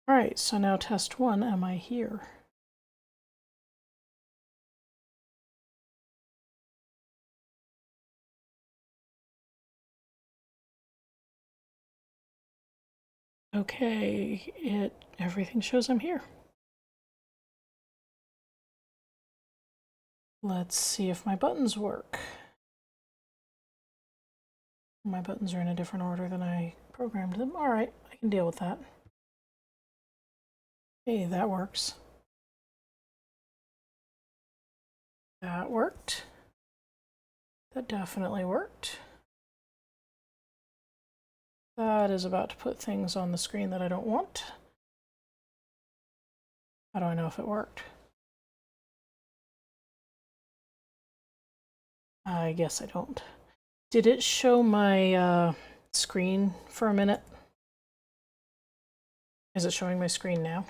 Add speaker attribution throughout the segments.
Speaker 1: Alright, so now test 1, am I here? Okay, everything shows I'm here. Let's see if my buttons work. My buttons are in a different order than I programmed them. Alright, I can deal with that. Hey, that works. That worked. That definitely worked. That is about to put things on the screen that I don't want. How do I know if it worked? I guess I don't. Did it show my screen for a minute? Is it showing my screen now?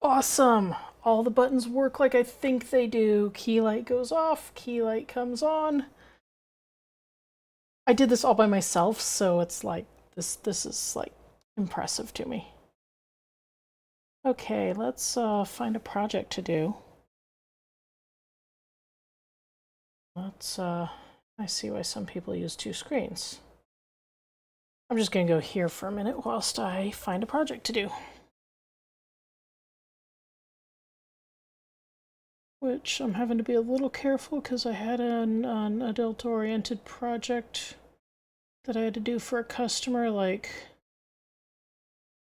Speaker 1: Awesome! All the buttons work like I think they do. Key light goes off, key light comes on. I did this all by myself, so it's like, this is like impressive to me. Okay, let's find a project to do. Let's, I see why some people use 2 screens. I'm just gonna go here for a minute whilst I find a project to do. Which I'm having to be a little careful because I had an adult-oriented project that I had to do for a customer, like,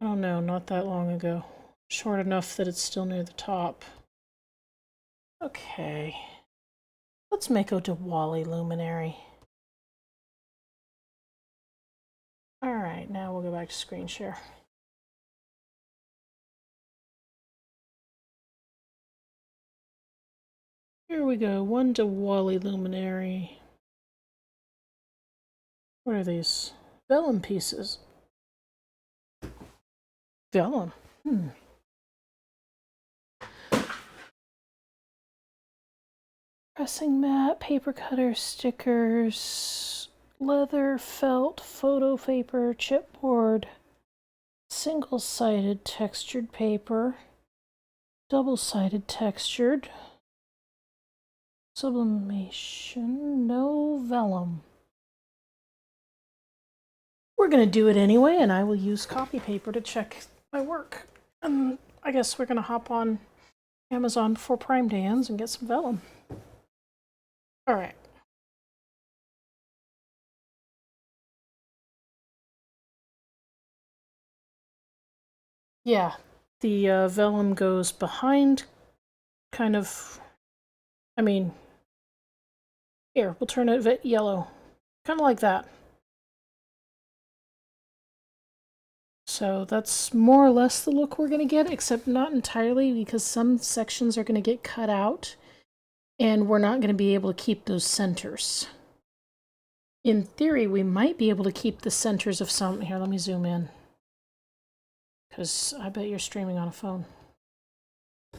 Speaker 1: I don't know, not that long ago. Short enough that it's still near the top. Okay. Let's make a Diwali Luminary. Alright, now we'll go back to screen share. Here we go, 1 Diwali Luminary. What are these? Vellum pieces. Vellum. Pressing mat, paper cutter, stickers, leather, felt, photo paper, chipboard, single-sided textured paper, double-sided textured, sublimation, no vellum. We're going to do it anyway, and I will use copy paper to check my work. And I guess we're going to hop on Amazon before Prime Day ends and get some vellum. All right. Yeah, the vellum goes behind, kind of, I mean, here, we'll turn it yellow, kind of like that. So that's more or less the look we're going to get, except not entirely, because some sections are going to get cut out, and we're not going to be able to keep those centers. In theory, we might be able to keep the centers of some. Here, let me zoom in, because I bet you're streaming on a phone.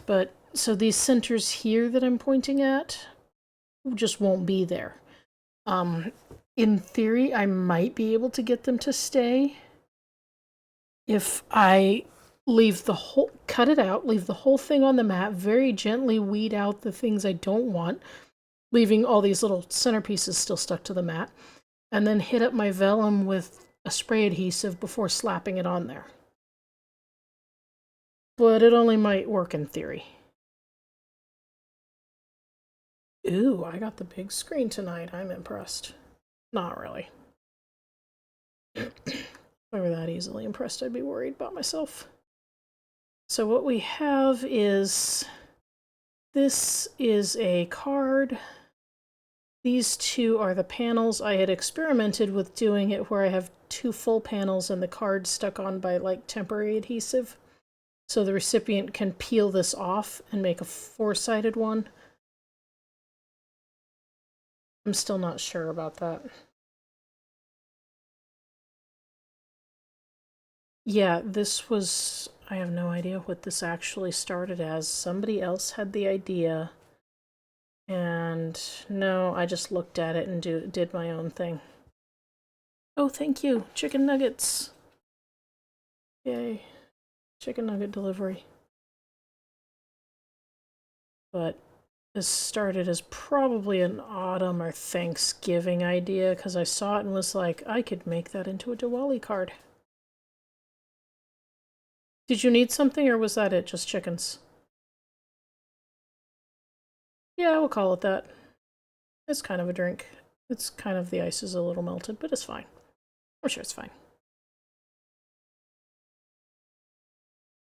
Speaker 1: But, so these centers here that I'm pointing at just won't be there. In theory, I might be able to get them to stay if I leave the whole, cut it out, leave the whole thing on the mat, very gently weed out the things I don't want, leaving all these little centerpieces still stuck to the mat, and then hit up my vellum with a spray adhesive before slapping it on there. But it only might work in theory. Ooh, I got the big screen tonight. I'm impressed. Not really. If I were that easily impressed, I'd be worried about myself. So what we have is, this is a card. These 2 are the panels. I had experimented with doing it where I have 2 full panels and the card stuck on by like temporary adhesive. So the recipient can peel this off and make a 4-sided one. I'm still not sure about that. Yeah, this was, I have no idea what this actually started as. Somebody else had the idea. And no, I just looked at it and did my own thing. Oh, thank you. Chicken nuggets. Yay. Chicken nugget delivery. But this started as probably an autumn or Thanksgiving idea because I saw it and was like, I could make that into a Diwali card. Did you need something or was that it? Just chickens? Yeah, we'll call it that. It's kind of a drink. It's kind of, the ice is a little melted, but it's fine. I'm sure it's fine.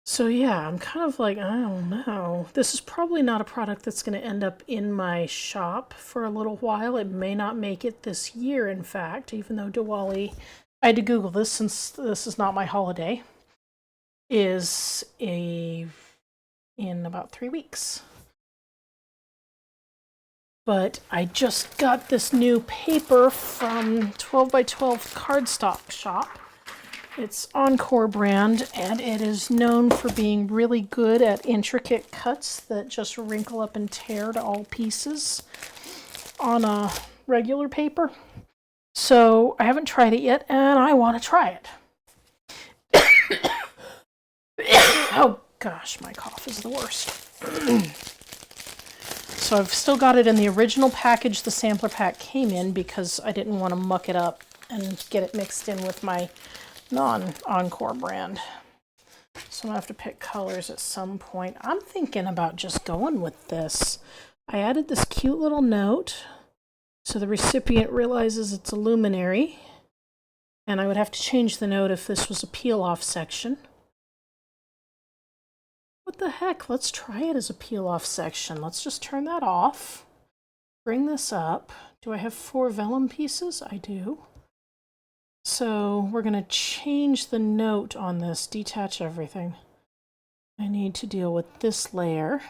Speaker 1: So yeah, I'm kind of like, I don't know. This is probably not a product that's going to end up in my shop for a little while. It may not make it this year, in fact, even though Diwali, I had to Google this since this is not my holiday, is in about 3 weeks. But I just got this new paper from 12 by 12 Cardstock Shop. It's Encore brand, and it is known for being really good at intricate cuts that just wrinkle up and tear to all pieces on a regular paper. So I haven't tried it yet, and I want to try it. Oh gosh, my cough is the worst. So I've still got it in the original package the sampler pack came in because I didn't want to muck it up and get it mixed in with my non-Encore brand. So I'm going to have to pick colors at some point. I'm thinking about just going with this. I added this cute little note so the recipient realizes it's a luminary. And I would have to change the note if this was a peel-off section. What the heck? Let's try it as a peel-off section. Let's just turn that off. Bring this up. Do I have 4 vellum pieces? I do. So we're going to change the note on this, detach everything. I need to deal with this layer.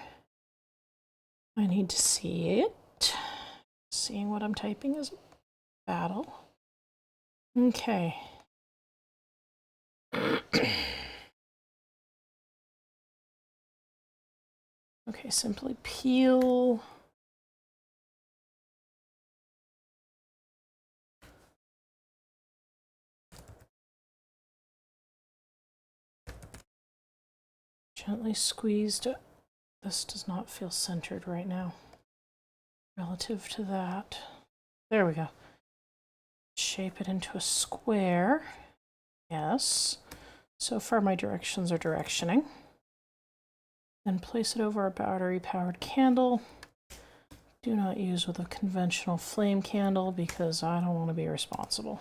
Speaker 1: I need to see it. Seeing what I'm typing is a battle. Okay. Okay, simply peel. Gently squeezed. This does not feel centered right now relative to that. There we go. Shape it into a square. Yes. So far my directions are directioning. Then place it over a battery-powered candle. Do not use with a conventional flame candle because I don't want to be responsible.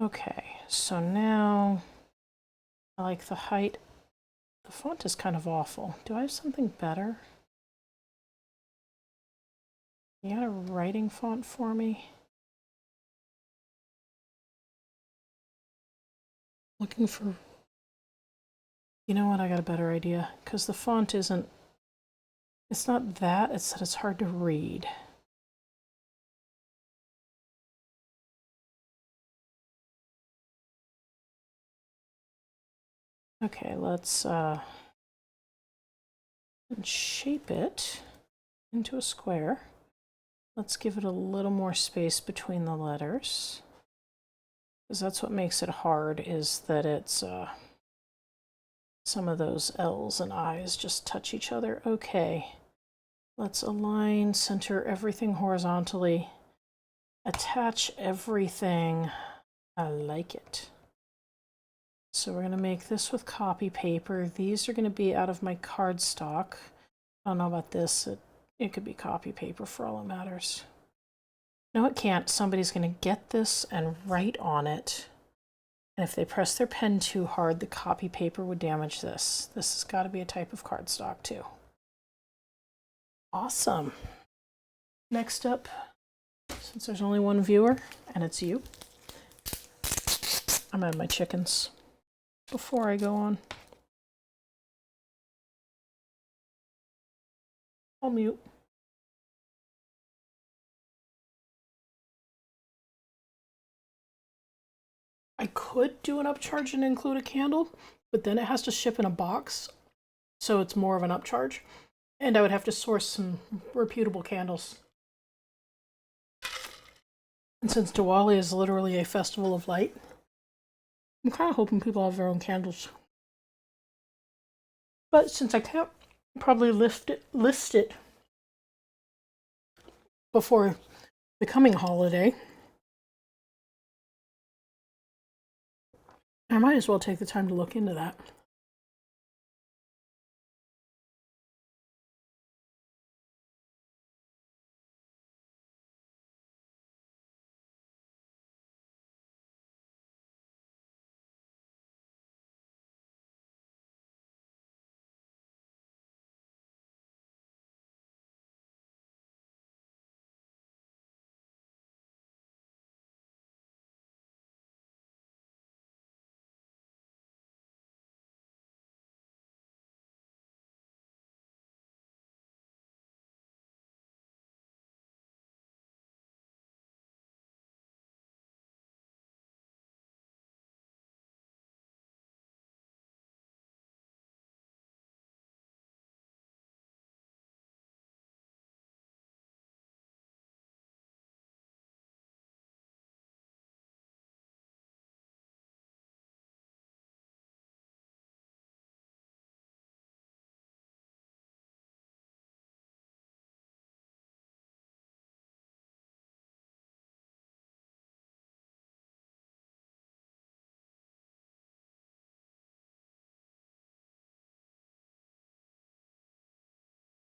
Speaker 1: Okay, so now I like the height. The font is kind of awful. Do I have something better? You got a writing font for me? Looking for... You know what? I got a better idea. Because the font isn't... It's not that, it's that it's hard to read. Okay, let's shape it into a square. Let's give it a little more space between the letters. Because that's what makes it hard, is that it's some of those L's and I's just touch each other. Okay, let's align, center everything horizontally, attach everything. I like it. So we're going to make this with copy paper. These are going to be out of my cardstock. I don't know about this. It could be copy paper for all it matters. No, it can't. Somebody's going to get this and write on it. And if they press their pen too hard, the copy paper would damage this. This has got to be a type of cardstock too. Awesome. Next up, since there's only one viewer, and it's you, I'm at my chickens before I go on. I'll mute. I could do an upcharge and include a candle, but then it has to ship in a box, so it's more of an upcharge. And I would have to source some reputable candles. And since Diwali is literally a festival of light, I'm kind of hoping people have their own candles. But since I can't probably list it before the coming holiday, I might as well take the time to look into that.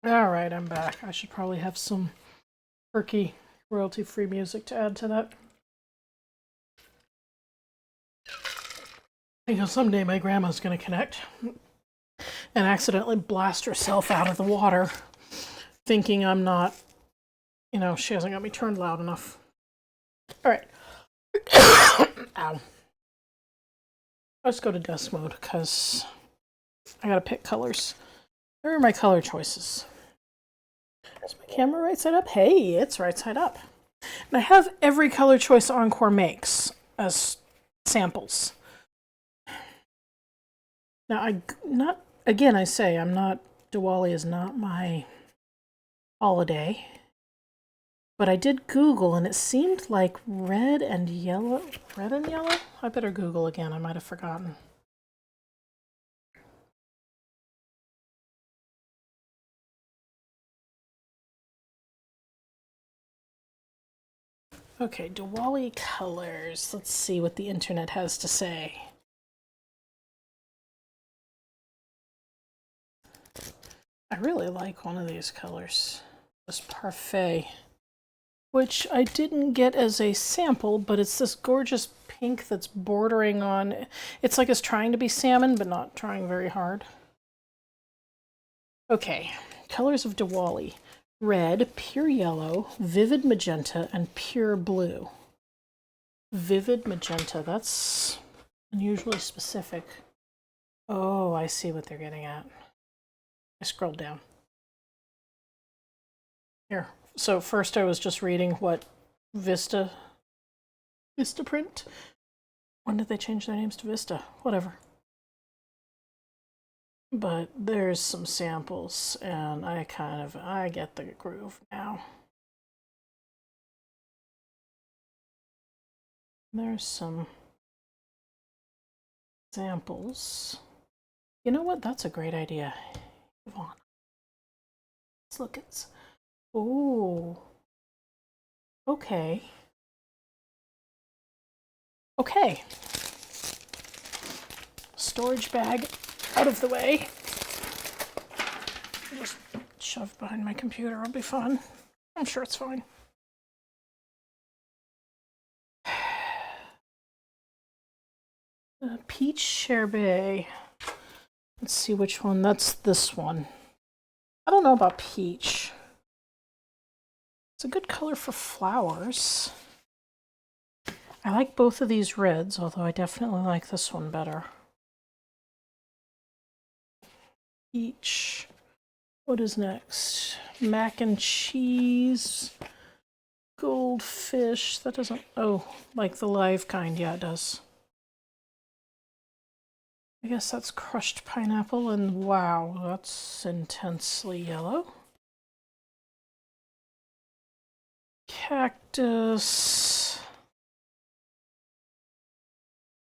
Speaker 1: All right, I'm back. I should probably have some perky royalty-free music to add to that. You know, someday my grandma's going to connect and accidentally blast herself out of the water, thinking I'm not, you know, she hasn't got me turned loud enough. All right. Ow. Let's go to desk mode because I gotta pick colors. Where are my color choices? Is my camera right side up? Hey, it's right side up. And I have every color choice Encore makes as samples. Now, I say, I'm not, Diwali is not my holiday. But I did Google and it seemed like red and yellow? I better Google again, I might have forgotten. Okay, Diwali colors. Let's see what the internet has to say. I really like one of these colors. This Parfait, which I didn't get as a sample, but it's this gorgeous pink that's bordering on, it's like it's trying to be salmon, but not trying very hard. Okay, colors of Diwali. Red, pure yellow, vivid magenta, and pure blue. Vivid magenta, that's unusually specific. Oh, I see what they're getting at. I scrolled down. Here. So first I was just reading what Vistaprint. When did they change their names to Vista? Whatever. But there's some samples and I get the groove now. There's some samples. You know what? That's a great idea. Yvonne. Let's look at. Oh. Okay. Okay. Storage bag out of the way. Just shove it behind my computer. It'll be fun. I'm sure it's fine. Peach Sherbet. Let's see which one. That's this one. I don't know about peach. It's a good color for flowers. I like both of these reds, although I definitely like this one better. Peach. What is next? Mac and cheese. Goldfish. That doesn't... Oh, like the live kind. Yeah, it does. I guess that's crushed pineapple, and wow, that's intensely yellow. Cactus.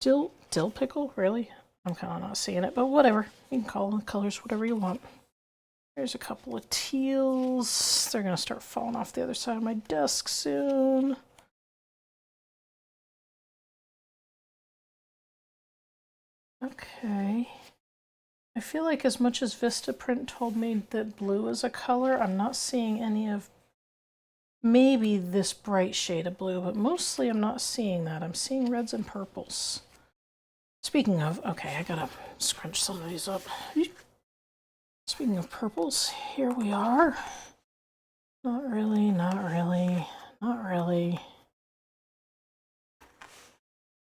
Speaker 1: Dill pickle? Really? I'm kind of not seeing it, but whatever. You can call the colors whatever you want. There's a couple of teals. They're going to start falling off the other side of my desk soon. Okay. I feel like as much as Vistaprint told me that blue is a color, I'm not seeing any of maybe this bright shade of blue, but mostly I'm not seeing that. I'm seeing reds and purples. Speaking of, okay, I gotta scrunch some of these up. Speaking of purples, here we are. Not really, not really, not really.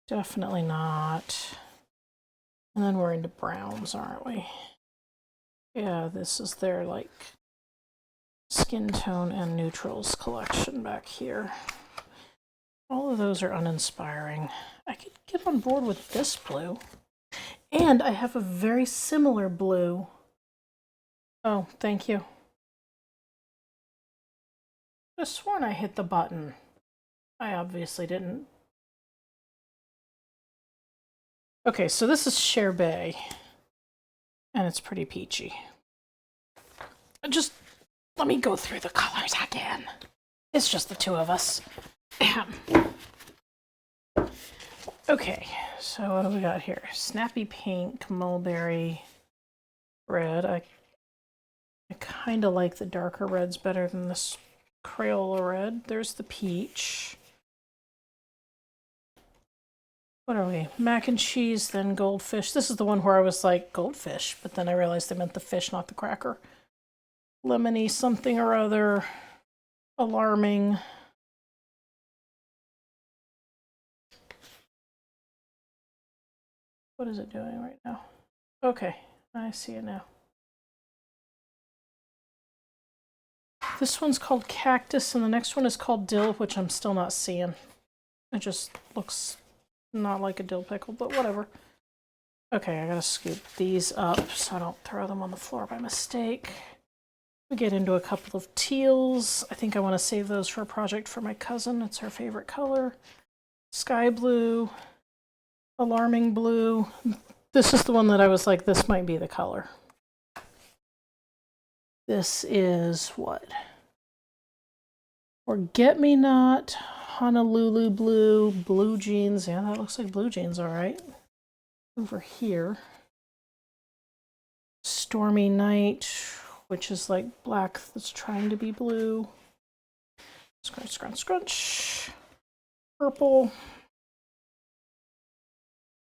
Speaker 1: Definitely not. And then we're into browns, aren't we? Yeah, this is their, like, skin tone and neutrals collection back here. All of those are uninspiring. I could get on board with this blue. And I have a very similar blue. Oh, thank you. I could have sworn I hit the button. I obviously didn't. Okay, so this is Sherbet. And it's pretty peachy. Just let me go through the colors again. It's just the two of us. Okay, so what do we got here? Snappy pink, mulberry red. I kind of like the darker reds better than this Crayola red. There's the peach. What are we? Mac and cheese, then goldfish. This is the one where I was like, goldfish, but then I realized they meant the fish, not the cracker. Lemony something or other. Alarming. What is it doing right now? Okay, I see it now. This one's called Cactus, and the next one is called Dill, which I'm still not seeing. It just looks not like a dill pickle, but whatever. Okay, I gotta scoop these up so I don't throw them on the floor by mistake. We get into a couple of teals. I think I want to save those for a project for my cousin. It's her favorite color. Sky blue. Alarming blue. This is the one that I was like, this might be the color. This is what? Forget-me-not, Honolulu blue, blue jeans. Yeah, that looks like blue jeans, all right. Over here. Stormy night, which is like black that's trying to be blue. Scrunch, scrunch, scrunch. Purple.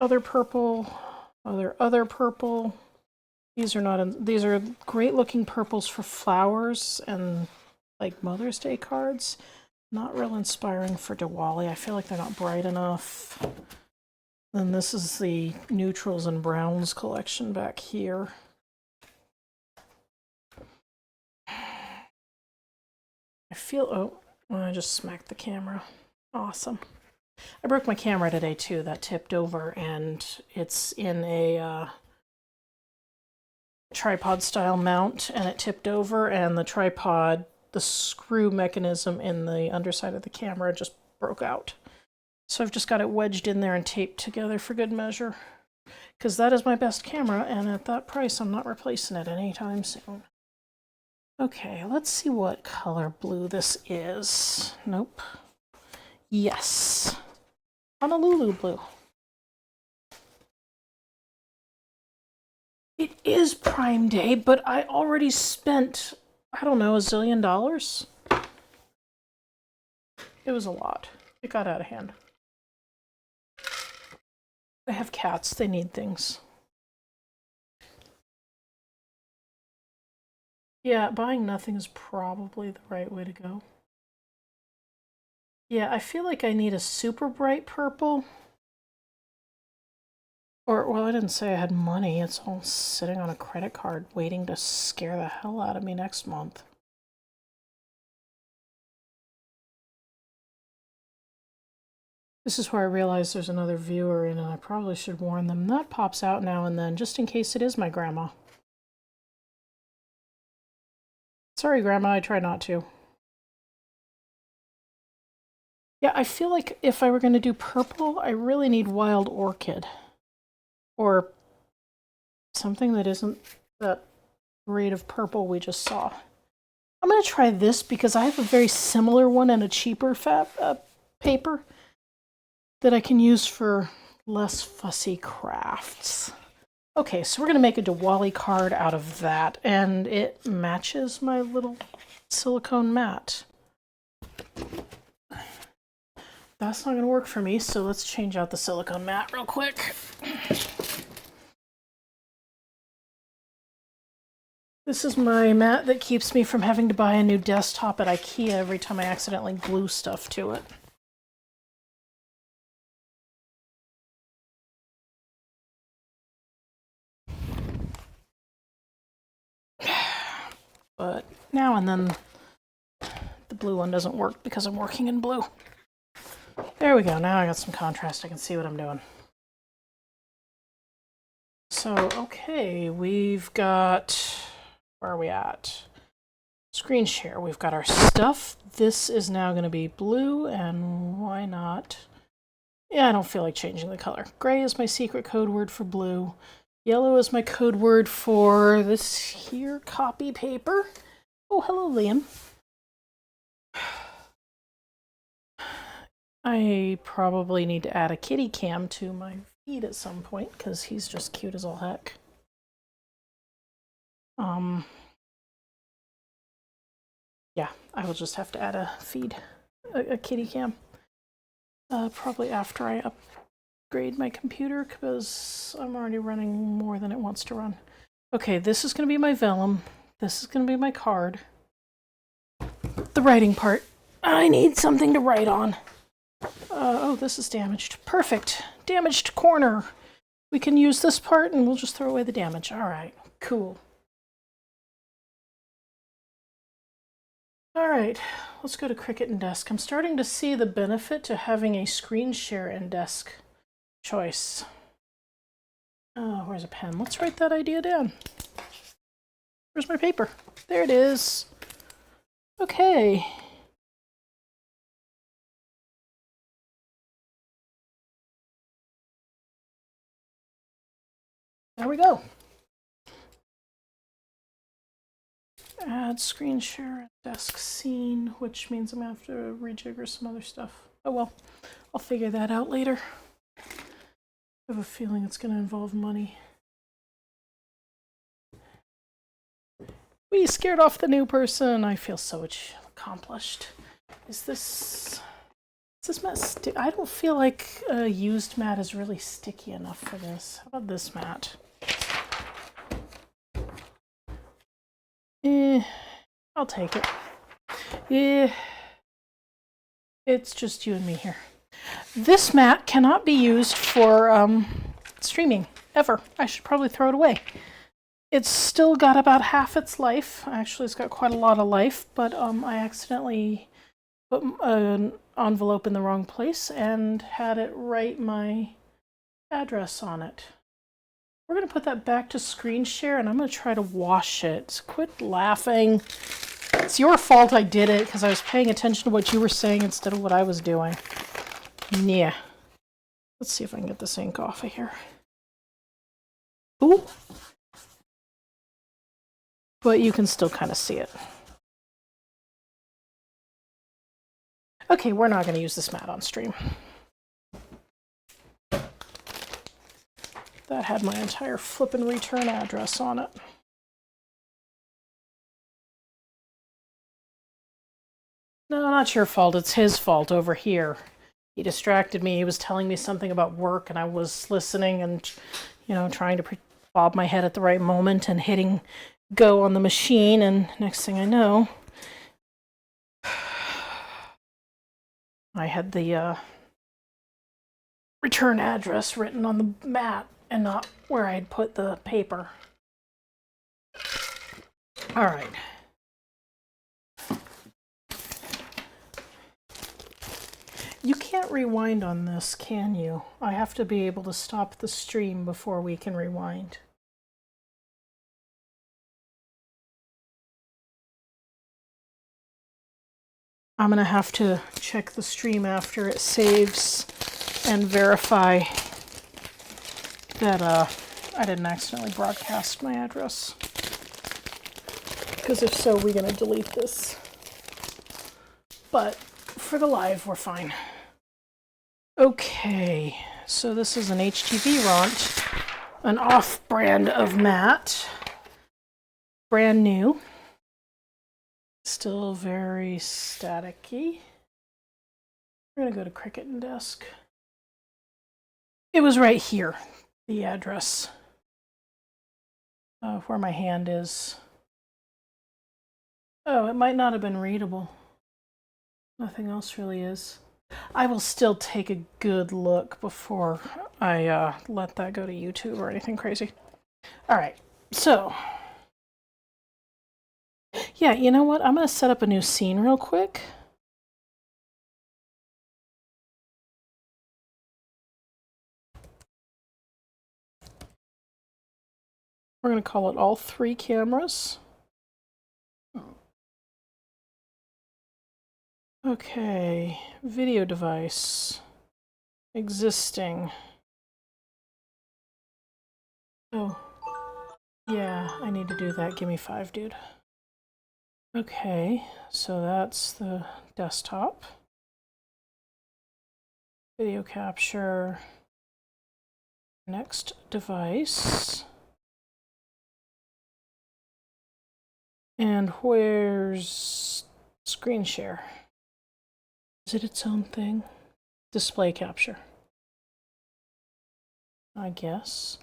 Speaker 1: Other purple. Other purple. These are not. These are great looking purples for flowers and like Mother's Day cards. Not real inspiring for Diwali. I feel like they're not bright enough. Then this is the neutrals and browns collection back here. I feel, oh, I just smacked the camera. Awesome. I broke my camera today too. That tipped over, and it's in a tripod style mount, and it tipped over, and the tripod, the screw mechanism in the underside of the camera just broke out. So I've just got it wedged in there and taped together for good measure, because that is my best camera, and at that price I'm not replacing it anytime soon. Okay, let's see what color blue this is. Nope. Yes. Honolulu blue. It is Prime Day, but I already spent, I don't know, $1 zillion. It was a lot. It got out of hand. I have cats. They need things. Yeah, buying nothing is probably the right way to go. Yeah, I feel like I need a super bright purple. Or, well, I didn't say I had money. It's all sitting on a credit card waiting to scare the hell out of me next month. This is where I realize there's another viewer in, and I probably should warn them. That pops out now and then, just in case it is my grandma. Sorry, Grandma, I try not to. Yeah, I feel like if I were going to do purple, I really need Wild Orchid. Or something that isn't that grade of purple we just saw. I'm going to try this because I have a very similar one and a cheaper paper that I can use for less fussy crafts. Okay, so we're going to make a Diwali card out of that, and it matches my little silicone mat. That's not going to work for me, so let's change out the silicone mat real quick. This is my mat that keeps me from having to buy a new desktop at IKEA every time I accidentally glue stuff to it. But now and then the blue one doesn't work because I'm working in blue. There we go. Now I got some contrast. I can see what I'm doing. So, okay, we've got... Where are we at? Screen share. We've got our stuff. This is now going to be blue, and why not? Yeah, I don't feel like changing the color. Gray is my secret code word for blue. Yellow is my code word for this here copy paper. Oh, hello, Liam. I probably need to add a kitty cam to my feed at some point because he's just cute as all heck. Yeah, I will just have to add a feed, a kitty cam. Probably after I upgrade my computer because I'm already running more than it wants to run. Okay, this is going to be my vellum. This is going to be my card. The writing part. I need something to write on. Oh, this is damaged. Perfect. Damaged corner. We can use this part and we'll just throw away the damage. All right, cool. All right, let's go to Cricut and Desk. I'm starting to see the benefit to having a screen share and desk choice. Oh, where's a pen? Let's write that idea down. Where's my paper? There it is. Okay. There we go. Add screen share desk scene, which means I'm going to have to rejigger some other stuff. Oh well, I'll figure that out later. I have a feeling it's going to involve money. We scared off the new person. I feel so accomplished. Is this mat I don't feel like a used mat is really sticky enough for this. How about this mat? I'll take it. It's just you and me here. This mat cannot be used for streaming, ever. I should probably throw it away. It's still got about half its life. Actually, it's got quite a lot of life, but I accidentally put an envelope in the wrong place and had it write my address on it. We're going to put that back to screen share, and I'm going to try to wash it. Quit laughing. It's your fault I did it, because I was paying attention to what you were saying instead of what I was doing. Yeah. Let's see if I can get this ink off of here. Ooh. But you can still kind of see it. Okay, we're not going to use this mat on stream. That had my entire flip and return address on it. No, not your fault. It's his fault over here. He distracted me. He was telling me something about work, and I was listening and, trying to bob my head at the right moment and hitting go on the machine, and next thing I know, I had the return address written on the mat and not where I had put the paper. All right. You can't rewind on this, can you? I have to be able to stop the stream before we can rewind. I'm going to have to check the stream after it saves and verify that I didn't accidentally broadcast my address. Because if so, we're going to delete this. But for the live, we're fine. Okay, so this is an HTV Ront, an off-brand of Matte. Brand new. Still very staticky. We're gonna go to Cricut and Desk. It was right here, the address, where my hand is. Oh, it might not have been readable. Nothing else really is. I will still take a good look before I let that go to YouTube or anything crazy. All right, so yeah, you know what? I'm gonna set up a new scene real quick. We're gonna call it all 3 cameras. Okay, video device, existing. Oh, yeah, I need to do that. Give me 5, dude. Okay, so that's the desktop. Video capture. Next device. And where's screen share? Is it its own thing? Display capture. I guess.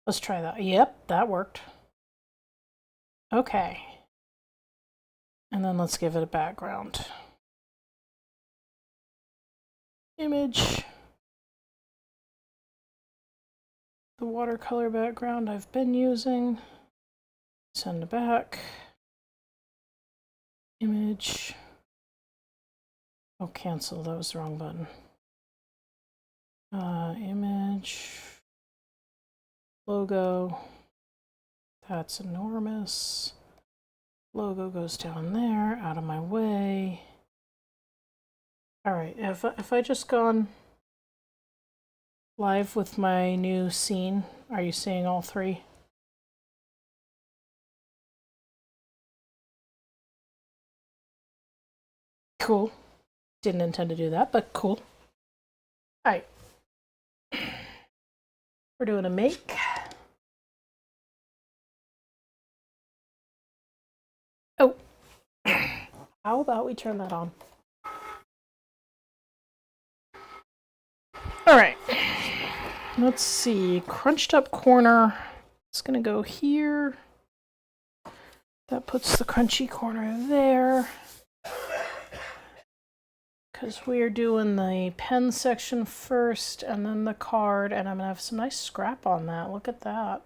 Speaker 1: Let's try that. Yep, that worked. Okay. And then let's give it a background. Image. The watercolor background I've been using. Send it back. Image. Oh, cancel. That was the wrong button. Image. Logo. That's enormous. Logo goes down there, out of my way. All right, if I just gone live with my new scene, are you seeing all 3? Cool. Didn't intend to do that, but cool. All right. We're doing a make. Oh, how about we turn that on? All right. Let's see. Crunched up corner. It's going to go here. That puts the crunchy corner there. Because we are doing the pen section first and then the card, and I'm going to have some nice scrap on that. Look at that.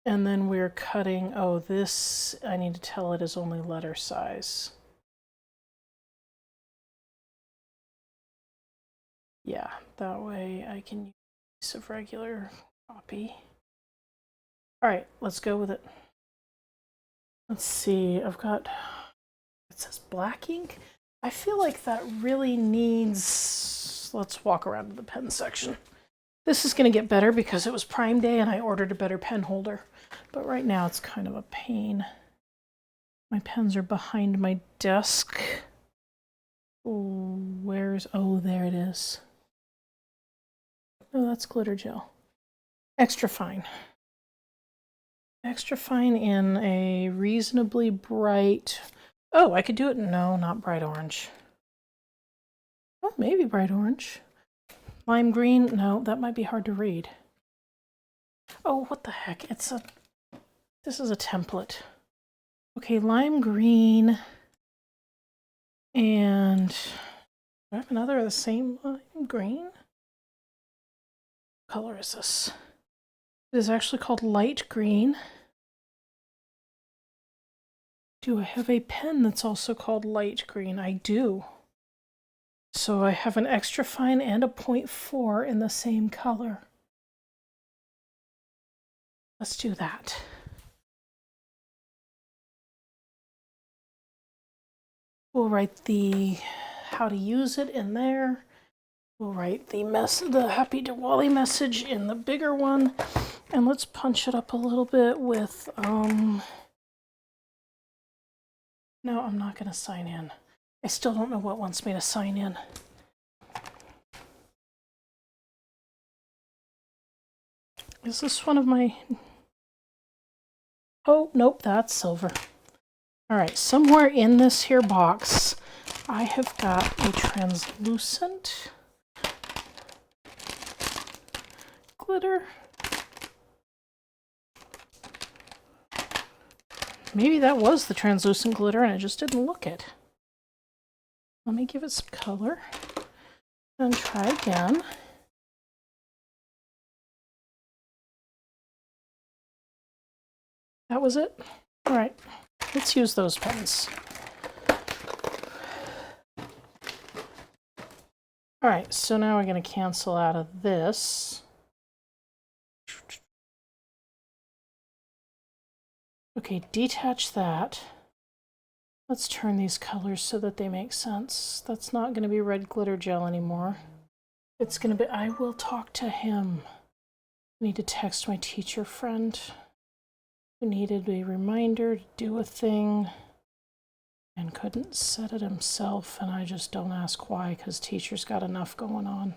Speaker 1: And then we're cutting, oh, this, I need to tell it is only letter size. Yeah, that way I can use a piece of regular copy. All right, let's go with it. Let's see, I've got, it says black ink. I feel like that really needs, let's walk around to the pen section. This is going to get better because it was Prime Day and I ordered a better pen holder. But right now it's kind of a pain. My pens are behind my desk. Where's, oh, there it is. Oh, that's glitter gel. Extra fine. Extra fine in a reasonably bright, oh, I could do it, no, not bright orange. Oh, maybe bright orange. Lime green, no, that might be hard to read. Oh, what the heck, it's a, this is a template. Okay, lime green, and do I have another of the same lime green? What color is this? It is actually called light green. Do I have a pen that's also called light green? I do. So I have an extra fine and a 0.4 in the same color. Let's do that. We'll write the how to use it in there. We'll write the Happy Diwali message in the bigger one. And let's punch it up a little bit with, no, I'm not going to sign in. I still don't know what wants me to sign in. Is this one of my... Oh, nope, that's silver. All right, somewhere in this here box, I have got a translucent glitter. Maybe that was the translucent glitter and I just didn't look it. Let me give it some color and try again. That was it? All right, let's use those pens. All right, so now we're going to cancel out of this. Okay, detach that. Let's turn these colors so that they make sense. That's not going to be red glitter gel anymore. It's going to be, I will talk to him. I need to text my teacher friend who needed a reminder to do a thing and couldn't set it himself, and I just don't ask why, because teacher's got enough going on.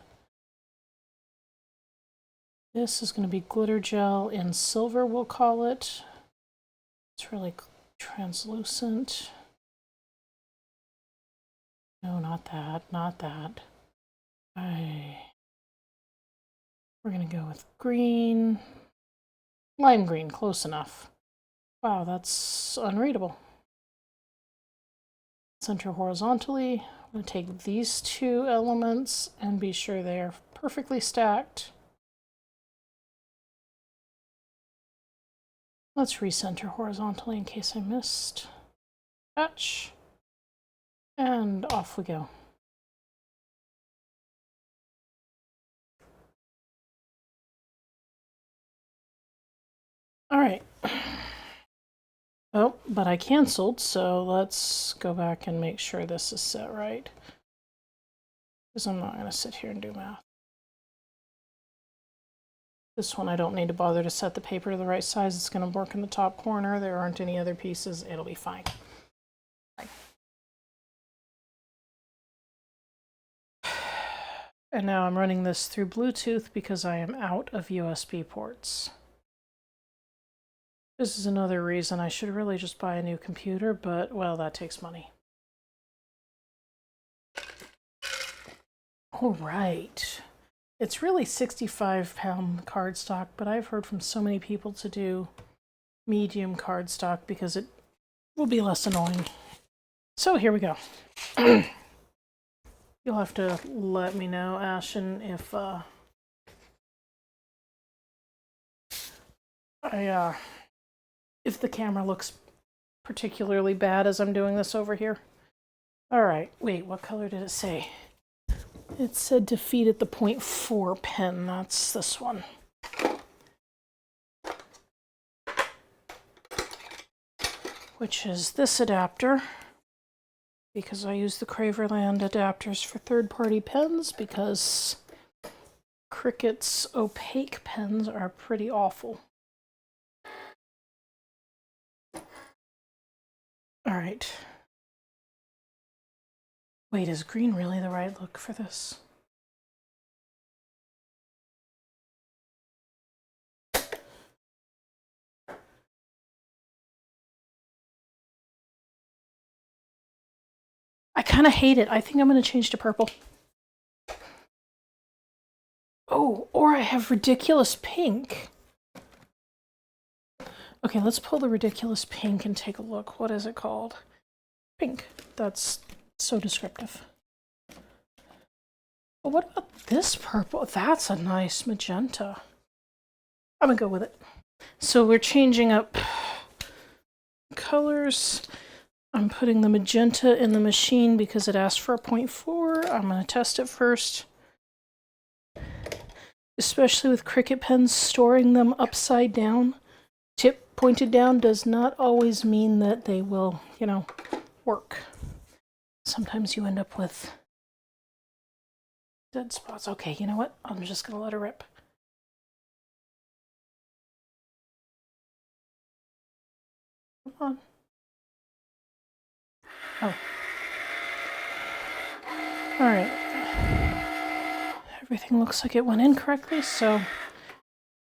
Speaker 1: This is going to be glitter gel in silver, we'll call it. It's really translucent. No, not that, not that. We're going to go with green. Lime green, close enough. Wow, that's unreadable. Center horizontally. I'm going to take these two elements and be sure they are perfectly stacked. Let's recenter horizontally in case I missed. Touch. And off we go. All right. Oh, but I canceled, so let's go back and make sure this is set right. Because I'm not going to sit here and do math. This one I don't need to bother to set the paper to the right size. It's going to work in the top corner. There aren't any other pieces. It'll be fine. And now I'm running this through Bluetooth because I am out of USB ports. This is another reason I should really just buy a new computer, but, well, that takes money. All right. It's really 65-pound cardstock, but I've heard from so many people to do medium cardstock because it will be less annoying. So here we go. You'll have to let me know, Ashen, if if the camera looks particularly bad as I'm doing this over here. All right, wait, what color did it say? It said defeat at the 0.4 pen. That's this one. Which is this adapter. Because I use the Craverland adapters for third-party pens because Cricut's opaque pens are pretty awful. All right. Wait, is green really the right look for this? I kind of hate it. I think I'm going to change to purple. Oh, or I have ridiculous pink. Okay, let's pull the ridiculous pink and take a look. What is it called? Pink. That's so descriptive. But what about this purple? That's a nice magenta. I'm gonna go with it. So we're changing up colors. I'm putting the magenta in the machine because it asked for a 0.4. I'm gonna test it first. Especially with Cricut pens, storing them upside down, tip pointed down, does not always mean that they will, work. Sometimes you end up with dead spots. Okay, you know what? I'm just gonna let her rip. Come on. Oh. Alright. Everything looks like it went in correctly, so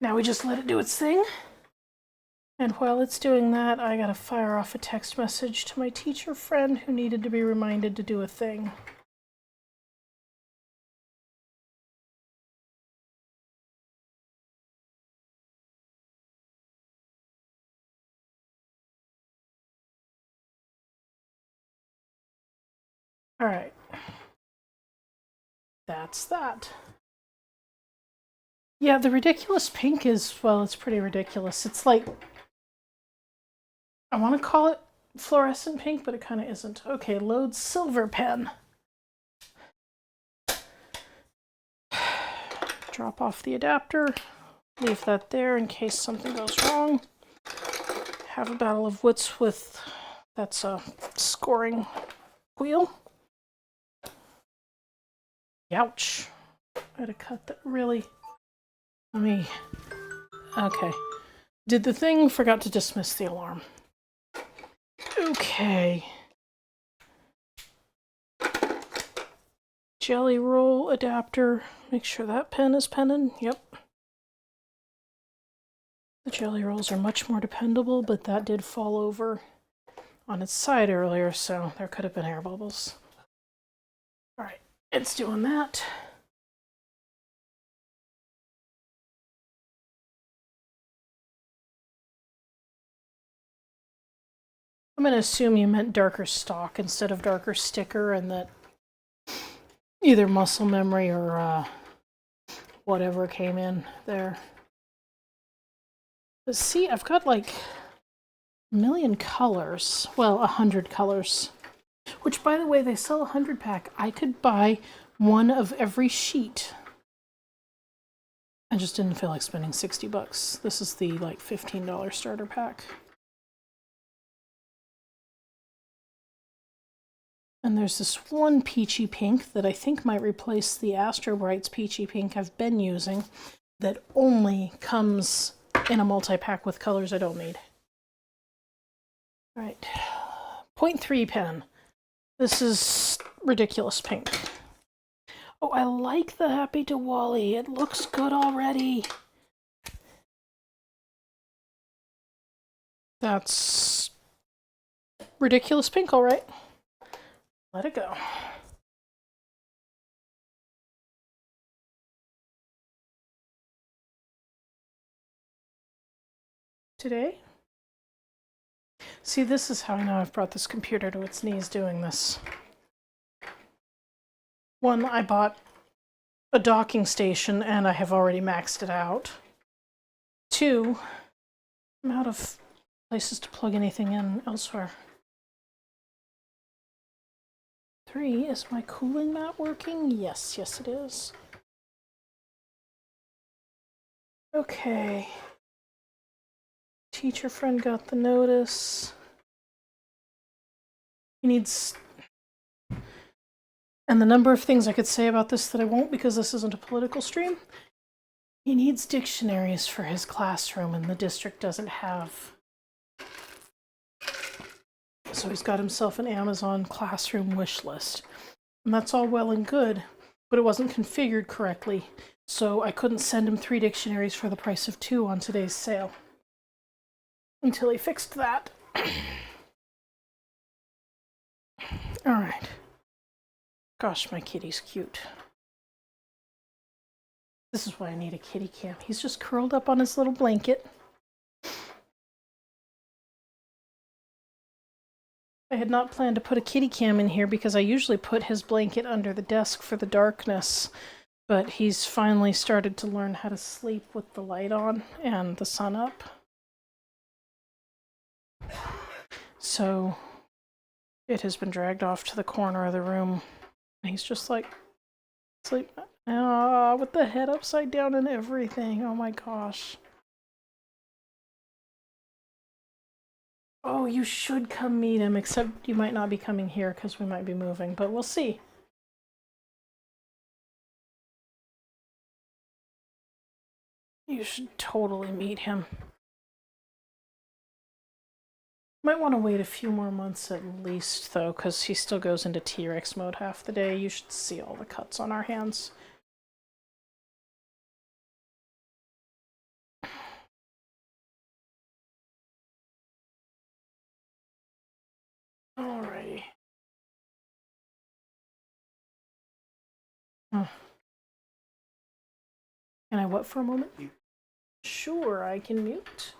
Speaker 1: now we just let it do its thing. And while it's doing that, I gotta fire off a text message to my teacher friend who needed to be reminded to do a thing. Alright. That's that. Yeah, the ridiculous pink is, well, it's pretty ridiculous. It's like, I want to call it fluorescent pink, but it kind of isn't. Okay, load silver pen. Drop off the adapter. Leave that there in case something goes wrong. Have a battle of wits with, that's a scoring wheel. Ouch. I had to cut that really. Let me. Okay. Did the thing, forgot to dismiss the alarm. Okay. Jelly roll adapter. Make sure that pen is penning. Yep. The jelly rolls are much more dependable, but that did fall over on its side earlier, so there could have been air bubbles. Alright, it's doing that. I'm going to assume you meant darker stock instead of darker sticker, and that either muscle memory or whatever came in there. But see, I've got like a million colors. Well, 100 colors. Which, by the way, they sell a 100 pack. I could buy one of every sheet. I just didn't feel like spending $60. This is the like $15 starter pack. And there's this one peachy pink that I think might replace the Astro Brights peachy pink I've been using that only comes in a multi-pack with colors I don't need. All right, 0.3 pen. This is ridiculous pink. Oh, I like the Happy Diwali. It looks good already. That's ridiculous pink, all right. Let it go. Today? See, this is how I know I've brought this computer to its knees doing this. One, I bought a docking station and I have already maxed it out. Two, I'm out of places to plug anything in elsewhere. 3, is my cooling mat working? Yes, yes it is. Okay. Teacher friend got the notice. He needs... And the number of things I could say about this that I won't because this isn't a political stream. He needs dictionaries for his classroom and the district doesn't have. So he's got himself an Amazon classroom wish list. And that's all well and good, but it wasn't configured correctly. So I couldn't send him 3 dictionaries for the price of 2 on today's sale. Until he fixed that. Alright. Gosh, my kitty's cute. This is why I need a kitty cam. He's just curled up on his little blanket. I had not planned to put a kitty cam in here because I usually put his blanket under the desk for the darkness. But he's finally started to learn how to sleep with the light on and the sun up. So it has been dragged off to the corner of the room. And he's just like, sleep. With the head upside down and everything. Oh my gosh. Oh, you should come meet him, except you might not be coming here because we might be moving, but we'll see. You should totally meet him. Might want to wait a few more months at least, though, because he still goes into T-Rex mode half the day. You should see all the cuts on our hands. Alrighty. Can I what for a moment? Sure, I can mute.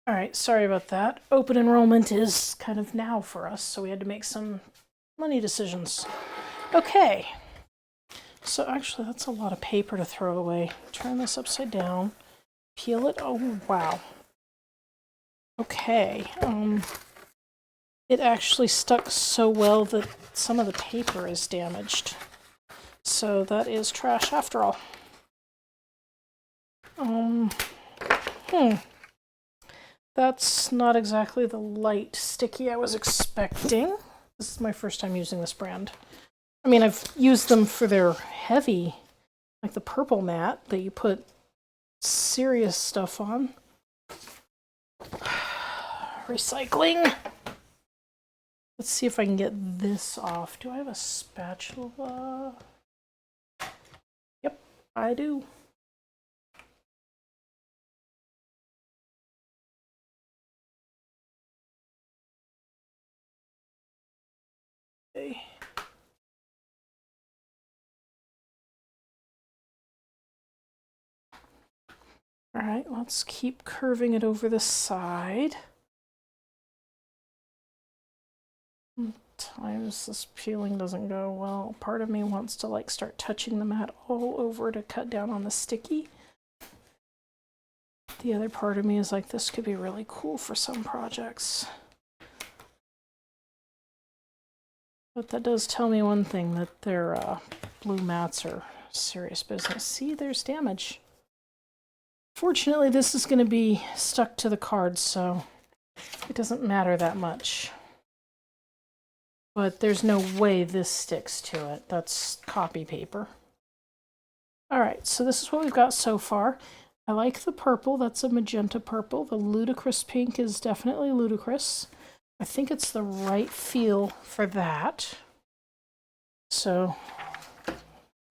Speaker 1: All right, sorry about that. Open enrollment is kind of now for us, so we had to make some money decisions. Okay. So actually, that's a lot of paper to throw away. Turn this upside down. Peel it. Oh, wow. Okay. It actually stuck so well that some of the paper is damaged. So that is trash after all. That's not exactly the light sticky I was expecting. This is my first time using this brand. I mean, I've used them for their heavy, like the purple mat that you put serious stuff on. Recycling. Let's see if I can get this off. Do I have a spatula? Yep, I do. Okay. All right, let's keep curving it over the side. Sometimes this peeling doesn't go well. Part of me wants to like start touching the mat all over to cut down on the sticky. The other part of me is like, this could be really cool for some projects. But that does tell me one thing, that their blue mats are serious business. See, there's damage. Fortunately, this is going to be stuck to the card, so it doesn't matter that much. But there's no way this sticks to it. That's copy paper. All right, so this is what we've got so far. I like the purple. That's a magenta purple. The ludicrous pink is definitely ludicrous. I think it's the right feel for that. So,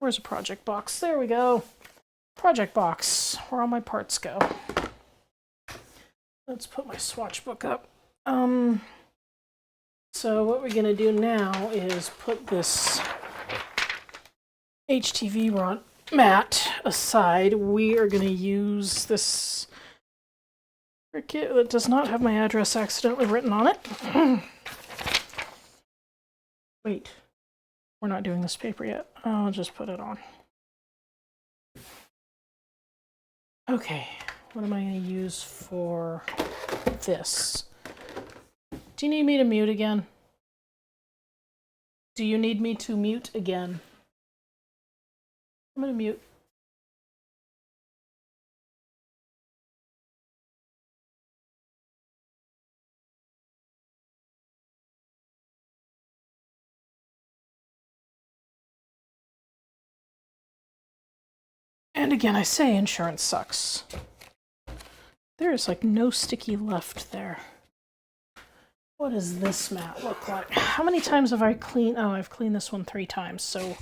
Speaker 1: where's a project box? There we go. Project box, where all my parts go. Let's put my swatch book up. So what we're going to do now is put this HTV mat aside. We are going to use this cricket that does not have my address accidentally written on it. Wait, we're not doing this paper yet. I'll just put it on. Okay, what am I going to use for this? Do you need me to mute again? Do you need me to mute again? I'm going to mute. And again, I say insurance sucks. There's like no sticky left there. What does this mat look like? How many times have I cleaned? Oh, I've cleaned this one 3 times. So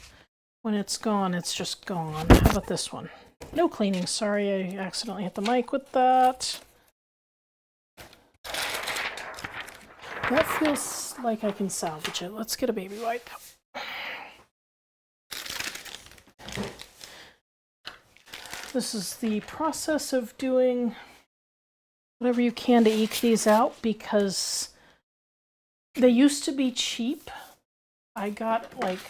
Speaker 1: when it's gone, it's just gone. How about this one? No cleaning. Sorry, I accidentally hit the mic with that. That feels like I can salvage it. Let's get a baby wipe. This is the process of doing whatever you can to eke these out because they used to be cheap. I got like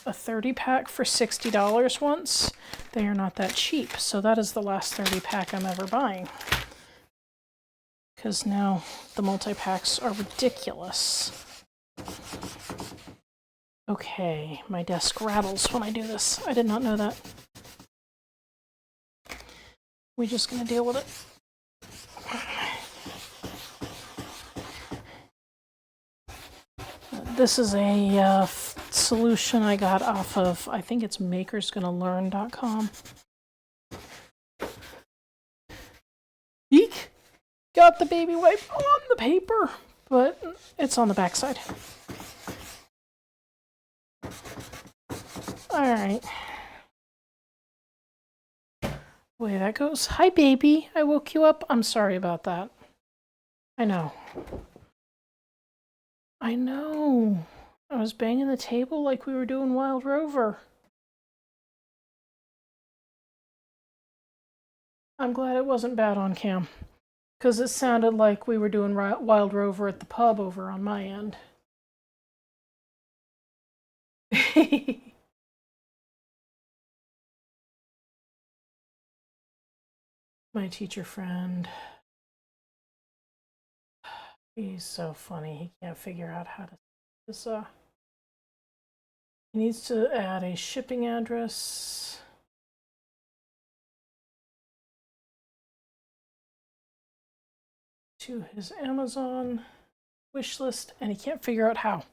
Speaker 1: a 30 pack for $60 once. They are not that cheap, so that is the last 30 pack I'm ever buying. Because now the multi-packs are ridiculous. Okay, my desk rattles when I do this. I did not know that. We're just gonna deal with it. This is a solution I got off of, I think it's makersgonnalearn.com. Eek! Got the baby wipe on the paper, but it's on the backside. Alright. Way that goes. Hi, baby. I woke you up. I'm sorry about that. I know. I know. I was banging the table like we were doing Wild Rover. I'm glad it wasn't bad on cam. Because it sounded like we were doing Wild Rover at the pub over on my end. My teacher friend. He's so funny. He can't figure out how to this. He needs to add a shipping address. To his Amazon wish list, and he can't figure out how.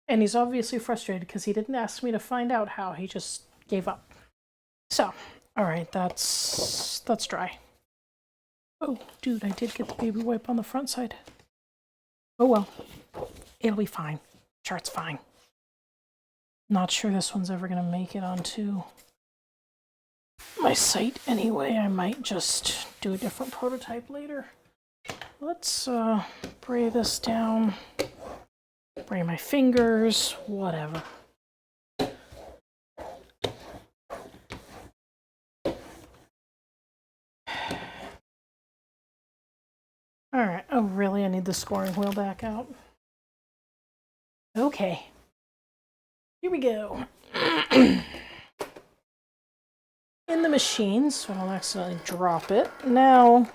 Speaker 1: And he's obviously frustrated because he didn't ask me to find out how. He just gave up. So, all right, that's dry. Oh, dude, I did get the baby wipe on the front side. Oh well, it'll be fine. Sure, it's fine. Not sure this one's ever gonna make it onto my site anyway. I might just do a different prototype later. Let's spray this down. Spray my fingers, whatever. Alright, oh really? I need the scoring wheel back out. Okay. Here we go. In the machine, so I don't accidentally drop it. Now,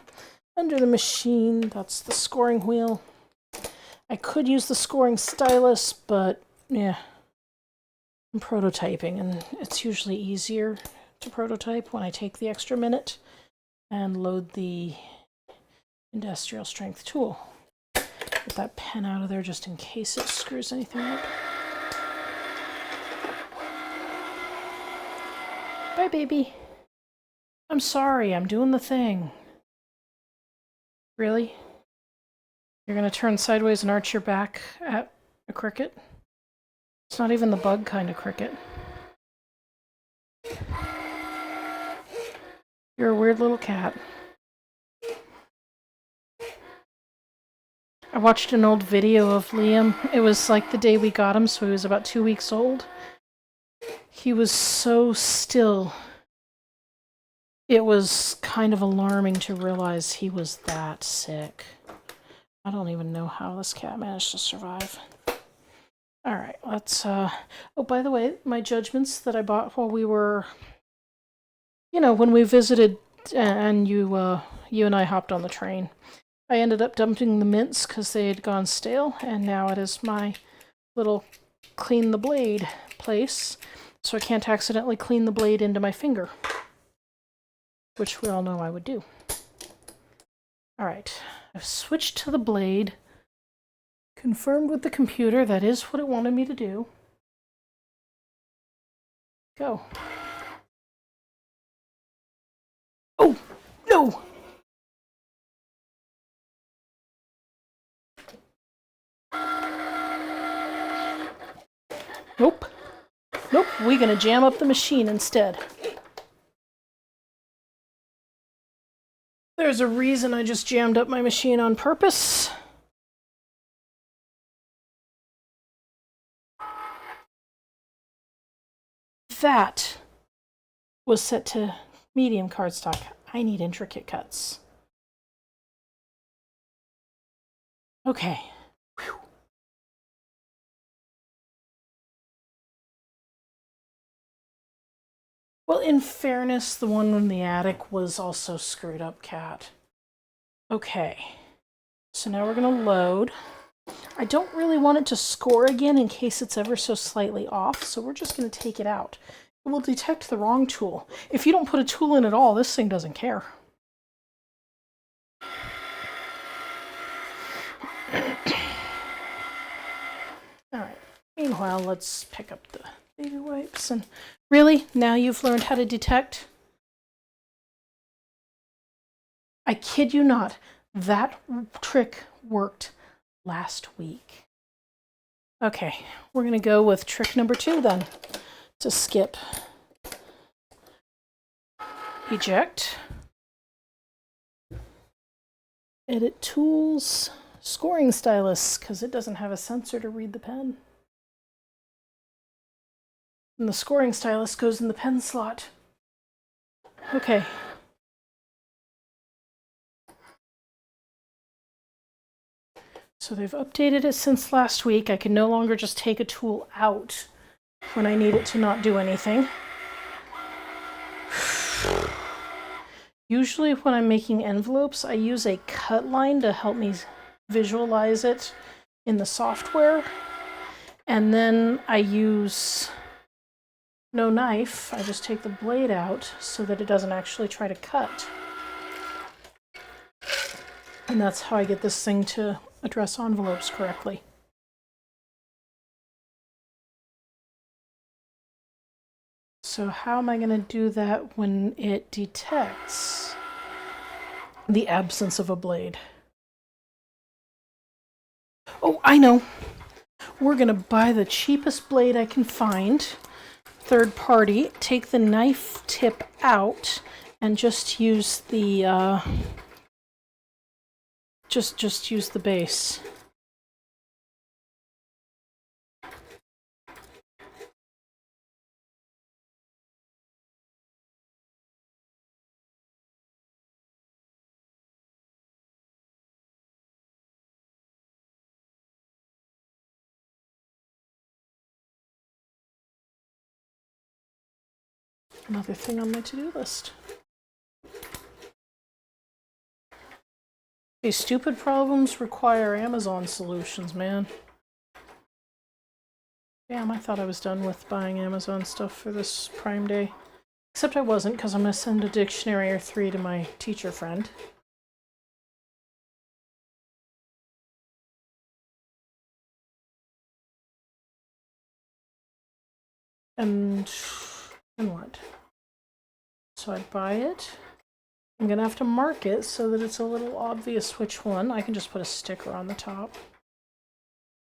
Speaker 1: under the machine, that's the scoring wheel. I could use the scoring stylus, but yeah, I'm prototyping, and it's usually easier to prototype when I take the extra minute and load the industrial strength tool. Get that pen out of there just in case it screws anything up. Bye, baby. I'm sorry, I'm doing the thing. Really? You're gonna turn sideways and arch your back at a cricket? It's not even the bug kind of cricket. You're a weird little cat. I watched an old video of Liam. It was like the day we got him, so he was about 2 weeks old. He was so still. It was kind of alarming to realize he was that sick. I don't even know how this cat managed to survive. All right, let's... Oh, by the way, my judgments that I bought while we were... You know, when we visited and you and I hopped on the train. I ended up dumping the mints because they had gone stale, and now it is my little clean the blade place, so I can't accidentally clean the blade into my finger, which we all know I would do. All right, I've switched to the blade, confirmed with the computer that is what it wanted me to do. Go. Oh, no! Nope. Nope, we're gonna jam up the machine instead. There's a reason I just jammed up my machine on purpose. That was set to medium cardstock. I need intricate cuts. Okay. Whew. Well, in fairness, the one in the attic was also screwed up, cat. Okay. So now we're going to load. I don't really want it to score again in case it's ever so slightly off, so we're just going to take it out. It will detect the wrong tool. If you don't put a tool in at all, this thing doesn't care. Alright, meanwhile, let's pick up the baby wipes. And really? Now you've learned how to detect? I kid you not, that trick worked last week. Okay, we're going to go with trick number 2 then, to skip. Eject. Edit tools. Scoring stylus, because it doesn't have a sensor to read the pen. And the scoring stylus goes in the pen slot. Okay. So they've updated it since last week. I can no longer just take a tool out when I need it to not do anything. Usually when I'm making envelopes, I use a cut line to help me visualize it in the software. And then I use no knife. I just take the blade out so that it doesn't actually try to cut. And that's how I get this thing to address envelopes correctly. So how am I going to do that when it detects the absence of a blade? Oh, I know. We're going to buy the cheapest blade I can find, third party, take the knife tip out, and just use the just use the base. Another thing on my to-do list. These stupid problems require Amazon solutions, man. Damn, I thought I was done with buying Amazon stuff for this Prime Day. Except I wasn't, because I'm going to send a dictionary or 3 to my teacher friend. And what? So I'd buy it. I'm gonna have to mark it so that it's a little obvious which one. I can just put a sticker on the top.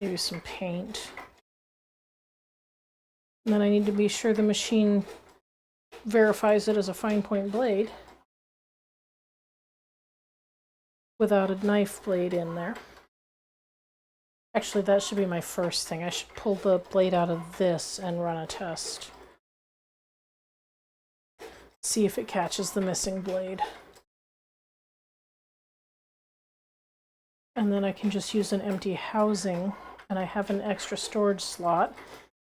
Speaker 1: Maybe some paint. And then I need to be sure the machine verifies it as a fine point blade without a knife blade in there. Actually, that should be my first thing. I should pull the blade out of this and run a test. See if it catches the missing blade. And then I can just use an empty housing, and I have an extra storage slot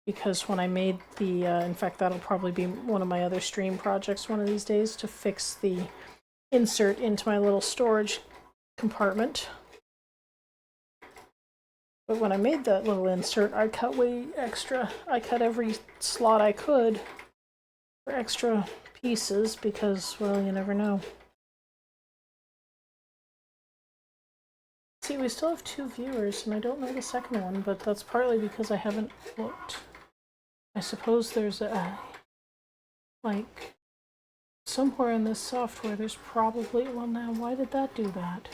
Speaker 1: because when I made the, in fact, that'll probably be one of my other stream projects one of these days, to fix the insert into my little storage compartment. But when I made that little insert, I cut way extra. I cut every slot I could for extra pieces because, well, you never know. See, we still have 2 viewers, and I don't know the second one, but that's partly because I haven't looked. I suppose there's a, like, somewhere in this software there's probably, well now, why did that do that?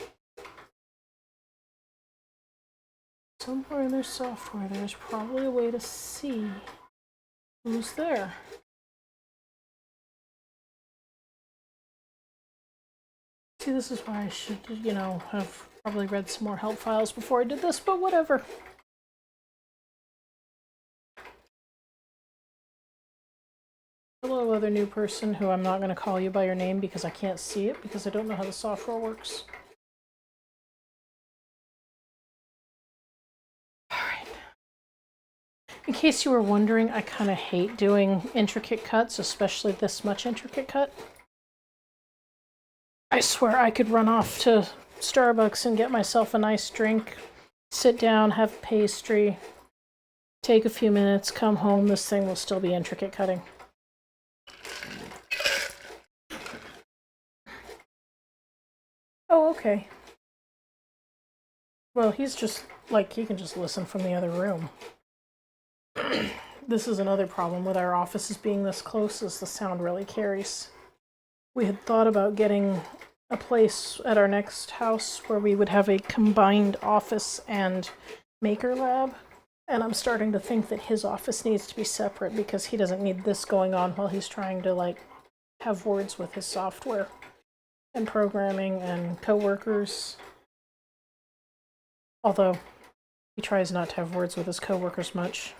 Speaker 1: Somewhere in their software there's probably a way to see who's there. See, this is why I should, you know, have probably read some more help files before I did this, but whatever. Hello, other new person who I'm not going to call you by your name because I can't see it because I don't know how the software works. Alright. In case you were wondering, I kind of hate doing intricate cuts, especially this much intricate cut. I swear I could run off to Starbucks and get myself a nice drink, sit down, have pastry, take a few minutes, come home, this thing will still be intricate cutting. Oh, okay. Well, he's just, like, he can just listen from the other room. This is another problem with our offices being this close, is the sound really carries. We had thought about getting a place at our next house where we would have a combined office and maker lab, and I'm starting to think that his office needs to be separate because he doesn't need this going on while he's trying to, like, have words with his software and programming and coworkers. Although he tries not to have words with his coworkers much.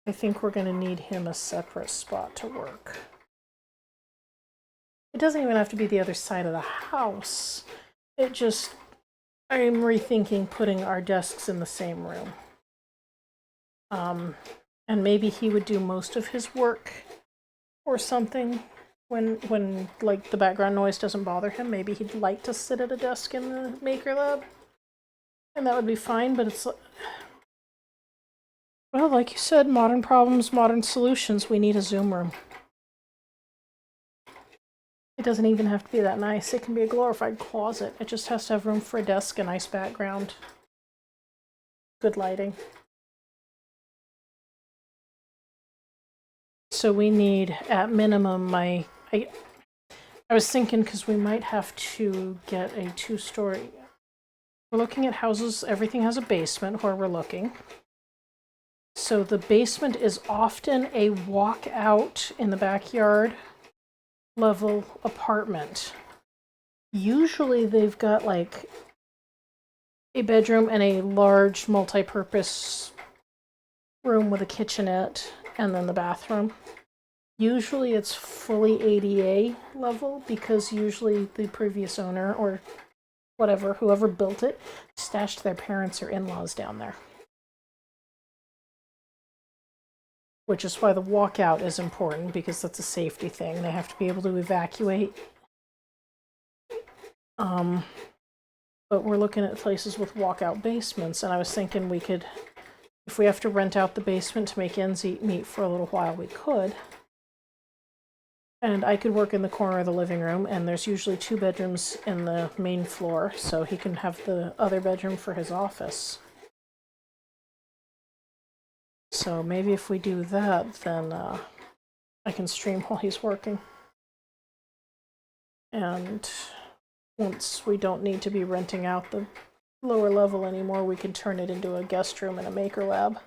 Speaker 1: I think we're going to need him a separate spot to work. It doesn't even have to be the other side of the house. It just, I'm rethinking putting our desks in the same room. And maybe he would do most of his work or something when like the background noise doesn't bother him. Maybe he'd like to sit at a desk in the maker lab, and that would be fine, but it's, well, like you said, modern problems, modern solutions. We need a Zoom room. It doesn't even have to be that nice. It can be a glorified closet. It just has to have room for a desk, a nice background, good lighting. So we need, at minimum, I was thinking, because we might have to get a 2-story. We're looking at houses, everything has a basement where we're looking. So the basement is often a walkout in the backyard level apartment. Usually they've got like a bedroom and a large multi-purpose room with a kitchenette and then the bathroom. Usually it's fully ADA level because usually the previous owner or whatever, whoever built it, stashed their parents or in-laws down there. Which is why the walkout is important, because that's a safety thing. They have to be able to evacuate. But we're looking at places with walkout basements, and I was thinking we could, if we have to rent out the basement to make ends meet for a little while, we could. And I could work in the corner of the living room, and there's usually 2 bedrooms in the main floor, so he can have the other bedroom for his office. So maybe if we do that, then I can stream while he's working. And once we don't need to be renting out the lower level anymore, we can turn it into a guest room and a maker lab.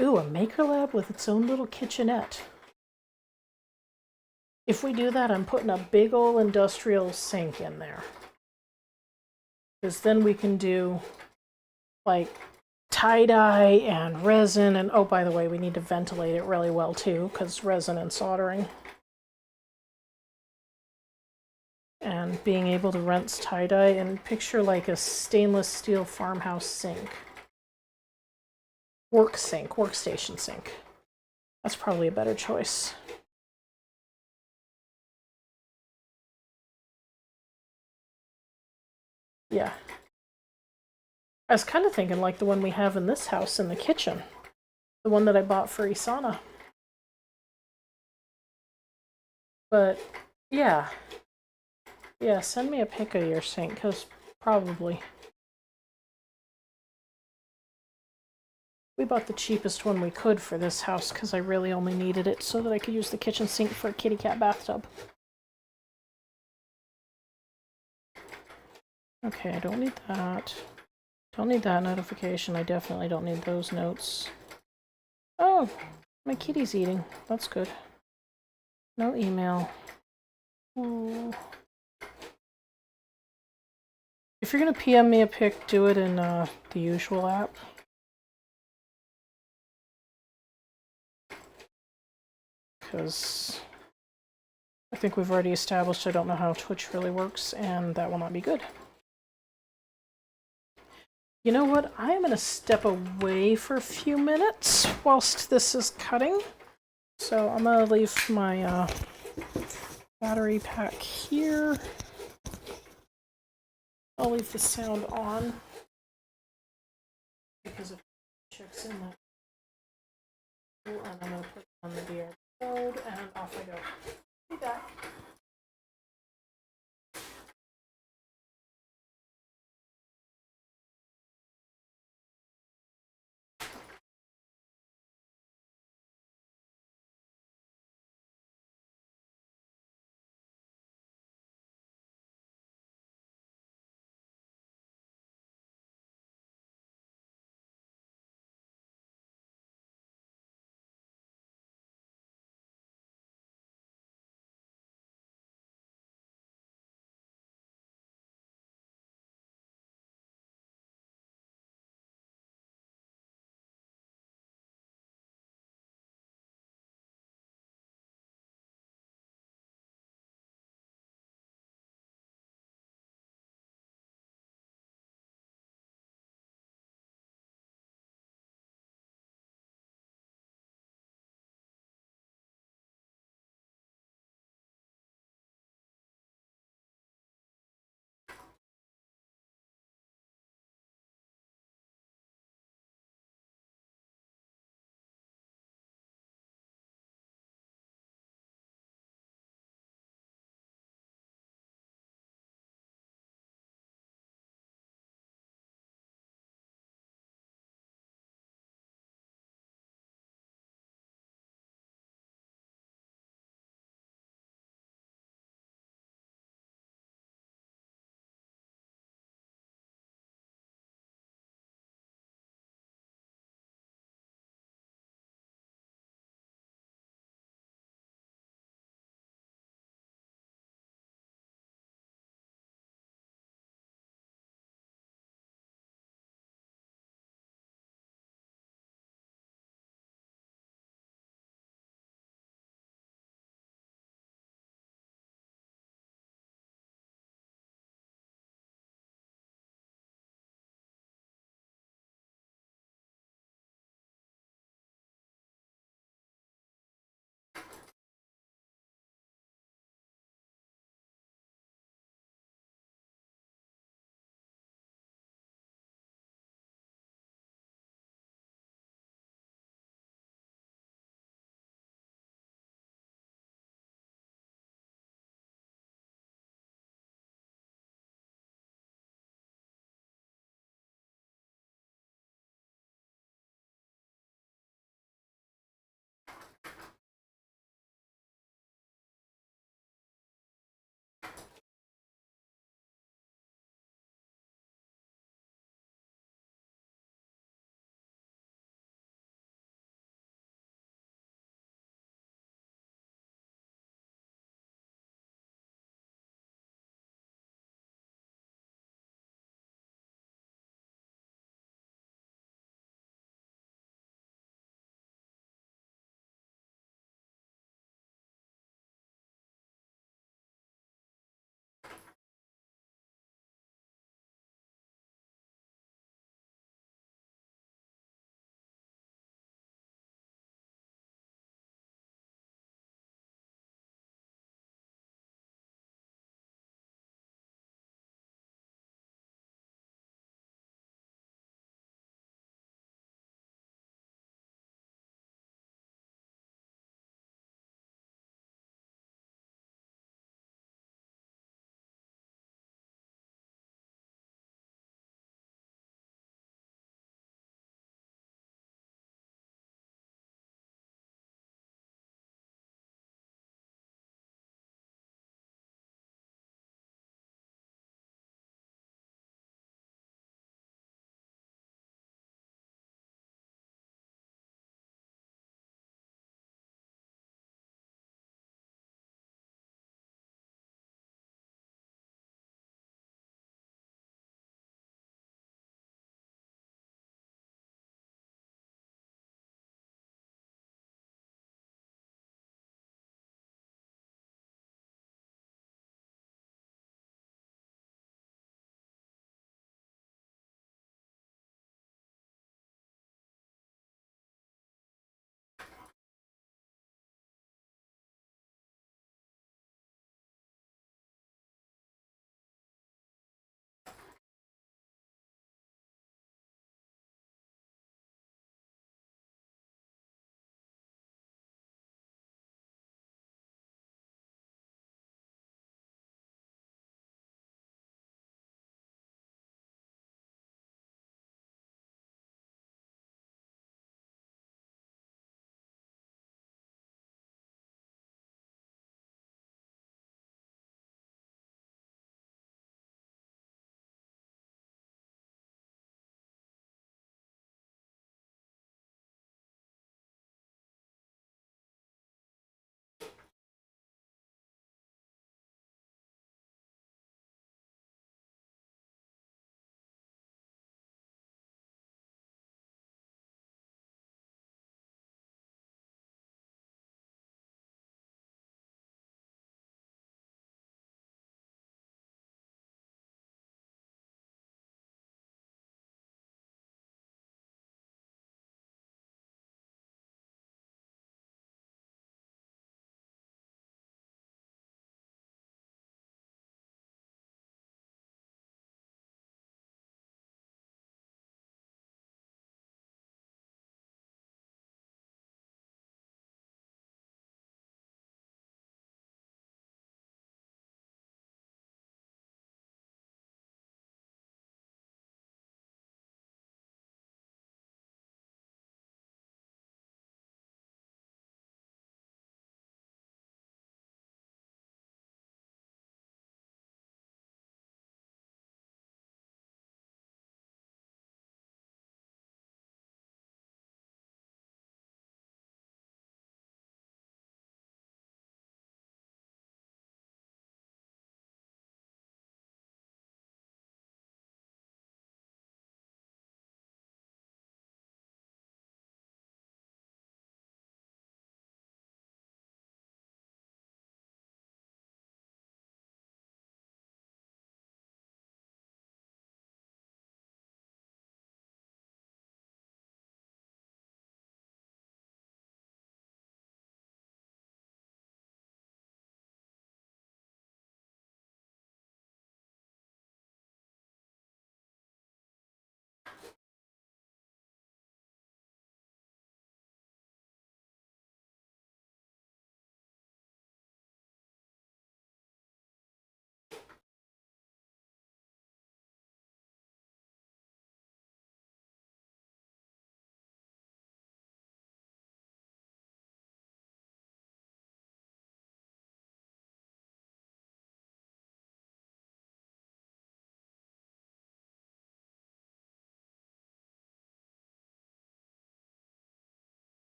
Speaker 1: Ooh, a maker lab with its own little kitchenette. If we do that, I'm putting a big ol' industrial sink in there. Because then we can do, like, tie-dye and resin, and oh, by the way, we need to ventilate it really well, too, because resin and soldering. And being able to rinse tie-dye, and picture, like, a stainless steel farmhouse sink. Workstation sink. That's probably a better choice. Yeah. I was kind of thinking like the one we have in this house in the kitchen. The one that I bought for Isana. But, yeah. Yeah, send me a pic of your sink, because probably. We bought the cheapest one we could for this house, because I really only needed it so that I could use the kitchen sink for a kitty cat bathtub. Okay, I don't need that. Don't need that notification. I definitely don't need those notes. Oh, my kitty's eating. That's good. No email. Oh. If you're gonna PM me a pic, do it in the usual app. Because I think we've already established I don't know how Twitch really works, and that will not be good. You know what? I am going to step away for a few minutes whilst this is cutting. So I'm going to leave my battery pack here. I'll leave the sound on because if it checks in that. And I'm going to put it on the VR code, and off I go. Be back.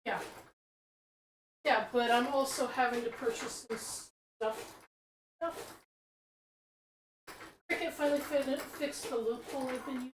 Speaker 1: Yeah. Yeah, but I'm also having to purchase this stuff. Cricket finally fixed the loophole I've been using.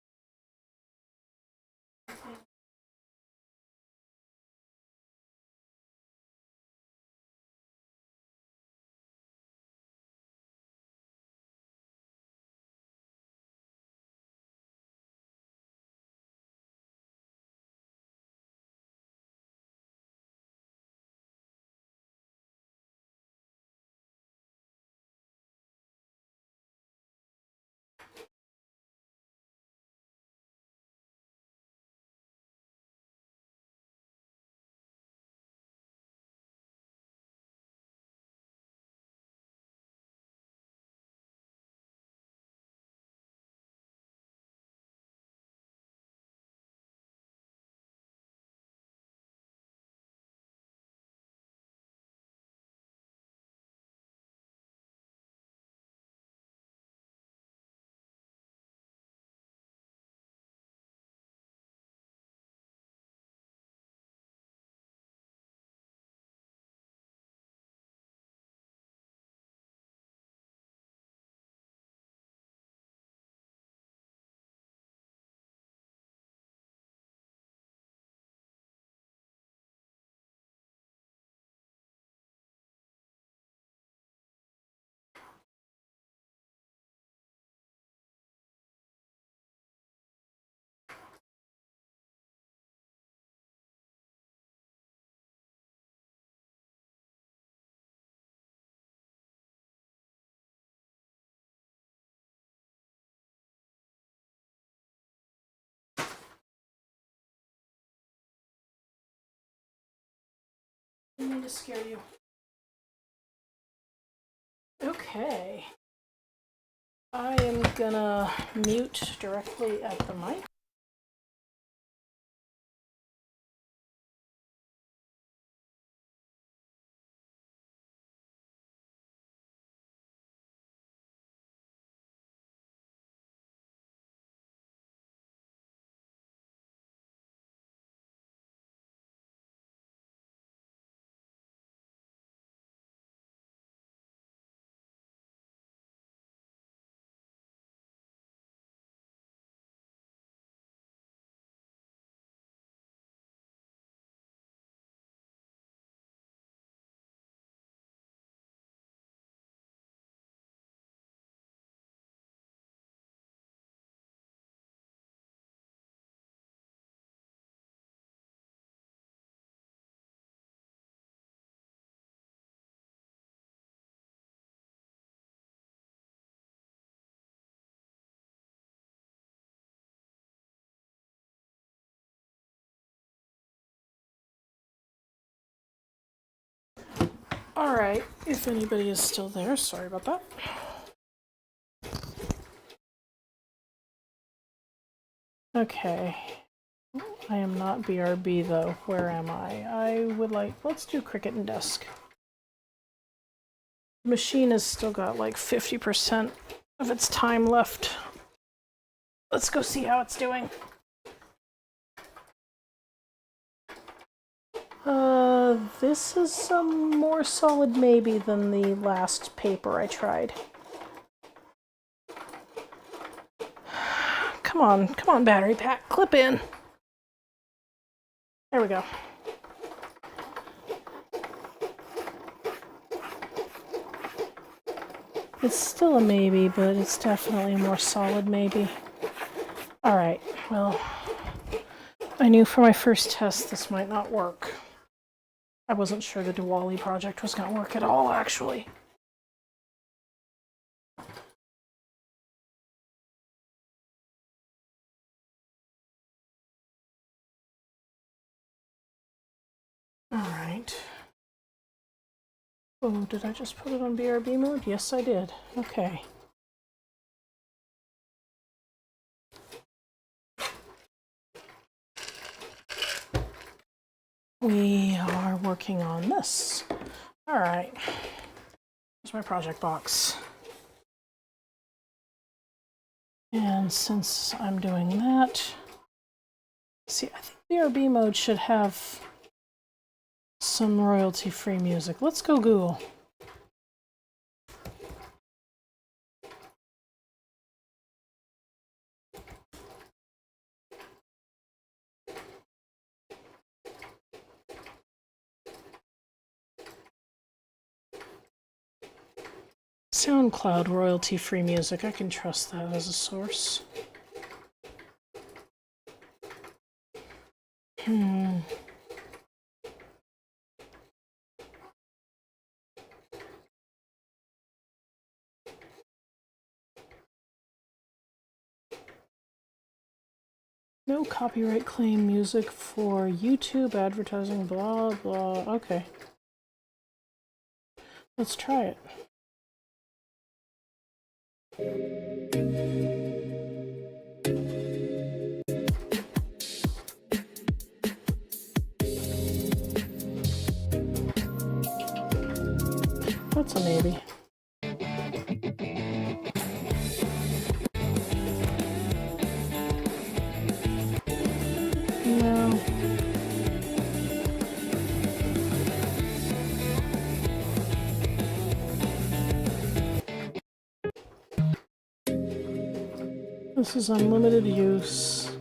Speaker 1: I didn't mean to scare you. Okay. I am gonna mute directly at the mic. Alright, if anybody is still there, sorry about that. Okay. I am not BRB though. Where am I? I would like, let's do Cricket and Desk. The machine has still got like 50% of its time left. Let's go see how it's doing. This is a more solid maybe than the last paper I tried. Come on, battery pack, clip in. There we go. It's still a maybe, but it's definitely a more solid maybe. Alright, well, I knew for my first test this might not work. I wasn't sure the Diwali project was going to work at all, actually. Alright. Oh, did I just put it on BRB mode? Yes, I did. Okay. We are working on this. Alright. Here's my project box. And since I'm doing that, see, I think BRB mode should have some royalty-free music. Let's go Google. SoundCloud royalty-free music. I can trust that as a source. No copyright claim music for YouTube advertising, blah, blah. Okay. Let's try it. That's a maybe. No. This is unlimited use.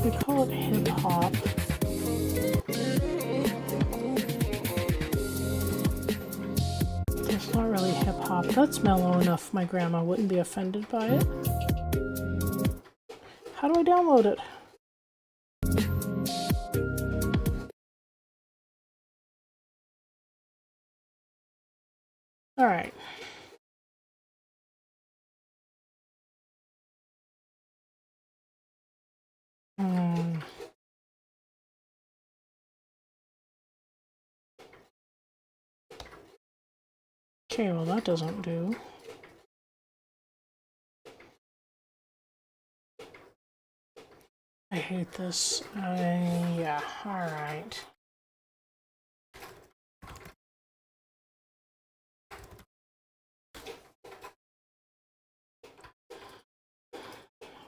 Speaker 1: We call it hip hop. It's not really hip hop. That's mellow enough my grandma wouldn't be offended by it. How do I download it? All right. Okay, well that doesn't do. I hate this. Yeah, alright.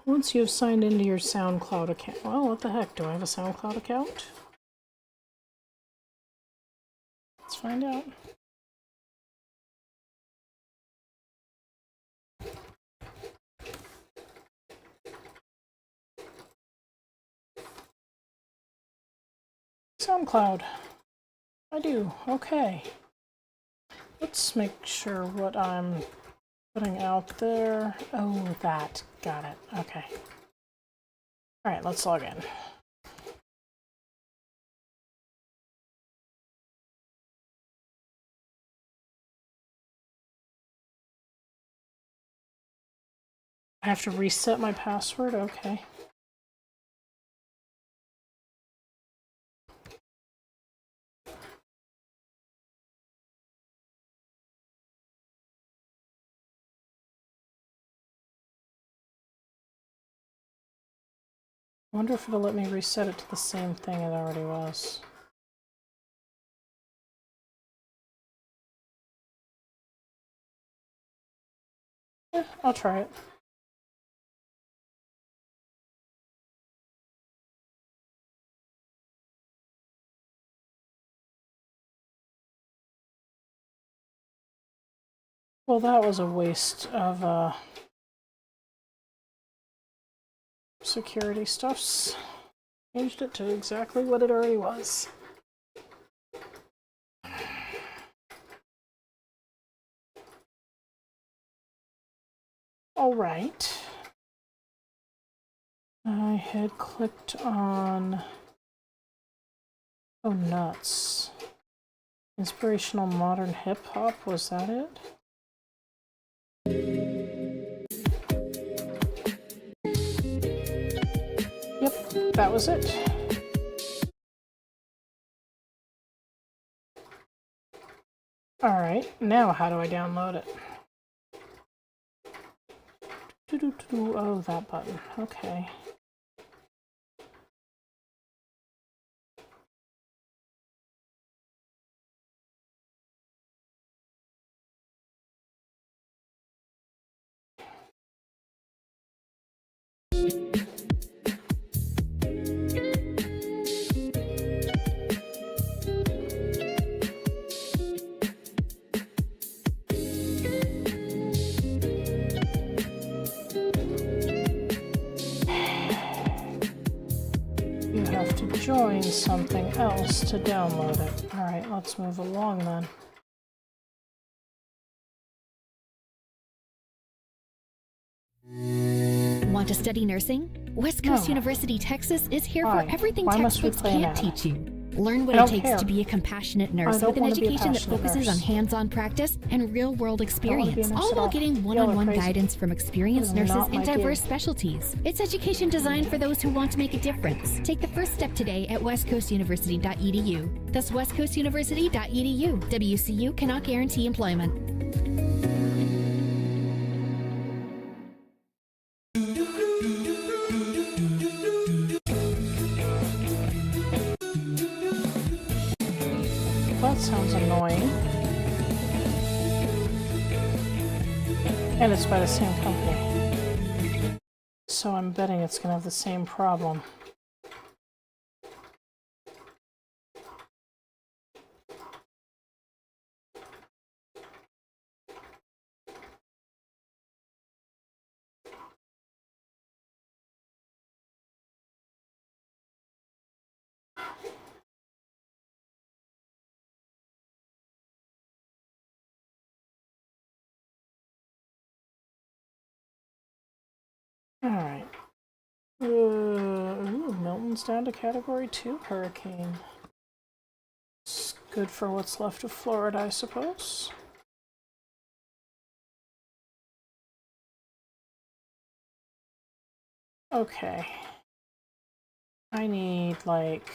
Speaker 1: Once you've signed into your SoundCloud account, well, what the heck, do I have a SoundCloud account? Let's find out. SoundCloud. I do. Okay. Let's make sure what I'm putting out there. Oh, that. Got it. Okay. Alright, let's log in. I have to reset my password? Okay. I wonder if it'll let me reset it to the same thing it already was. Yeah, I'll try it. Well, that was a waste of security stuffs. Changed it to exactly what it already was. All right. I had clicked on, oh nuts. Inspirational modern hip hop, was that it? Yep, that was it. All right, now how do I download it? Oh, that button. Okay. You have to join something else to download it. Alright, let's move along then.
Speaker 2: Want to study nursing? West Coast University, Texas is here for everything textbooks can't teach you. Learn what it takes to be a compassionate nurse with an education that focuses on hands-on practice and real-world experience, all while getting one-on-one guidance from experienced nurses in diverse specialties. It's education designed for those who want to make a difference. Take the first step today at westcoastuniversity.edu. That's westcoastuniversity.edu. WCU cannot guarantee employment.
Speaker 1: That sounds annoying. And it's by the same company. So I'm betting it's going to have the same problem. Alright. Milton's down to Category 2 hurricane. It's good for what's left of Florida, I suppose. Okay. I need, like...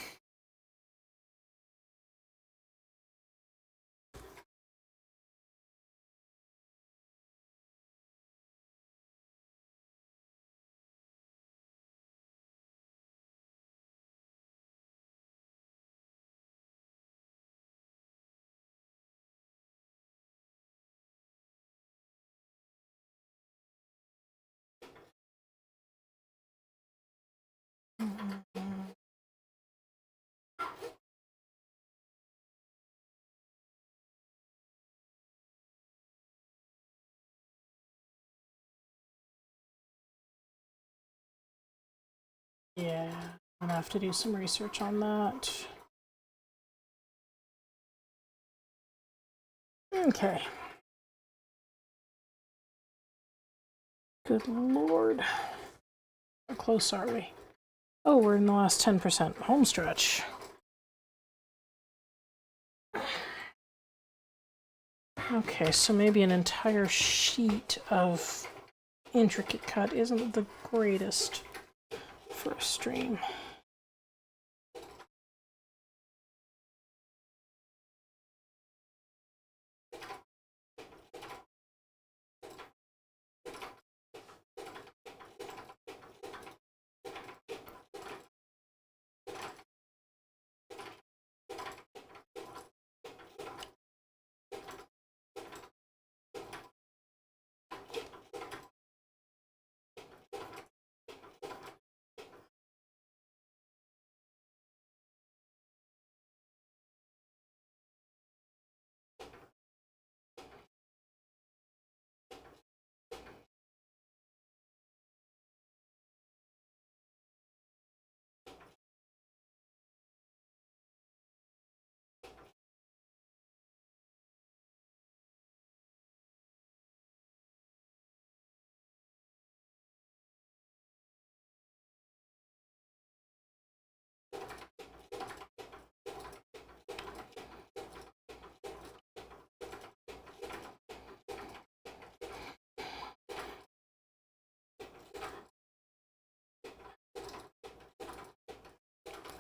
Speaker 1: Yeah, I'm gonna have to do some research on that. Okay. Good lord. How close are we? Oh, we're in the last 10%. Home stretch. Okay, so maybe an entire sheet of intricate cut isn't the greatest for a stream.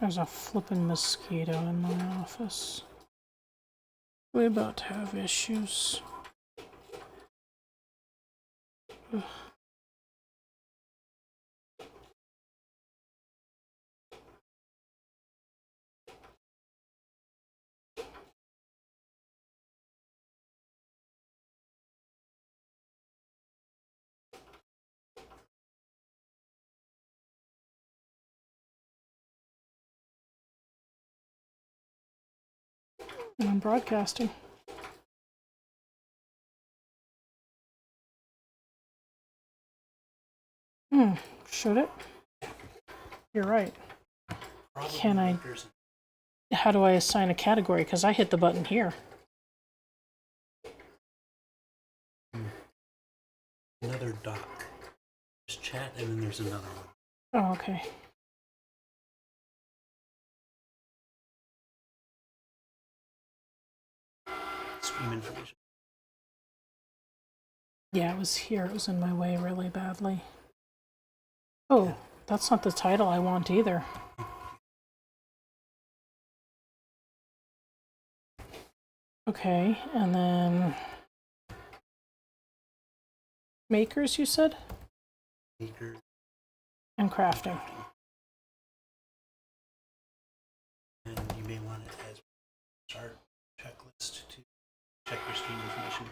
Speaker 1: There's a flippin' mosquito in my office. We're about to have issues. Ugh. And I'm broadcasting. Should it? You're right. Can I? How do I assign a category? Because I hit the button here.
Speaker 3: Another doc. There's chat and then there's another one.
Speaker 1: Oh, okay.
Speaker 3: Stream information.
Speaker 1: Yeah, it was here. It was in my way really badly. Oh, that's not the title I want either. Okay, and then makers, you said?
Speaker 3: Makers.
Speaker 1: And crafting.
Speaker 3: And you may want it as start checklist to check your stream information.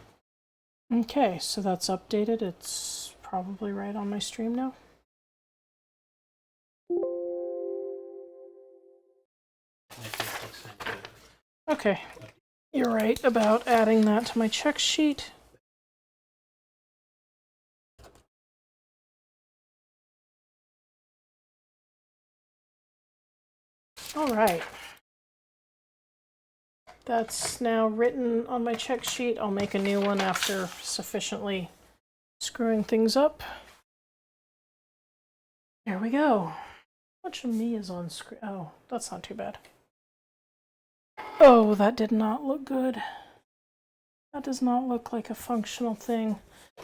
Speaker 1: Okay, so that's updated. It's probably right on my stream now. Okay, you're right about adding that to my check sheet. All right. That's now written on my check sheet. I'll make a new one after sufficiently screwing things up. There we go. How much of me is on screen? Oh, that's not too bad. Oh, that did not look good. That does not look like a functional thing.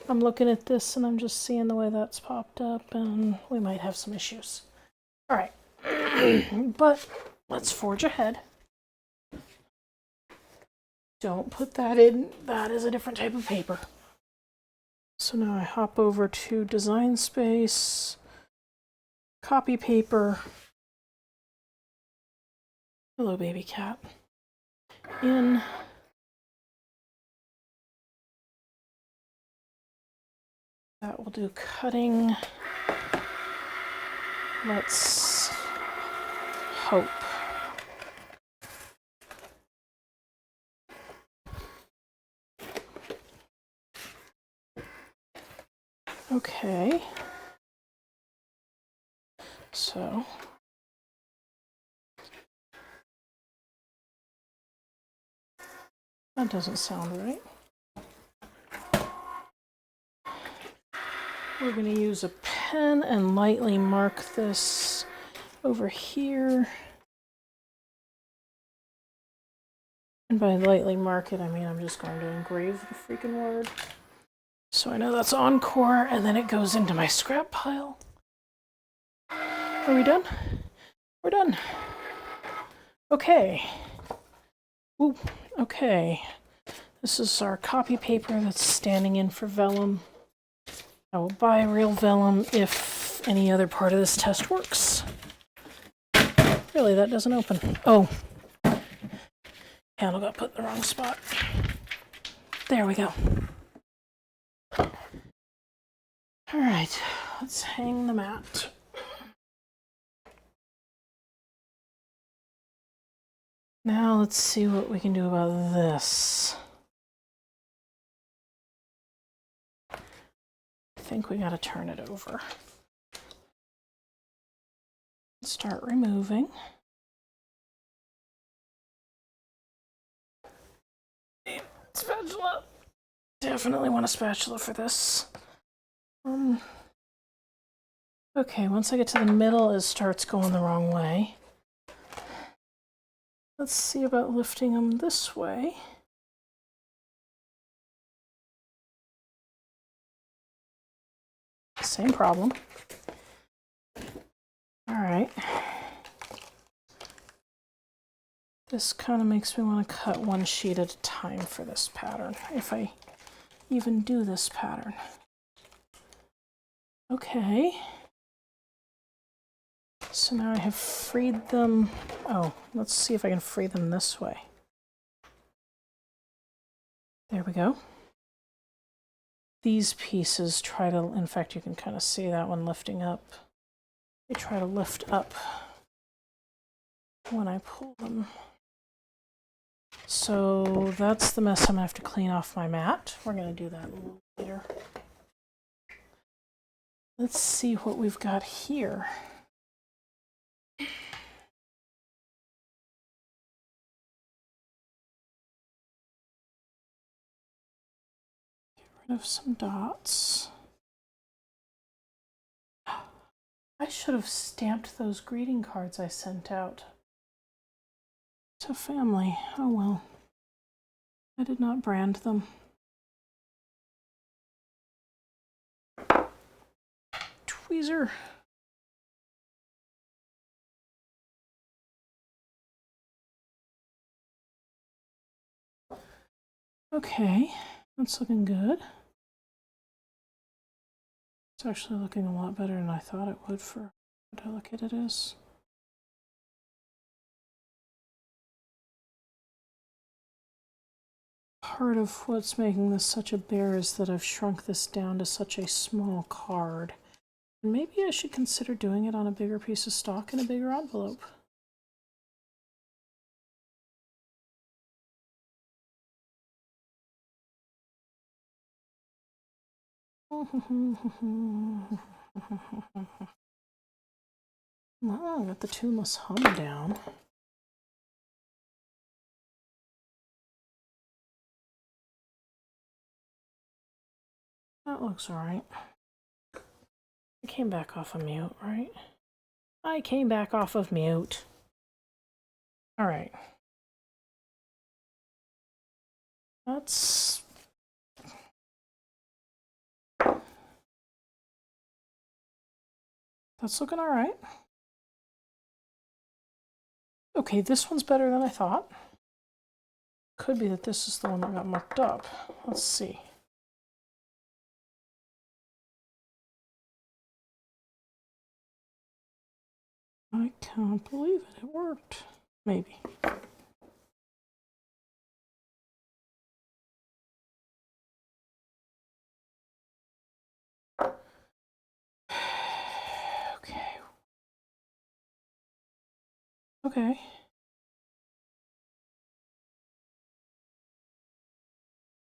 Speaker 1: I'm looking at this and I'm just seeing the way that's popped up, and we might have some issues. All right. But let's forge ahead. Don't put that in. That is a different type of paper. So now I hop over to Design Space, Copy Paper. Hello, baby cat. In. That will do cutting. Let's hope. Okay. So. That doesn't sound right. We're going to use a pen and lightly mark this over here. And by lightly mark it, I mean I'm just going to engrave the freaking word. So I know that's Encore, and then it goes into my scrap pile. Are we done? We're done. Okay. Ooh, okay. This is our copy paper that's standing in for vellum. I will buy real vellum if any other part of this test works. Really, that doesn't open. Oh. Handle got put in the wrong spot. There we go. All right, let's hang the mat. Now let's see what we can do about this. I think we gotta turn it over. Start removing. Spatula. Definitely want a spatula for this. Okay, once I get to the middle, it starts going the wrong way. Let's see about lifting them this way. Same problem. All right. This kind of makes me want to cut one sheet at a time for this pattern, if I even do this pattern. Okay. So now I have freed them. Oh, let's see if I can free them this way. There we go. These pieces try to, in fact, you can kind of see that one lifting up. They try to lift up when I pull them. So that's the mess I'm gonna have to clean off my mat. We're gonna do that a little later. Let's see what we've got here. Get rid of some dots. I should have stamped those greeting cards I sent out to family. Oh well. I did not brand them. Tweezer. Okay, that's looking good. It's actually looking a lot better than I thought it would for how delicate it is. Part of what's making this such a bear is that I've shrunk this down to such a small card. And maybe I should consider doing it on a bigger piece of stock in a bigger envelope. Well, I got the tuneless hum down. That looks alright. I came back off of mute, right? I came back off of mute. Alright. That's looking alright. Okay, this one's better than I thought. Could be that this is the one that got mucked up. Let's see. I can't believe it. It worked. Maybe. Okay. Okay.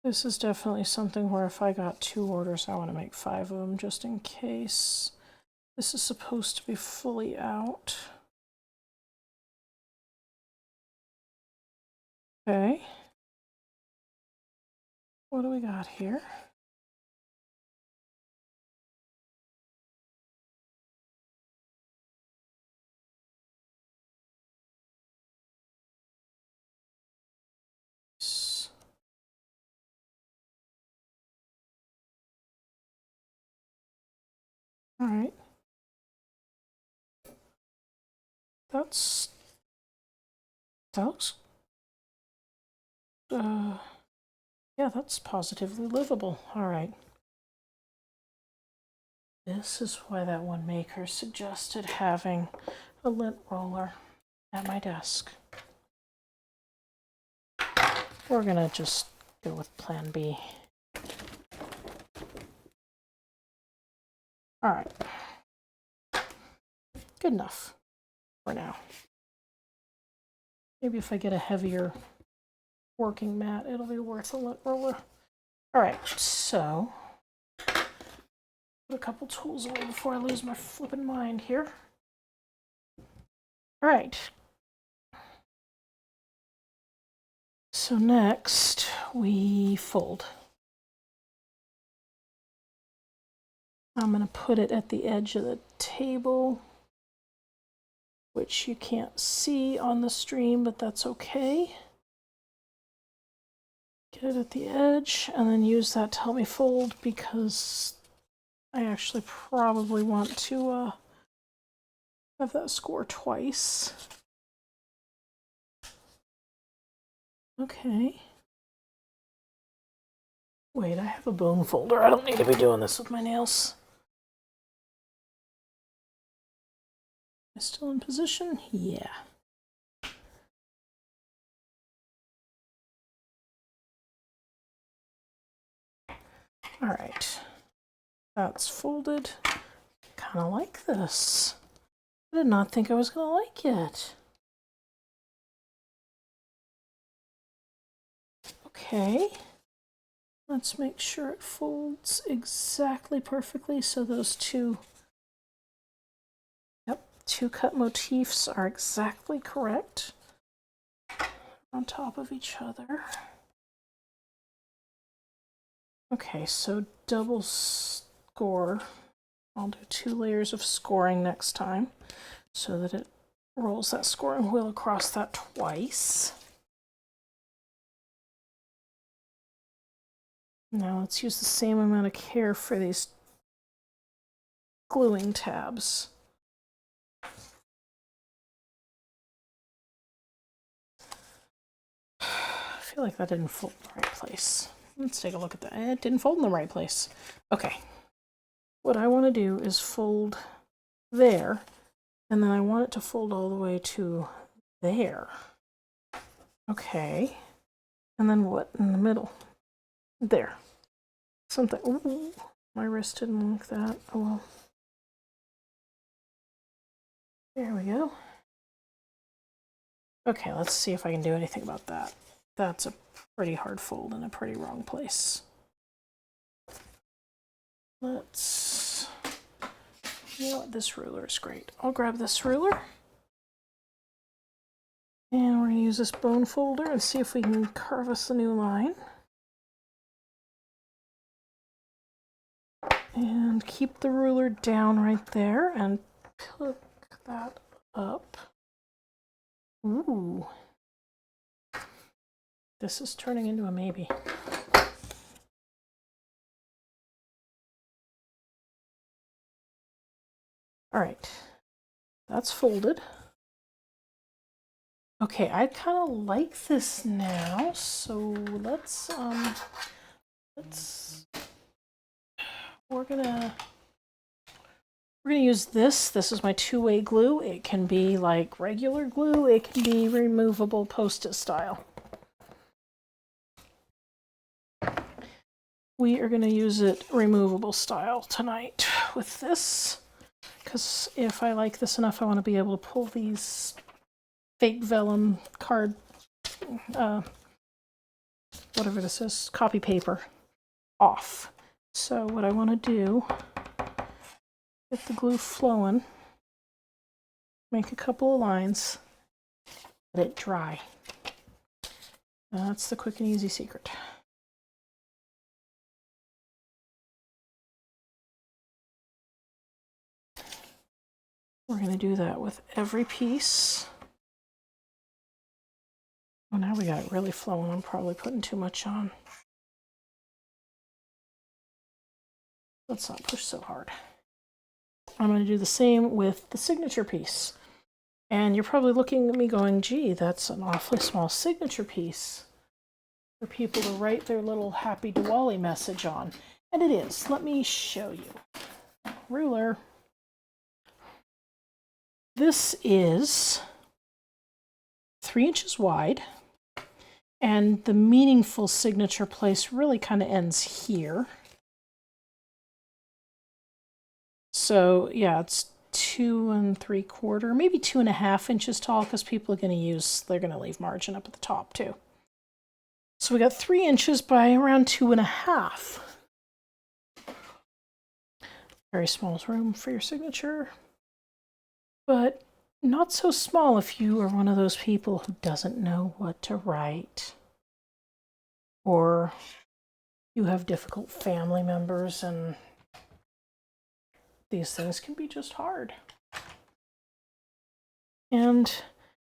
Speaker 1: This is definitely something where if I got 2 orders, I want to make 5 of them just in case. This is supposed to be fully out. Okay. What do we got here? All right. That looks, yeah, that's positively livable. All right. This is why that one maker suggested having a lint roller at my desk. We're gonna just go with plan B. All right. Good enough for now. Maybe if I get a heavier working mat, it'll be worth a lint roller. All right, so put a couple tools away before I lose my flipping mind here. All right. So next we fold. I'm going to put it at the edge of the table, which you can't see on the stream, but that's okay. Get it at the edge and then use that to help me fold because I actually probably want to have that score twice. Okay. Wait, I have a bone folder. I don't need to be doing this with my nails. Am I still in position? Yeah. All right. That's folded. Kind of like this. I did not think I was going to like it. Okay. Let's make sure it folds exactly perfectly so those two cut motifs are exactly correct on top of each other. Okay, so double score. I'll do 2 layers of scoring next time so that it rolls that scoring wheel across that twice. Now let's use the same amount of care for these gluing tabs. I feel like that didn't fold in the right place. Let's take a look at that. It didn't fold in the right place. Okay. What I want to do is fold there, and then I want it to fold all the way to there. Okay. And then what in the middle? There. Something. Ooh, my wrist didn't like that. Oh well. There we go. Okay, let's see if I can do anything about that. That's a pretty hard fold in a pretty wrong place. Let's, you know what, this ruler is great. I'll grab this ruler. And we're going to use this bone folder and see if we can carve us a new line. And keep the ruler down right there and pick that up. Ooh. This is turning into a maybe. All right, that's folded. Okay, I kind of like this now, so we're gonna use this. This is my two-way glue. It can be like regular glue. It can be removable Post-it style. We are gonna use it removable style tonight with this, because if I like this enough, I want to be able to pull these fake vellum card, whatever this is, copy paper off. So what I want to do, get the glue flowing, make a couple of lines, let it dry. That's the quick and easy secret. We're going to do that with every piece. Oh, now we got it really flowing. I'm probably putting too much on. Let's not push so hard. I'm going to do the same with the signature piece. And you're probably looking at me going, gee, that's an awfully small signature piece for people to write their little happy Diwali message on. And it is. Let me show you. Ruler. This is 3 inches wide, and the meaningful signature place really kind of ends here. So yeah, it's 2 3/4, maybe 2.5 inches tall, because people are going to they're going to leave margin up at the top too. So we got 3 inches by around 2.5. Very small room for your signature, but not so small if you are one of those people who doesn't know what to write, or you have difficult family members and these things can be just hard. And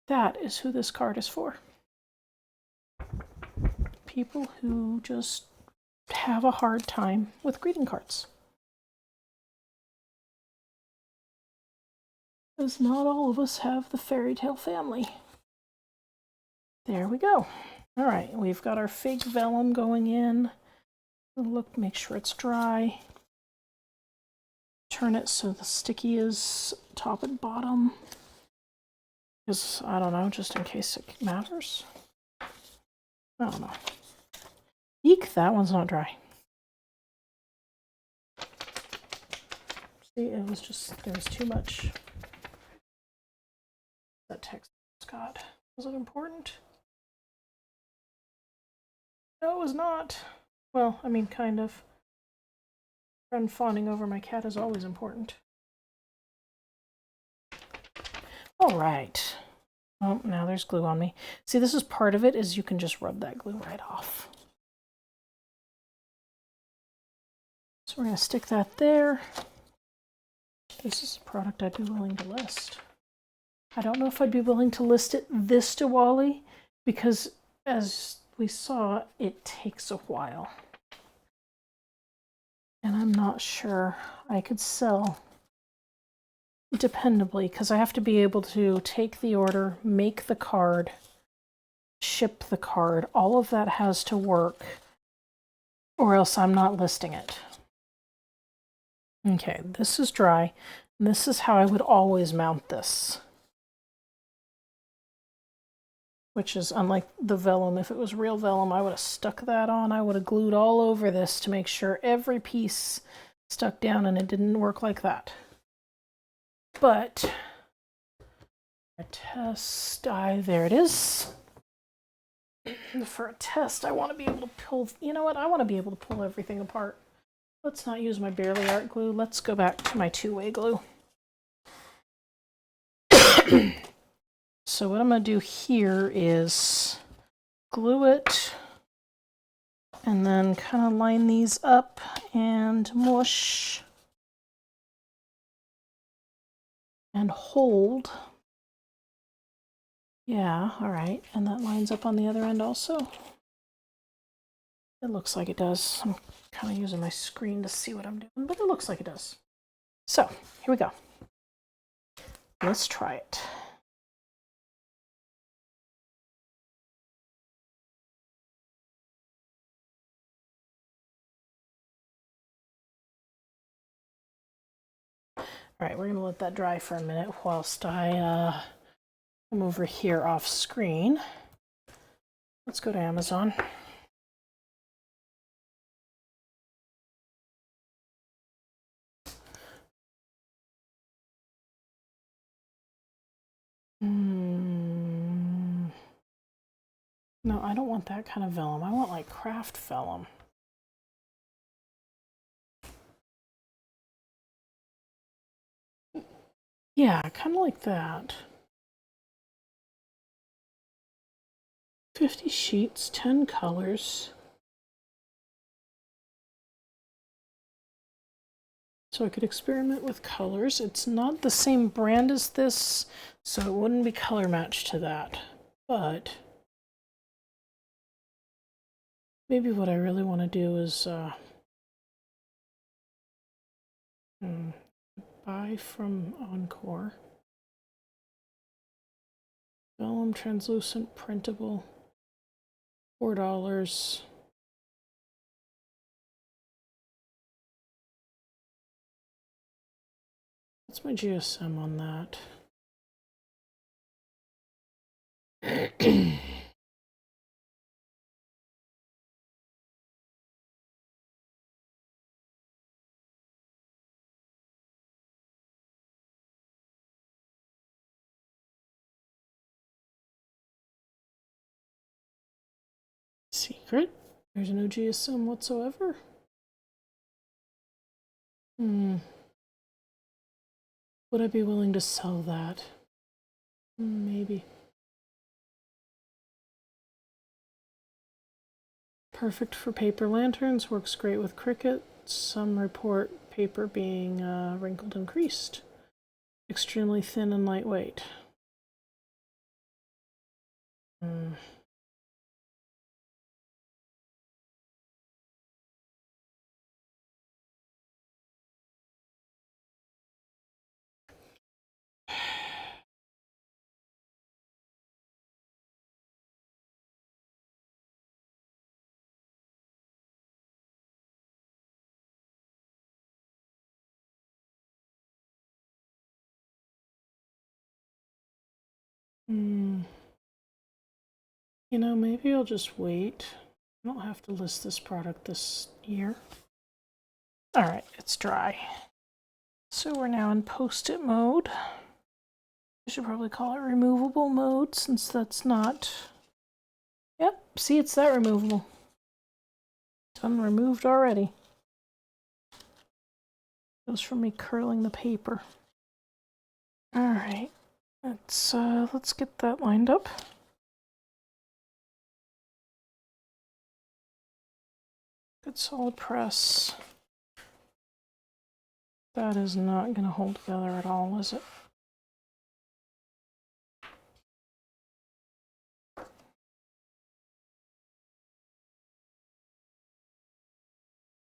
Speaker 1: that is who this card is for. People who just have a hard time with greeting cards. Because not all of us have the fairy tale family. There we go. All right, we've got our fake vellum going in. Look, make sure it's dry. Turn it so the sticky is top and bottom. Because, I don't know, just in case it matters. I don't know. Eek, that one's not dry. See, it was just, there was too much. That text, God, was it important? No, it was not. Well, I mean, kind of. Friend fawning over my cat is always important. All right. Oh, now there's glue on me. See, this is part of it, is you can just rub that glue right off. So we're going to stick that there. This is a product I'd be willing to list. I don't know if I'd be willing to list it this Diwali, because as we saw, it takes a while. And I'm not sure I could sell dependably, because I have to be able to take the order, make the card, ship the card. All of that has to work, or else I'm not listing it. Okay, this is dry. And this is how I would always mount this. Which is unlike the vellum. If it was real vellum, I would have stuck that on. I would have glued all over this to make sure every piece stuck down, and it didn't work like that. But a test, there it is. For a test, I want to be able to pull, you know what? I want to be able to pull everything apart. Let's not use my Barely Art glue. Let's go back to my two-way glue. So what I'm going to do here is glue it and then kind of line these up and mush and hold. Yeah, all right. And that lines up on the other end also. It looks like it does. I'm kind of using my screen to see what I'm doing, but it looks like it does. So here we go. Let's try it. All right, we're going to let that dry for a minute whilst I come over here off screen. Let's go to Amazon. No, I don't want that kind of vellum. I want like craft vellum. Yeah, kind of like that. 50 sheets, 10 colors. So I could experiment with colors. It's not the same brand as this, so it wouldn't be color matched to that. But maybe what I really want to do is buy from Encore. Vellum, translucent, printable, $4. What's my GSM on that? Secret? There's no GSM whatsoever. Would I be willing to sell that? Maybe. Perfect for paper lanterns, works great with Cricut. Some report paper being wrinkled and creased. Extremely thin and lightweight. You know, maybe I'll just wait. I don't have to list this product this year. All right, it's dry. So we're now in post-it mode. I should probably call it removable mode since that's not... Yep, see, it's that removable. been removed already. It was from me curling the paper. Alright, let's get that lined up. Good solid press. That is not going to hold together at all, is it?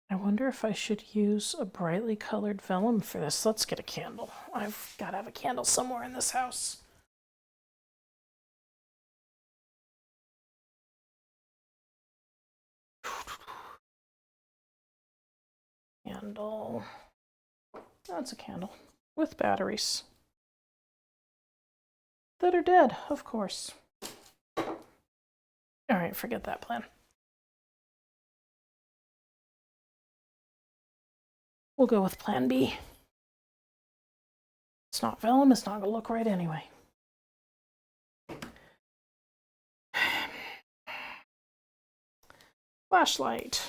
Speaker 1: I wonder if I should use a brightly colored vellum for this. Let's get a candle. I've got to have a candle somewhere in this house. Candle. That's a candle with batteries that are dead, of course. All right, forget that plan. We'll go with plan B. It's not vellum, it's not gonna look right anyway. Flashlight.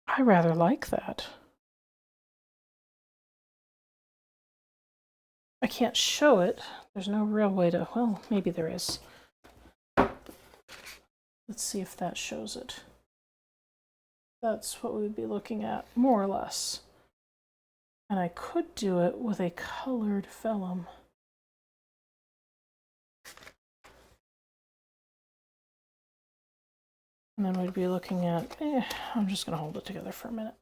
Speaker 1: I rather like that. I can't show it. There's no real way to, well, maybe there is. Let's see if that shows it. That's what we would be looking at, more or less. And I could do it with a colored vellum. And then we'd be looking at, I'm just going to hold it together for a minute.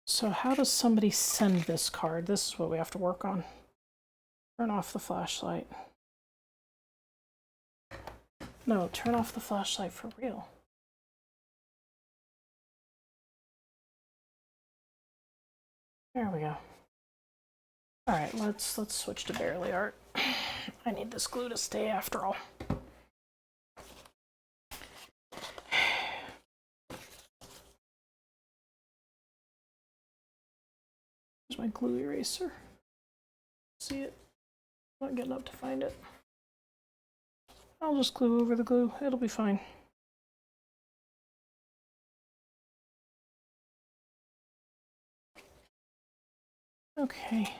Speaker 1: So how does somebody send this card? This is what we have to work on. Turn off the flashlight. No, turn off the flashlight for real. There we go. All right, let's switch to Barely Art. I need this glue to stay after all. Here's my glue eraser. See it? Not getting up to find it. I'll just glue over the glue. It'll be fine. Okay.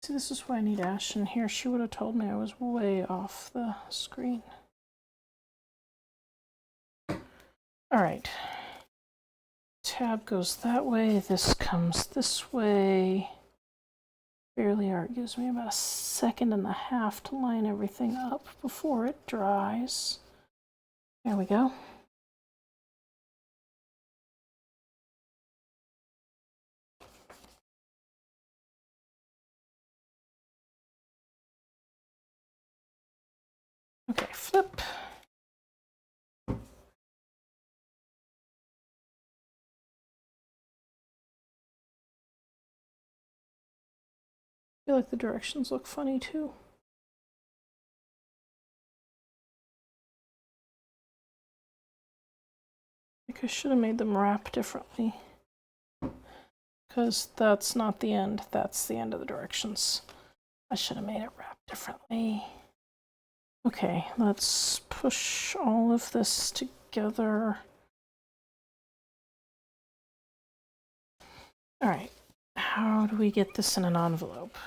Speaker 1: See, this is why I need Ash in here. She would have told me I was way off the screen. All right. Tab goes that way. This comes this way. Barely Art gives me about 1.5 seconds to line everything up before it dries. There we go. Okay, flip. I feel like the directions look funny too. I think I should have made them wrap differently. Because that's not the end, that's the end of the directions. I should have made it wrap differently. Okay, let's push all of this together. All right, how do we get this in an envelope?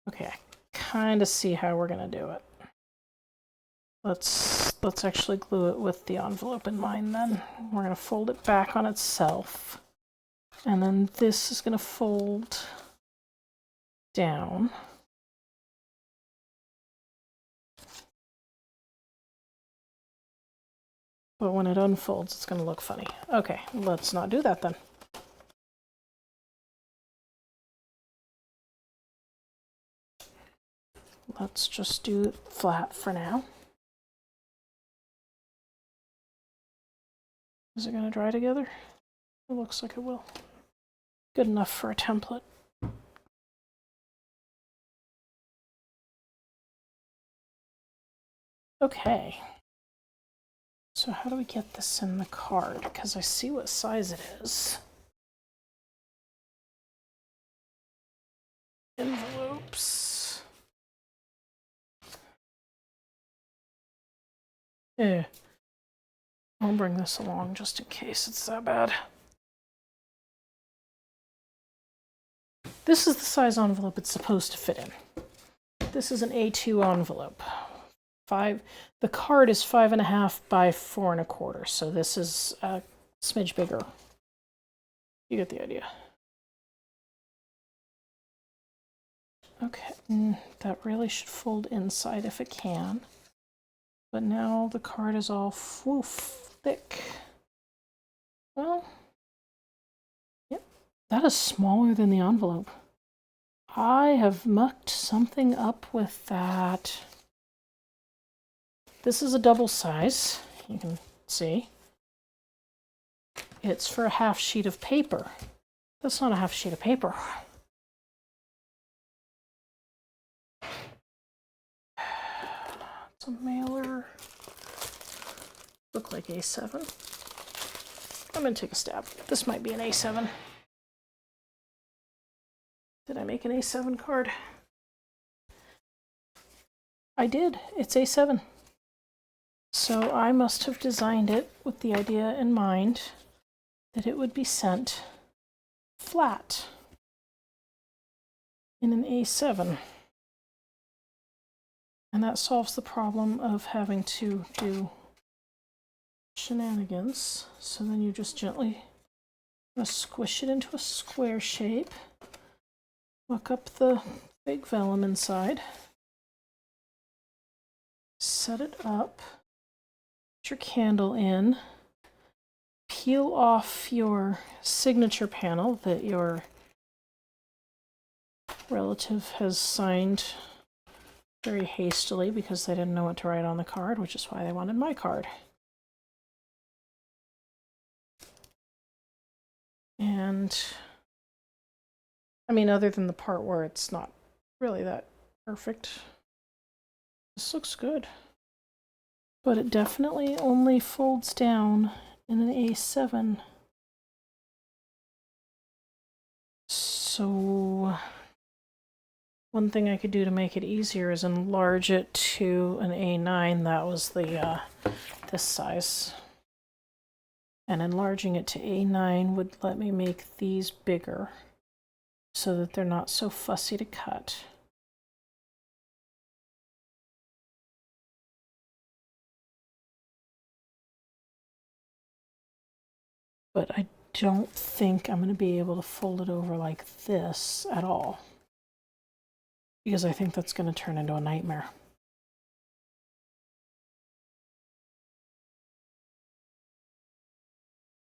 Speaker 1: Okay, I kind of see how we're gonna do it. Let's actually glue it with the envelope in mind then. We're gonna fold it back on itself. And then this is gonna fold down. But when it unfolds, it's gonna look funny. Okay, let's not do that then. Let's just do it flat for now. Is it gonna dry together? It looks like it will. Good enough for a template. Okay. So how do we get this in the card? Because I see what size it is. envelopes. Yeah. I'll bring this along just in case it's that bad. This is the size envelope it's supposed to fit in. This is an A2 envelope. The card is 5.5 by 4.25, so this is a smidge bigger. You get the idea. Okay, that really should fold inside if it can. But now the card is all thick. Well, yep, that is smaller than the envelope. I have mucked something up with that. This is a double size, you can see. It's for a half sheet of paper. That's not a half sheet of paper. It's a mailer. Look like A7. I'm gonna take a stab. This might be an A7. Did I make an A7 card? I did. It's A7. So I must have designed it with the idea in mind that it would be sent flat in an A7. And that solves the problem of having to do shenanigans. So then you just gently squish it into a square shape. Muck up the big vellum inside. Set it up. Put your candle in. Peel off your signature panel that your relative has signed very hastily because they didn't know what to write on the card, which is why they wanted my card. And I mean, other than the part where it's not really that perfect, this looks good. But it definitely only folds down in an A7. So one thing I could do to make it easier is enlarge it to an A9. That was the this size. And enlarging it to A9 would let me make these bigger so that they're not so fussy to cut. But I don't think I'm going to be able to fold it over like this at all, because I think that's going to turn into a nightmare.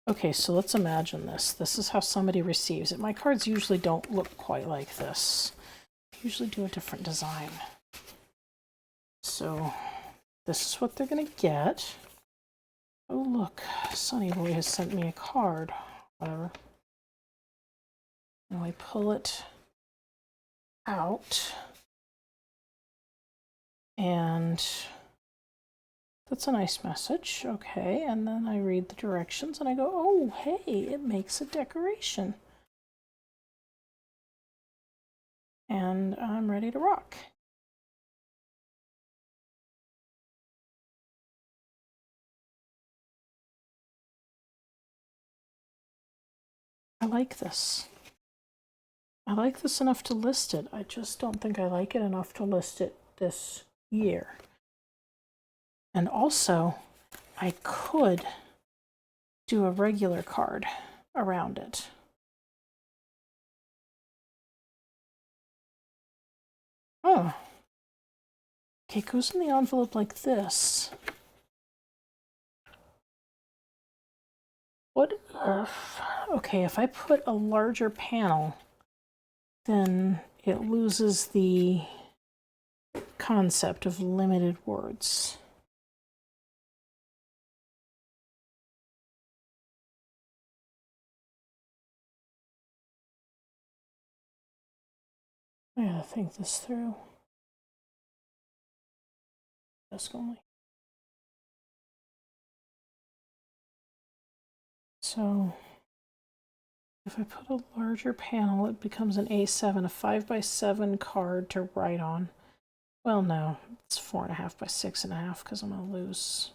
Speaker 1: Okay, so let's imagine this. This is how somebody receives it. My cards usually don't look quite like this. I usually do a different design. So this is what they're going to get. Oh, look, Sunny Boy has sent me a card. Whatever. And we pull it out. And that's a nice message. Okay, and then I read the directions and I go, oh, hey, it makes a decoration. And I'm ready to rock. I like this. I like this enough to list it. I just don't think I like it enough to list it this year. And also, I could do a regular card around it. Oh. Okay, it goes in the envelope like this. What if... Okay, if I put a larger panel, then it loses the concept of limited words. I gotta think this through. Desk only. So If I put a larger panel, it becomes an A7, a 5x7 card to write on. Well, no, it's 4.5 by 6.5 because I'm going to lose.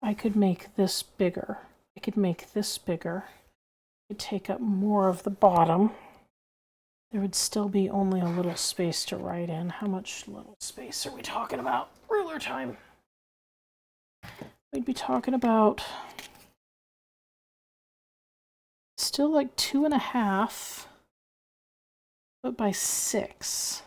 Speaker 1: I could make this bigger. I could make this bigger. I could take up more of the bottom. There would still be only a little space to write in. How much little space are we talking about? Ruler time. We'd be talking about still like 2.5, but by 6.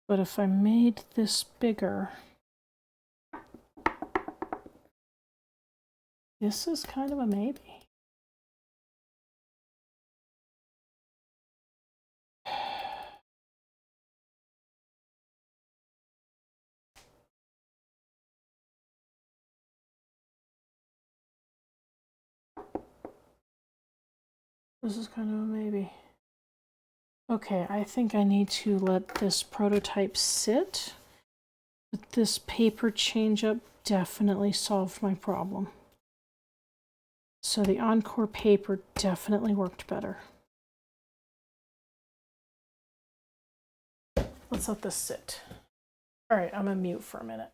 Speaker 1: But if I made this bigger, this is kind of a maybe. This is kind of a maybe. Okay, I think I need to let this prototype sit. But this paper change-up definitely solved my problem. So the Encore paper definitely worked better. Let's let this sit. All right, I'm gonna mute for a minute.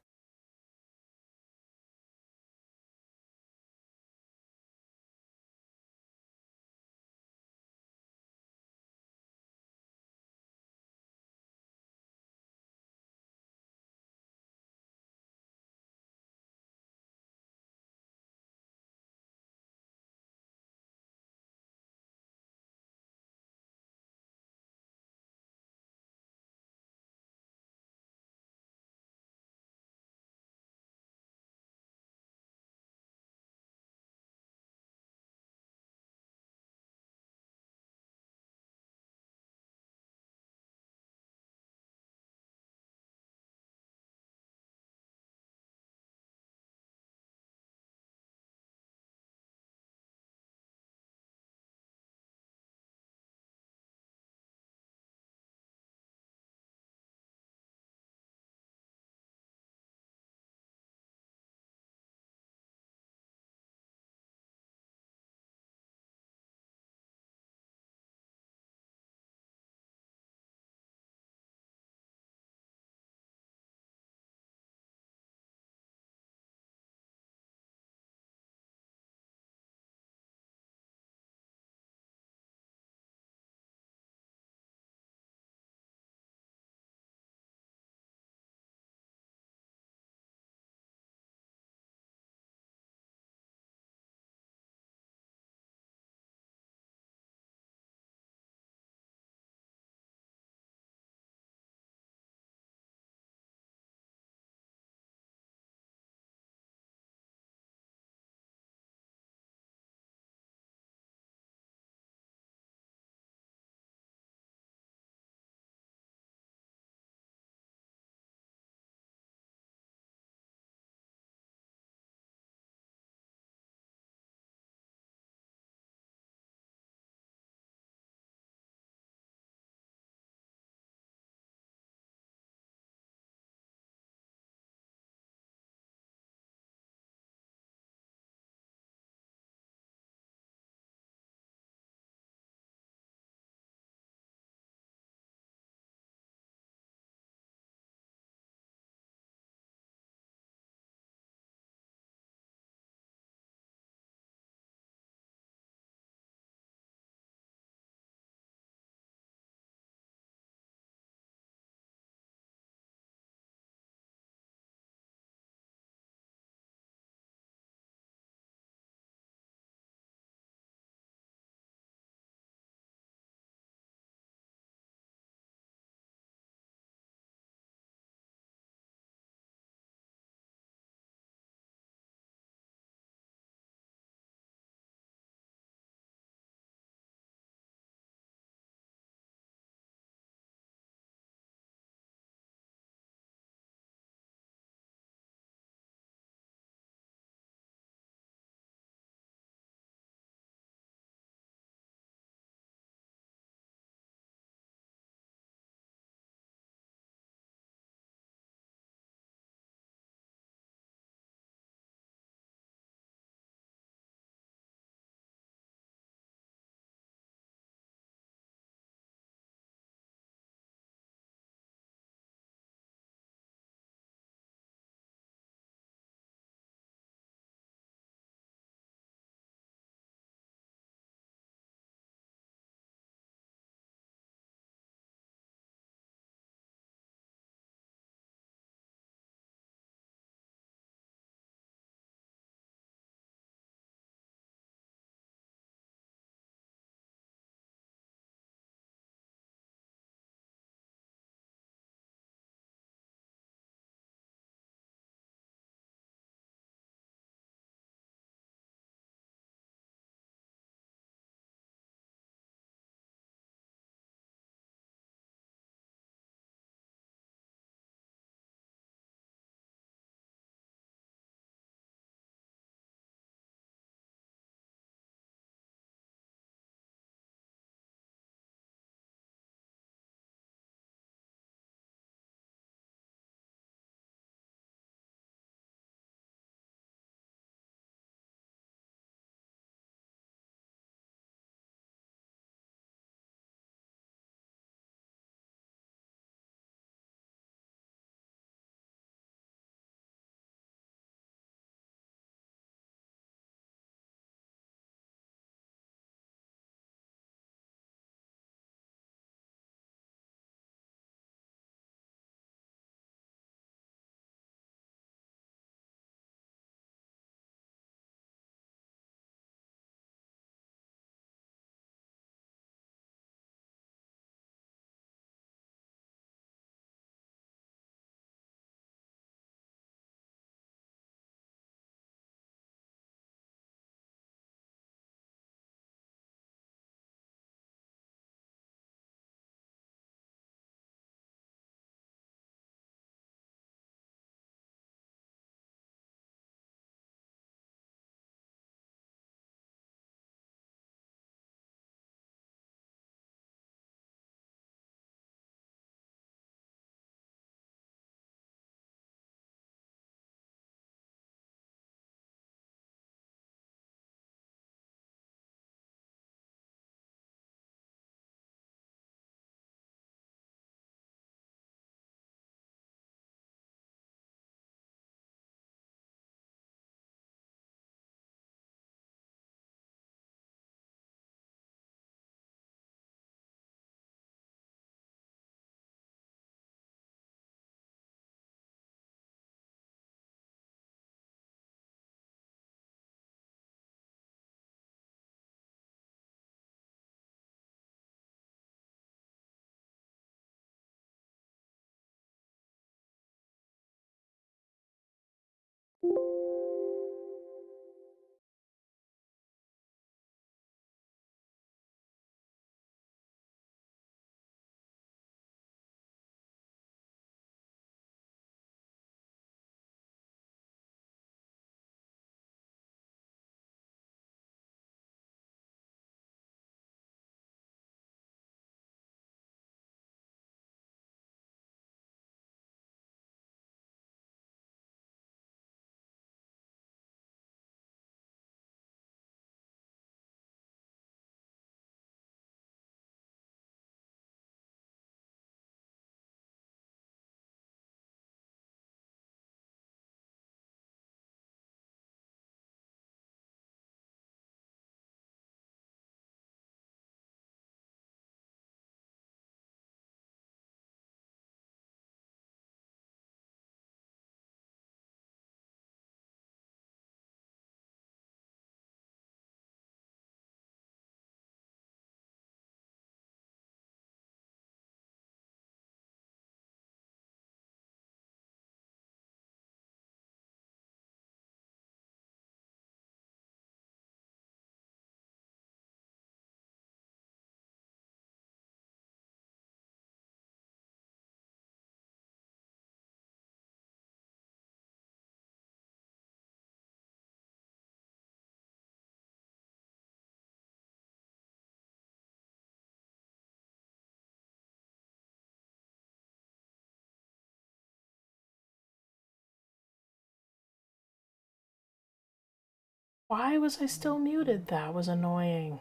Speaker 1: Why was I still muted? That was annoying.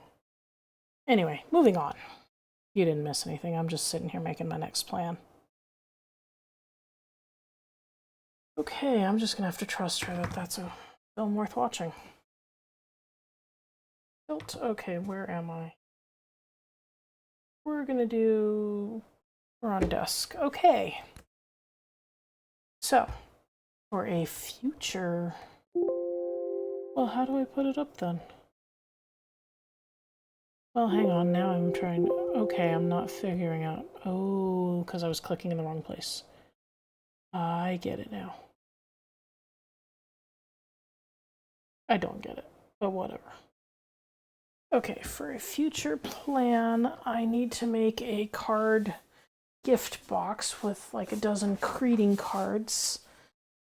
Speaker 1: Anyway, moving on. You didn't miss anything. I'm just sitting here making my next plan. Okay, I'm just gonna have to trust her that that's a film worth watching. Built. Okay, where am I? We're on desk. Okay. So, for a future... Well, how do I put it up then? Well, hang on, now I'm trying... Okay, I'm not figuring out... Oh, because I was clicking in the wrong place. I get it now. I don't get it, but whatever. Okay, for a future plan, I need to make a card gift box with like a dozen greeting cards.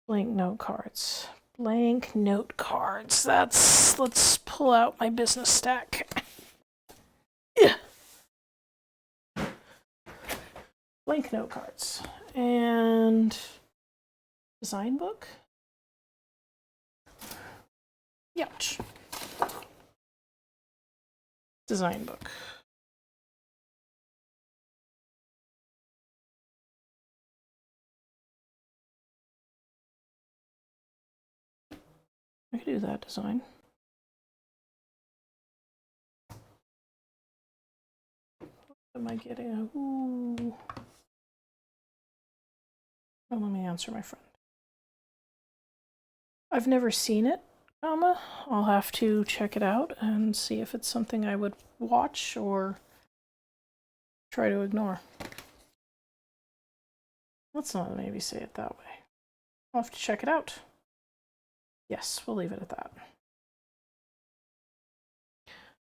Speaker 1: Blank note cards. Blank note cards. Let's pull out my business stack. Yeah. Blank note cards. And design book? Ouch. Design book. I could do that design. What am I getting? Ooh. Oh, let me answer my friend. I've never seen it, comma. I'll have to check it out and see if it's something I would watch or try to ignore. Let's not maybe say it that way. I'll have to check it out. Yes, we'll leave it at that.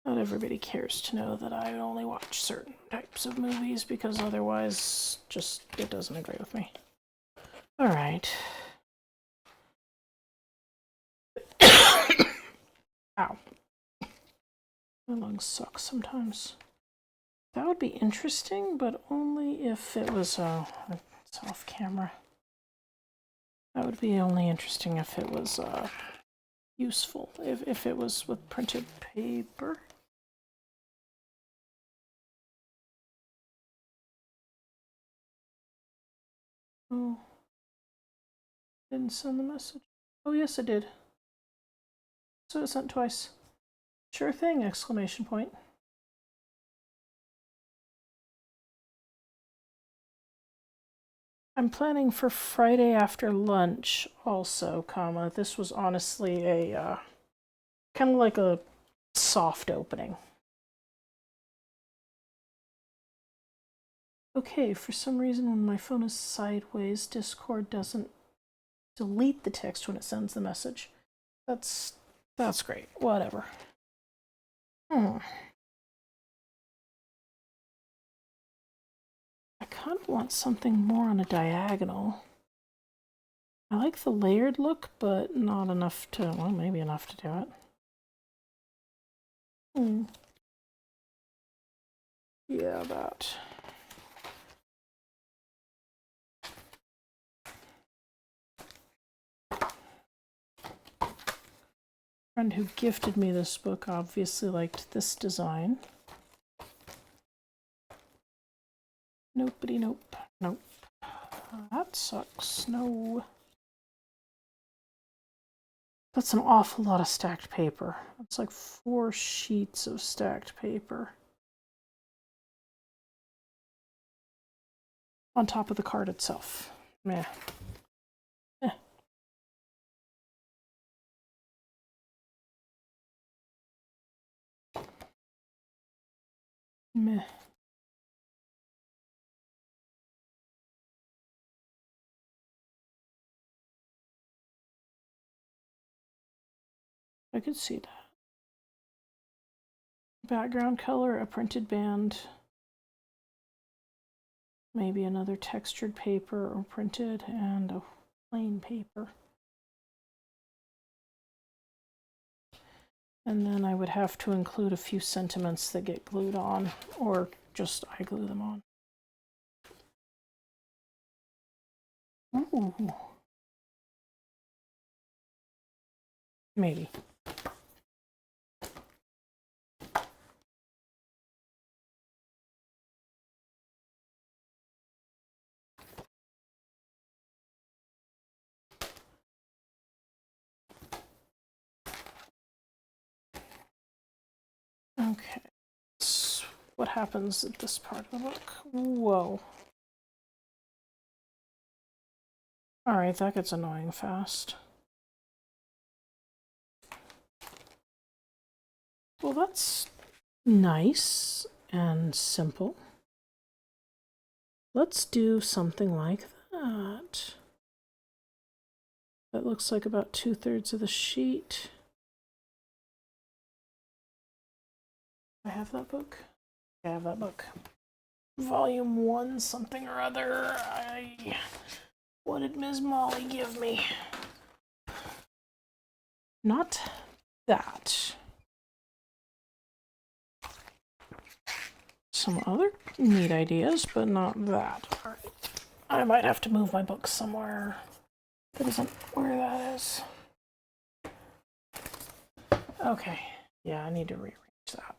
Speaker 1: Not everybody cares to know that I only watch certain types of movies because otherwise just it doesn't agree with me. All right. Ow. My lungs suck sometimes. That would be interesting, but only if it was it's off camera. That would be only interesting if it was useful. If it was with printed paper. Oh. Didn't send the message. Oh yes, it did. So it sent twice. Sure thing! Exclamation point. I'm planning for Friday after lunch also, comma. This was honestly a kind of like a soft opening. Okay, for some reason when my phone is sideways, Discord doesn't delete the text when it sends the message. That's great. Whatever. I kind of want something more on a diagonal. I like the layered look, but not enough to, well, maybe enough to do it. Yeah, that. Friend who gifted me this book obviously liked this design. Nopey nope. Nope. That sucks. No. That's an awful lot of stacked paper. That's like 4 sheets of stacked paper. On top of the card itself. Meh. Meh. I could see that. Background color, a printed band. Maybe another textured paper or printed, and a plain paper. And then I would have to include a few sentiments that get glued on, or just I glue them on. Ooh. Maybe. Okay. What happens at this part of the book? Whoa. Alright, that gets annoying fast. Well, that's nice and simple. Let's do something like that. That looks like about 2/3 of the sheet. I have that book. I have that book. Volume 1 something or other. What did Ms. Molly give me? Not that. Some other neat ideas, but not that. All right. I might have to move my book somewhere that isn't where that is. Okay. Yeah, I need to rearrange that.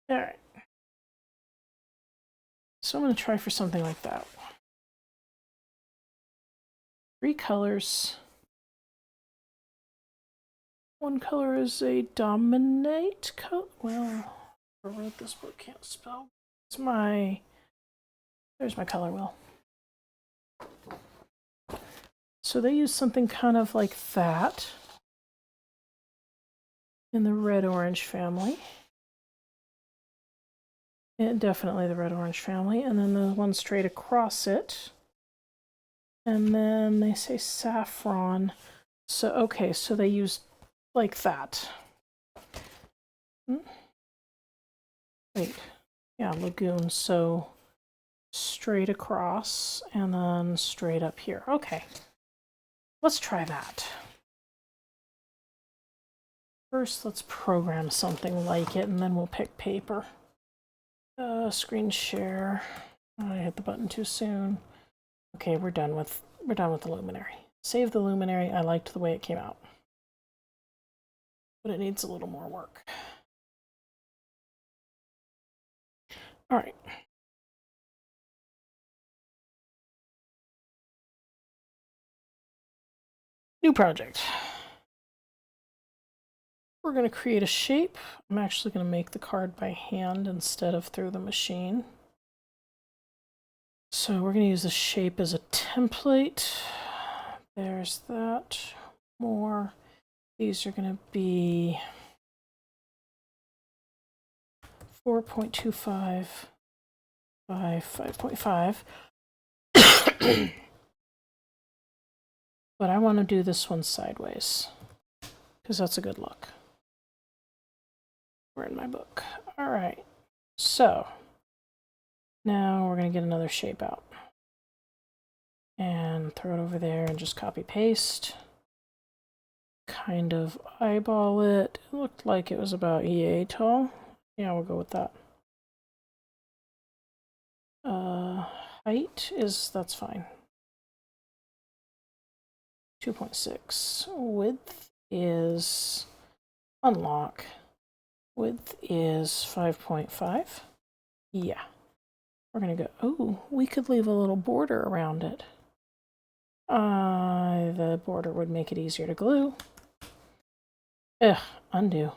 Speaker 1: All right. So I'm going to try for something like that. 3 colors. One color is a dominate color. Well, whoever wrote this book can't spell. There's my color wheel. So they use something kind of like that in the red-orange family. And definitely the red-orange family. And then the one straight across it. And then they say saffron. So, okay, so they use like that. Wait, yeah, lagoon. So straight across and then straight up here. Okay, let's try that. First, let's program something like it, and then we'll pick paper. Screen share. I hit the button too soon. Okay, we're done with the luminary. Save the luminary. I liked the way it came out, but it needs a little more work. All right. New project. We're going to create a shape. I'm actually going to make the card by hand instead of through the machine. So we're going to use the shape as a template. There's that. More. These are going to be 4.25 by 5.5. But I want to do this one sideways because that's a good look. We're in my book. All right. So now we're going to get another shape out and throw it over there and just copy paste. Kind of eyeball it. It looked like it was about yay tall. Yeah, we'll go with that. Height is, that's fine. 2.6. Width is unlock. Width is 5.5. Yeah. We're going to go, oh, we could leave a little border around it. The border would make it easier to glue. Ugh, undo.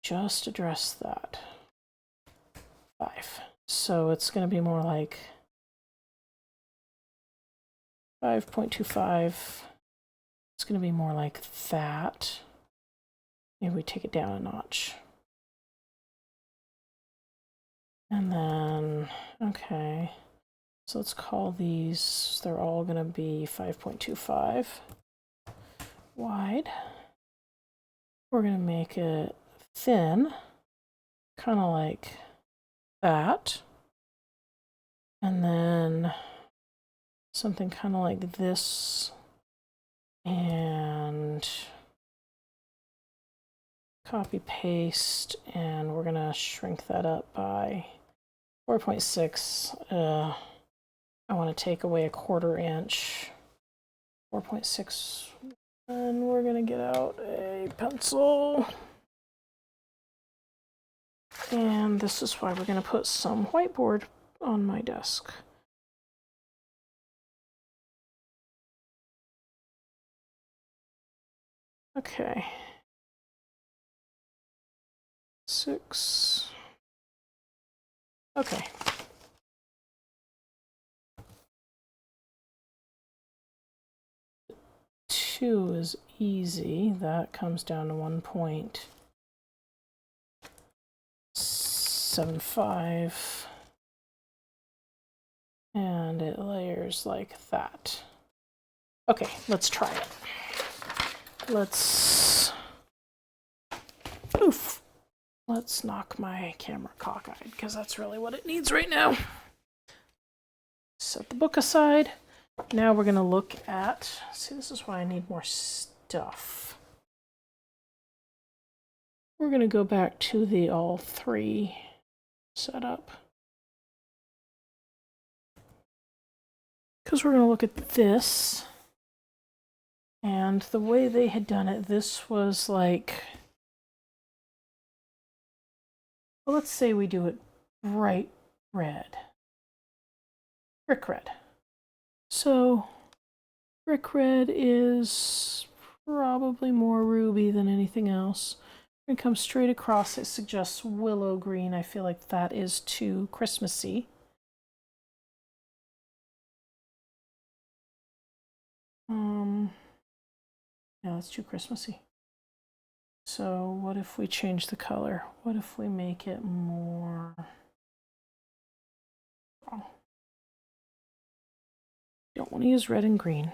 Speaker 1: Just address that. 5. So it's going to be more like 5.25. It's going to be more like that. Maybe we take it down a notch. And then, okay. So let's call these, they're all going to be 5.25 wide. We're going to make it thin, kind of like that. And then something kind of like this. And copy paste, and we're going to shrink that up by 4.6. I want to take away a 1/4 inch. 4.6. And we're going to get out a pencil. And this is why we're going to put some whiteboard on my desk. Okay. 6. Okay. Two is easy. That comes down to 1.75. And it layers like that. Okay, let's try it. Let's knock my camera cockeyed, because that's really what it needs right now. Set the book aside. Now we're going to look at, see, this is why I need more stuff. We're going to go back to the all 3 setup. Because we're going to look at this. And the way they had done it, this was like, well, let's say we do it bright red. Brick red. So brick red is probably more ruby than anything else. We're going to come straight across. It suggests willow green. I feel like that is too Christmassy. Yeah, that's too Christmassy. So what if we change the color? What if we make it more... Oh. Don't want to use red and green.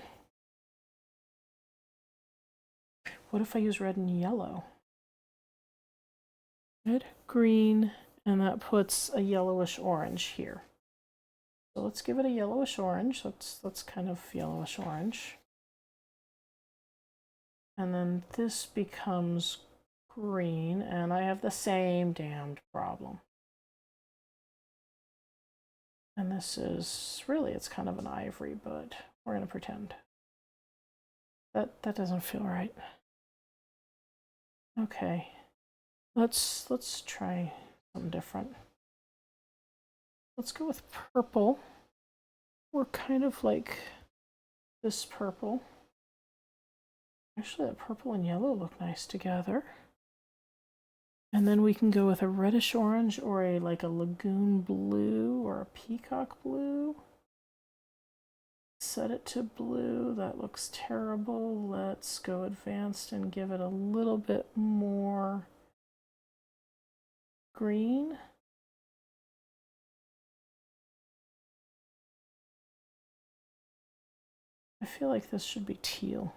Speaker 1: What if I use red and yellow? Red, green, and that puts a yellowish orange here. So let's give it a yellowish orange. Let's kind of yellowish orange. And then this becomes green, and I have the same damned problem. And this is really, it's kind of an ivory, but we're going to pretend. That doesn't feel right. Okay. Let's try something different. Let's go with purple. We're kind of like this purple. Actually, that purple and yellow look nice together. And then we can go with a reddish orange or like a lagoon blue or a peacock blue. Set it to blue. That looks terrible. Let's go advanced and give it a little bit more green. I feel like this should be teal.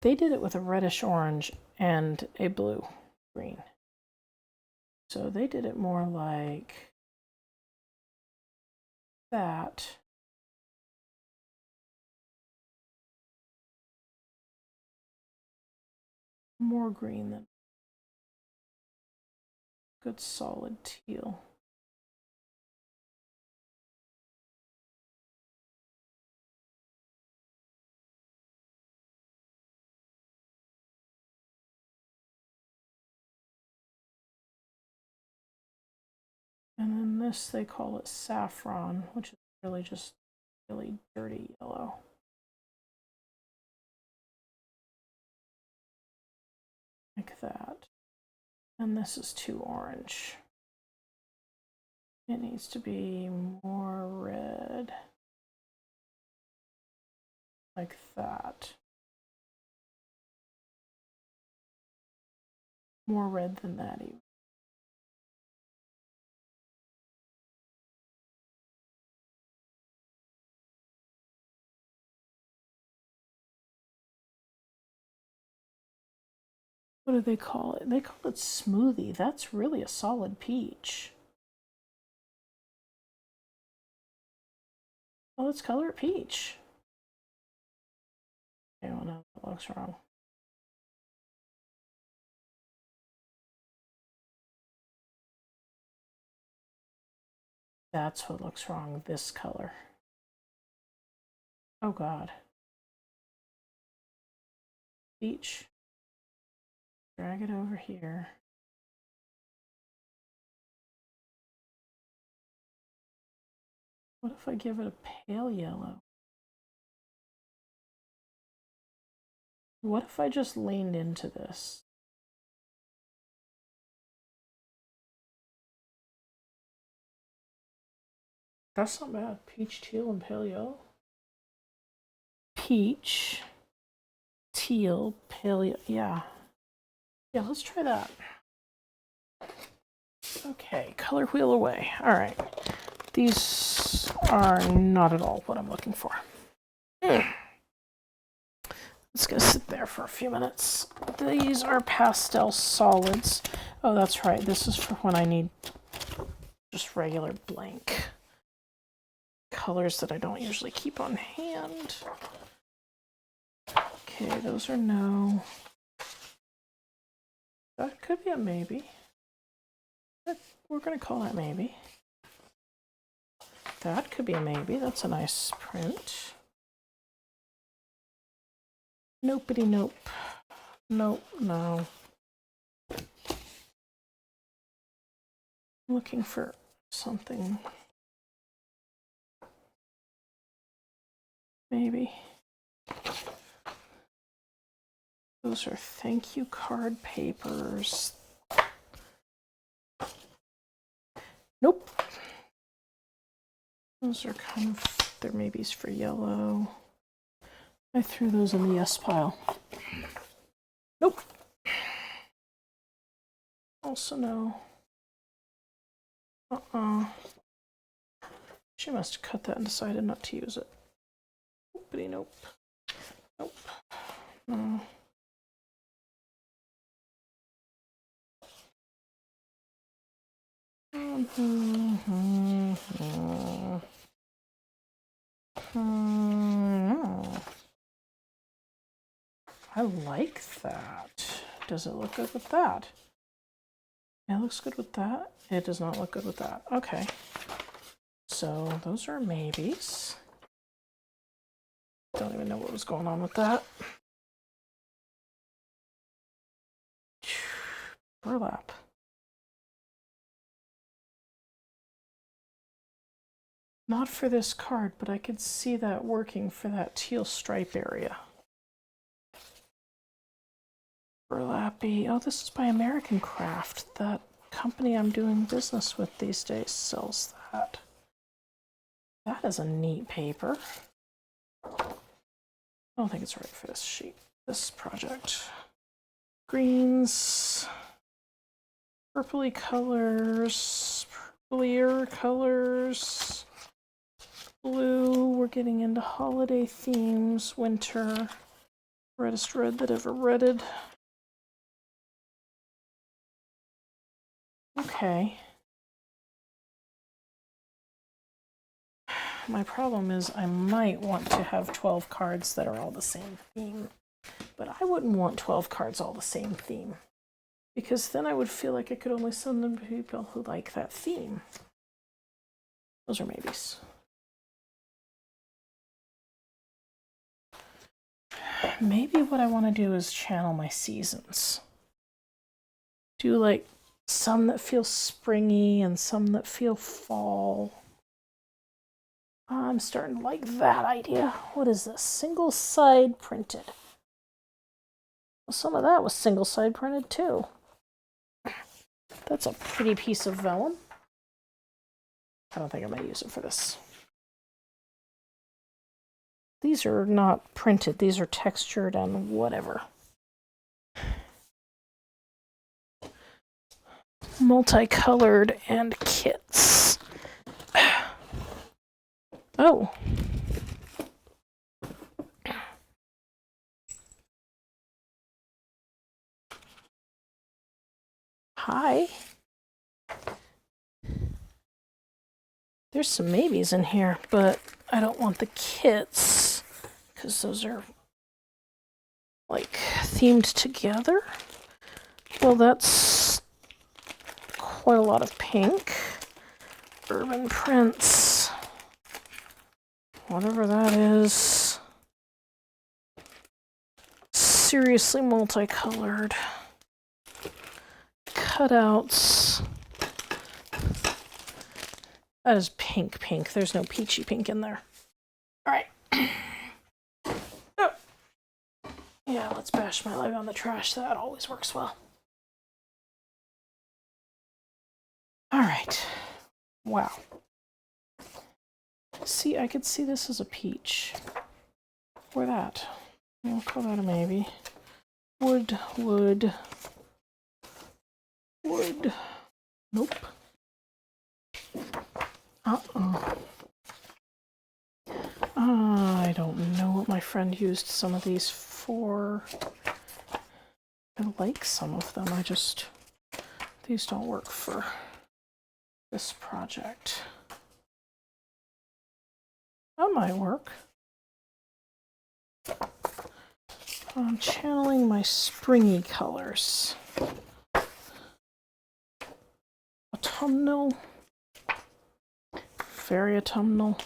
Speaker 1: They did it with a reddish orange and a blue green. So they did it more like that. More green than good solid teal. And then this, they call it saffron, which is really just really dirty yellow. Like that. And this is too orange. It needs to be more red. Like that. More red than that even. What do they call it? They call it smoothie. That's really a solid peach. Well, let's color it peach. Okay, well, no, that looks wrong. That's what looks wrong, this color. Oh God. Peach. Drag it over here. What if I give it a pale yellow? What if I just leaned into this? That's not bad. Peach, teal, and pale yellow. Peach, teal, pale yellow. Yeah. Yeah, let's try that. Okay, color wheel away. All right. These are not at all what I'm looking for. It's gonna sit there for a few minutes. These are pastel solids. Oh, that's right. This is for when I need just regular blank colors that I don't usually keep on hand. Okay, those are no. That could be a maybe. We're gonna call that maybe. That could be a maybe. That's a nice print. Nopey nope. Nope, no. I'm looking for something. Maybe. Those are thank you card papers. Nope. Those are kind of, they're maybes for yellow. I threw those in the yes pile. Nope. Also no. She must have cut that and decided not to use it. Nope. Nope. Nope. No. I like that. Does it look good with that? It looks good with that. It does not look good with that. Okay. So those are maybes. Don't even know what was going on with that. Burlap. Not for this card, but I could see that working for that teal stripe area. Burlappy. Oh, this is by American Craft. That company I'm doing business with these days sells that. That is a neat paper. I don't think it's right for this sheet, this project. Greens, purpley colors, purplier colors, blue. We're getting into holiday themes, winter, reddest red that ever redded. Okay. My problem is I might want to have 12 cards that are all the same theme, but I wouldn't want 12 cards all the same theme, because then I would feel like I could only send them to people who like that theme. Those are maybes. Maybe what I want to do is channel my seasons. Do like some that feel springy and some that feel fall. I'm starting to like that idea. What is this? Single side printed. Well, some of that was single side printed too. That's a pretty piece of vellum. I don't think I'm going to use it for this. These are not printed. These are textured and whatever. Multicolored and kits. Oh. Hi. There's some maybes in here, but I don't want the kits because those are like themed together. Well, that's quite a lot of pink. Urban Prints. Whatever that is. Seriously multicolored. Cutouts. That is pink pink. There's no peachy pink in there. All right. Oh. Yeah, let's bash my leg on the trash. That always works well. All right. Wow. See, I could see this as a peach. Or that. We'll call that a maybe. Wood. Nope. I don't know what my friend used some of these for. I like some of them. These don't work for this project. That might work. I'm channeling my springy colors. Autumnal. Very autumnal.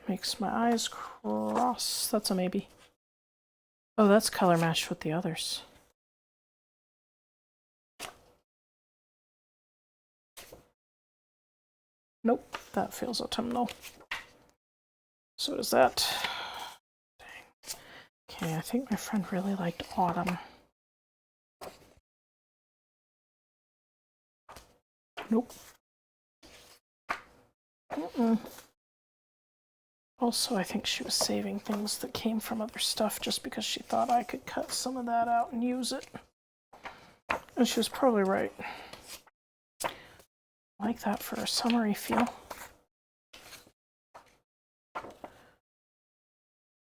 Speaker 1: Makes my eyes cross. That's a maybe. Oh, that's color matched with the others. Nope, that feels autumnal. So does that. Dang. Okay, I think my friend really liked autumn. Nope. Also, I think she was saving things that came from other stuff just because she thought I could cut some of that out and use it. And she was probably right. I like that for a summery feel. I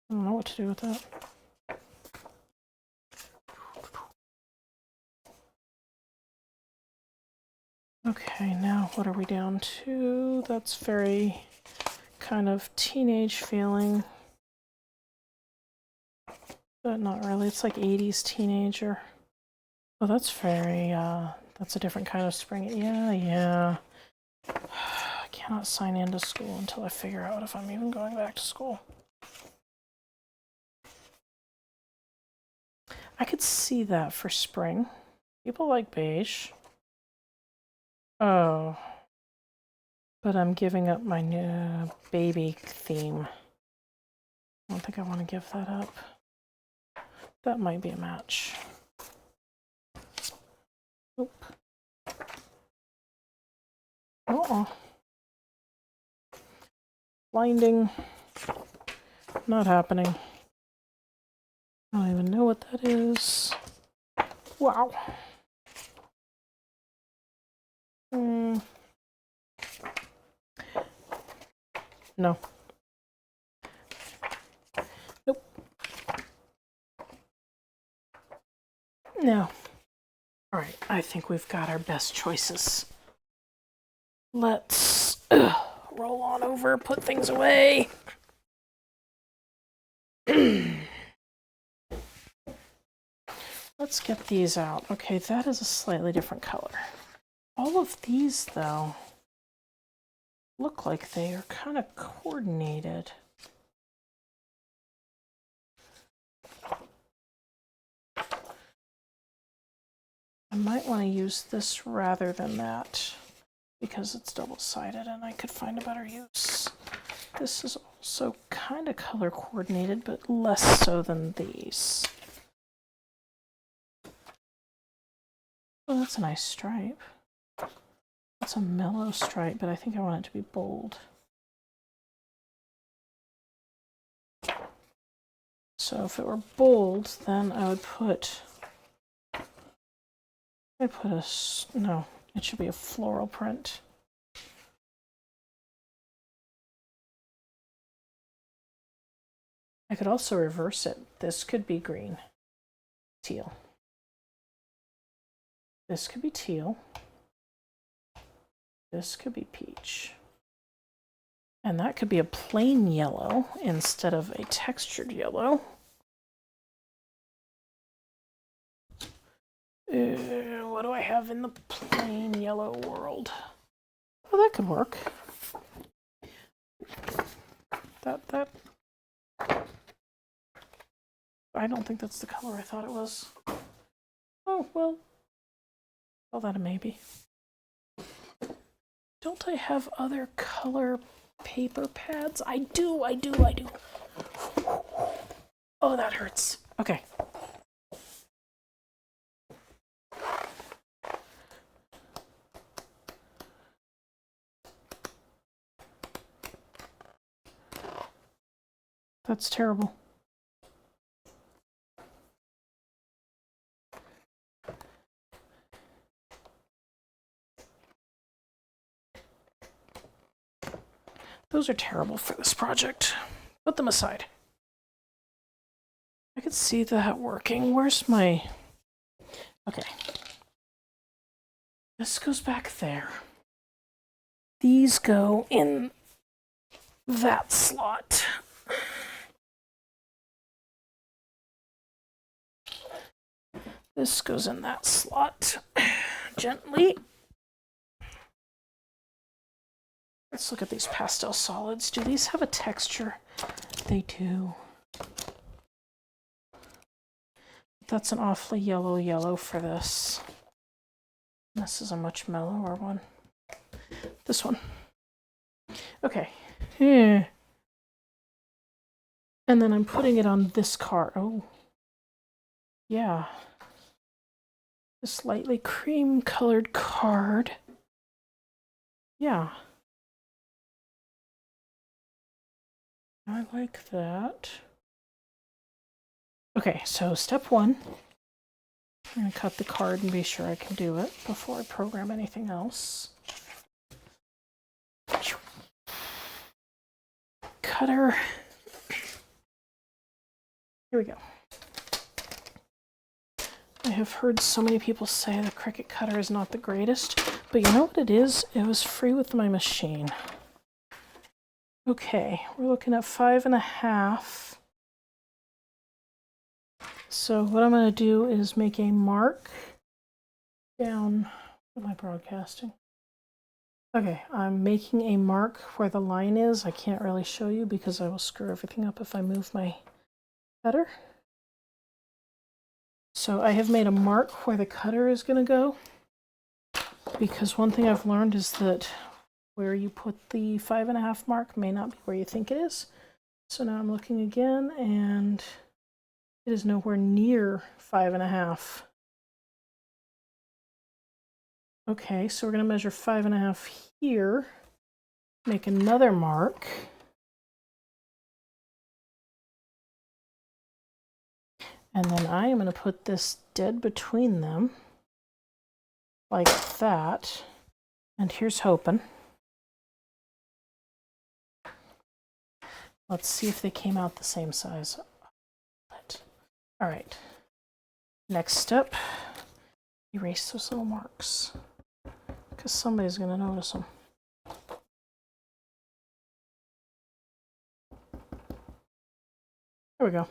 Speaker 1: don't know what to do with that. Okay, now what are we down to? That's very kind of teenage feeling. But not really. It's like 80s teenager. Oh, that's very, that's a different kind of spring. Yeah. I cannot sign into school until I figure out if I'm even going back to school. I could see that for spring. People like beige. Oh. But I'm giving up my new baby theme. I don't think I want to give that up. That might be a match. Nope. Blinding. Not happening. I don't even know what that is. Wow. No. Nope. No. All right, I think we've got our best choices. Let's roll on over, put things away. Let's get these out. Okay, that is a slightly different color. All of these, though, look like they are kind of coordinated. I might want to use this rather than that because it's double-sided and I could find a better use. This is also kind of color coordinated, but less so than these. Oh, that's a nice stripe. That's a mellow stripe, but I think I want it to be bold. So if it were bold, then I would put... no, it should be a floral print. I could also reverse it. This could be green. Teal. This could be teal. This could be peach. And that could be a plain yellow instead of a textured yellow. What do I have in the plain yellow world? Oh, that could work. That. I don't think that's the color I thought it was. Oh, well. Call that a maybe. Don't I have other color paper pads? I do. Oh, that hurts. Okay. That's terrible. Those are terrible for this project. Put them aside. I could see that working. Where's my... Okay. This goes back there. These go in that slot. This goes in that slot. Gently. Let's look at these pastel solids. Do these have a texture? They do. That's an awfully yellow for this. This is a much mellower one. This one. Okay. Yeah. And then I'm putting it on this card. Oh. Yeah. This lightly cream colored card. Yeah. I like that. Okay, so step one. I'm going to cut the card and be sure I can do it before I program anything else. Cutter. Here we go. I have heard so many people say the Cricut cutter is not the greatest, but you know what it is? It was free with my machine. Okay, we're looking at 5.5. So what I'm going to do is make a mark down. What am I broadcasting? Okay, I'm making a mark where the line is. I can't really show you because I will screw everything up if I move my cutter. So I have made a mark where the cutter is going to go, because one thing I've learned is that where you put the 5.5 mark may not be where you think it is. So now I'm looking again, and it is nowhere near 5.5. Okay, so we're going to measure 5.5 here, make another mark. And then I am going to put this dead between them, like that. And here's hoping. Let's see if they came out the same size. All right. Next step, erase those little marks, because somebody's going to notice them. There we go.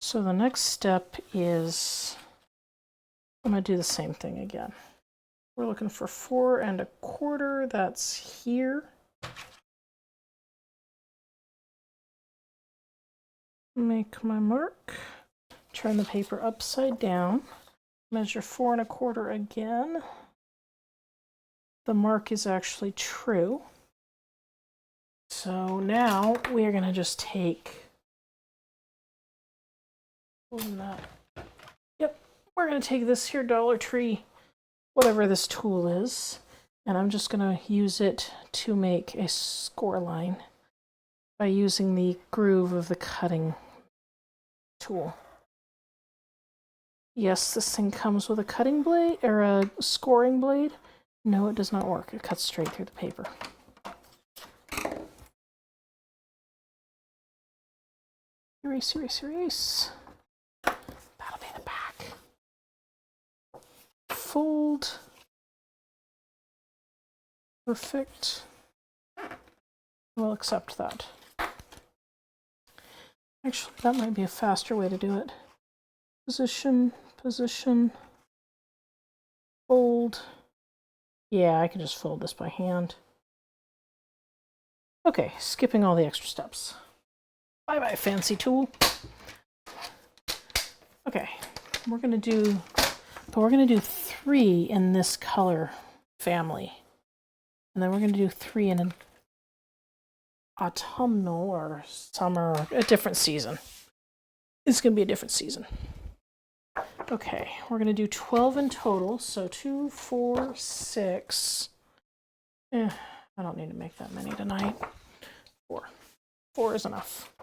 Speaker 1: So the next step is, I'm going to do the same thing again. We're looking for 4.25. That's here. Make my mark. Turn the paper upside down. Measure 4.25 again. The mark is actually true. So now we are going to just take. Yep, we're going to take this here Dollar Tree, whatever this tool is, and I'm just going to use it to make a score line by using the groove of the cutting tool. Yes, this thing comes with a cutting blade or a scoring blade. No, it does not work. It cuts straight through the paper. Erase, erase, erase. That'll be the back. Fold. Perfect. We'll accept that. Actually, that might be a faster way to do it. Position, position, fold. Yeah, I can just fold this by hand. Okay, skipping all the extra steps. Bye-bye, fancy tool. Okay, we're going to do But we're going to do 3 in this color family. And then we're going to do 3 in an autumnal or summer, a different season. It's going to be a different season. Okay, we're going to do 12 in total. So 2, 4, 6. I don't need to make that many tonight. 4. 4 is enough.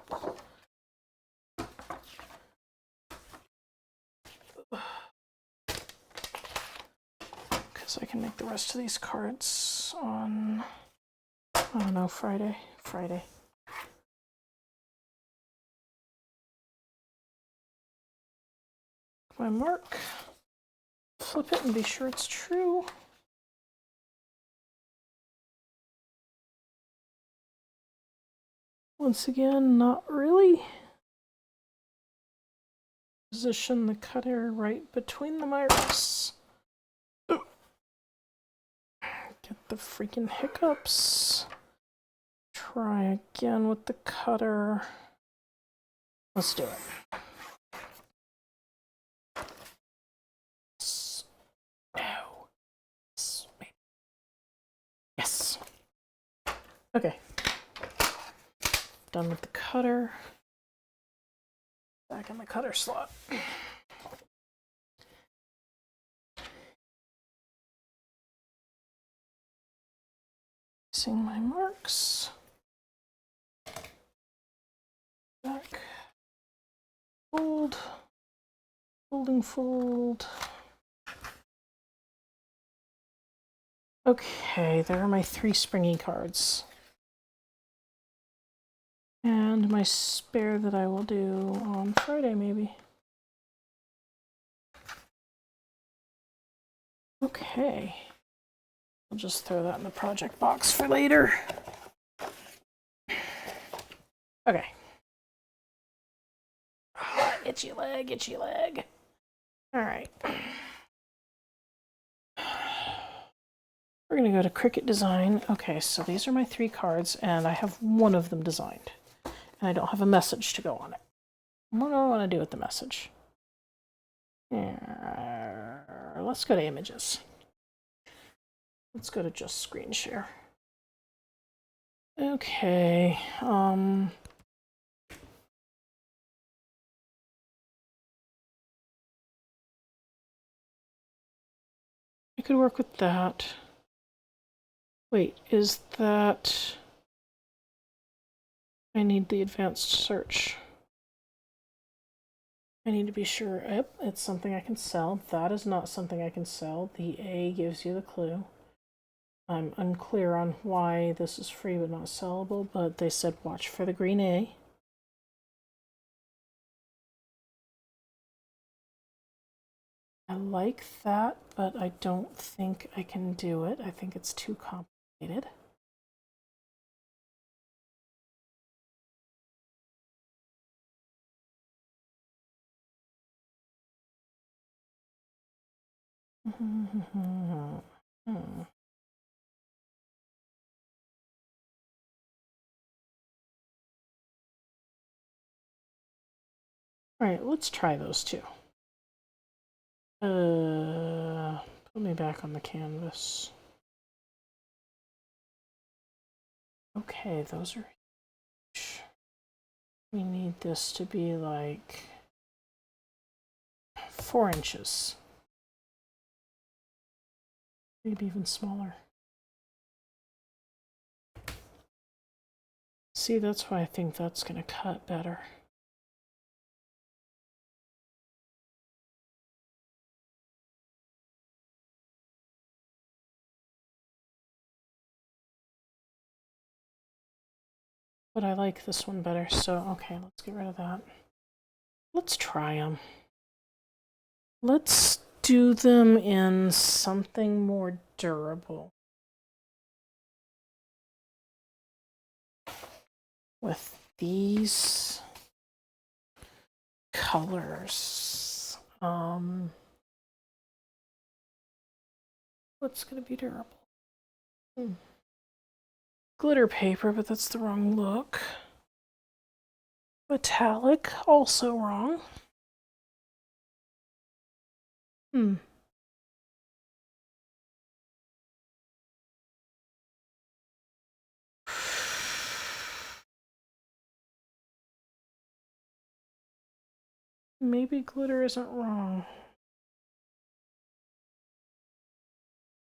Speaker 1: Because I can make the rest of these cards on, I don't know, Friday. My mark. Flip it and be sure it's true. Once again, not really. Position the cutter right between the marks. Get the freaking hiccups. Try again with the cutter. Let's do it. No. Yes. Okay. Done with the cutter. Back in the cutter slot. Placing my marks. Back. Fold. Folding, fold. Okay, there are my 3 springy cards. And my spare that I will do on Friday, maybe. Okay. I'll just throw that in the project box for later. Okay. Oh, itchy leg, itchy leg. All right. We're going to go to Cricut Design. Okay, so these are my 3 cards, and I have one of them designed. And I don't have a message to go on it. What do I want to do with the message? Let's go to Images. Let's go to just Screen Share. Okay. I could work with that. Wait, is that... I need the advanced search. I need to be sure. Yep, it's something I can sell. That is not something I can sell. The A gives you the clue. I'm unclear on why this is free but not sellable, but they said watch for the green A. I like that, but I don't think I can do it. I think it's too complicated. All right, let's try those 2. Put me back on the canvas. Okay, those are huge. We need this to be like 4 inches. Maybe even smaller. See, that's why I think that's going to cut better. But I like this one better, so okay, let's get rid of that. Let's try them. Let's do them in something more durable. With these colors. What's going to be durable? Glitter paper, but that's the wrong look. Metallic, also wrong. Maybe glitter isn't wrong.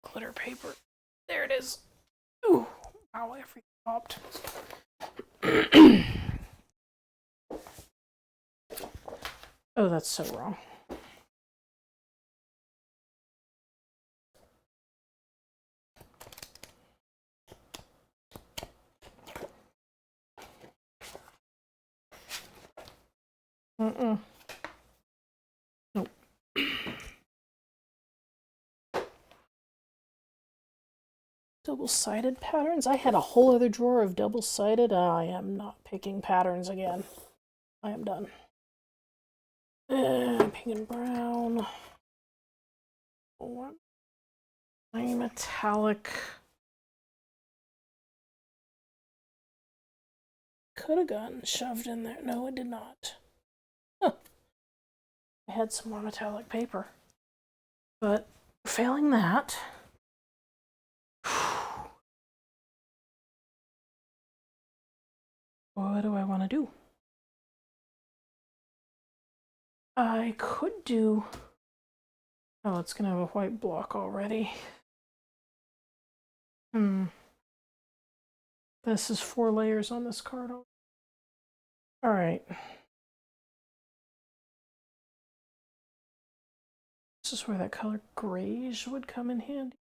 Speaker 1: Glitter paper. There it is. Ooh, wow, everything popped. Oh, that's so wrong. Nope. Double-sided patterns? I had a whole other drawer of double-sided. I am not picking patterns again. I am done. Pink and brown. Metallic. Could have gotten shoved in there. No, it did not. Huh. I had some more metallic paper. But failing that, what do I want to do? I could do... Oh, it's going to have a white block already. This is 4 layers on this card. Alright. This is where that color grayish would come in handy.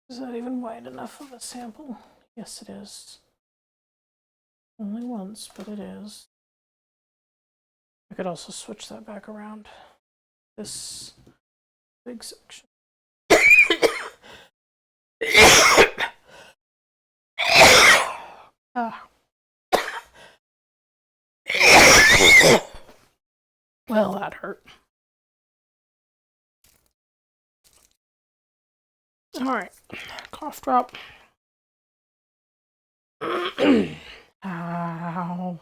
Speaker 1: Is that even wide enough of a sample? Yes, it is. Only once, but it is. I could also switch that back around. This big section. Well, that hurt. Alright, cough drop. Ow.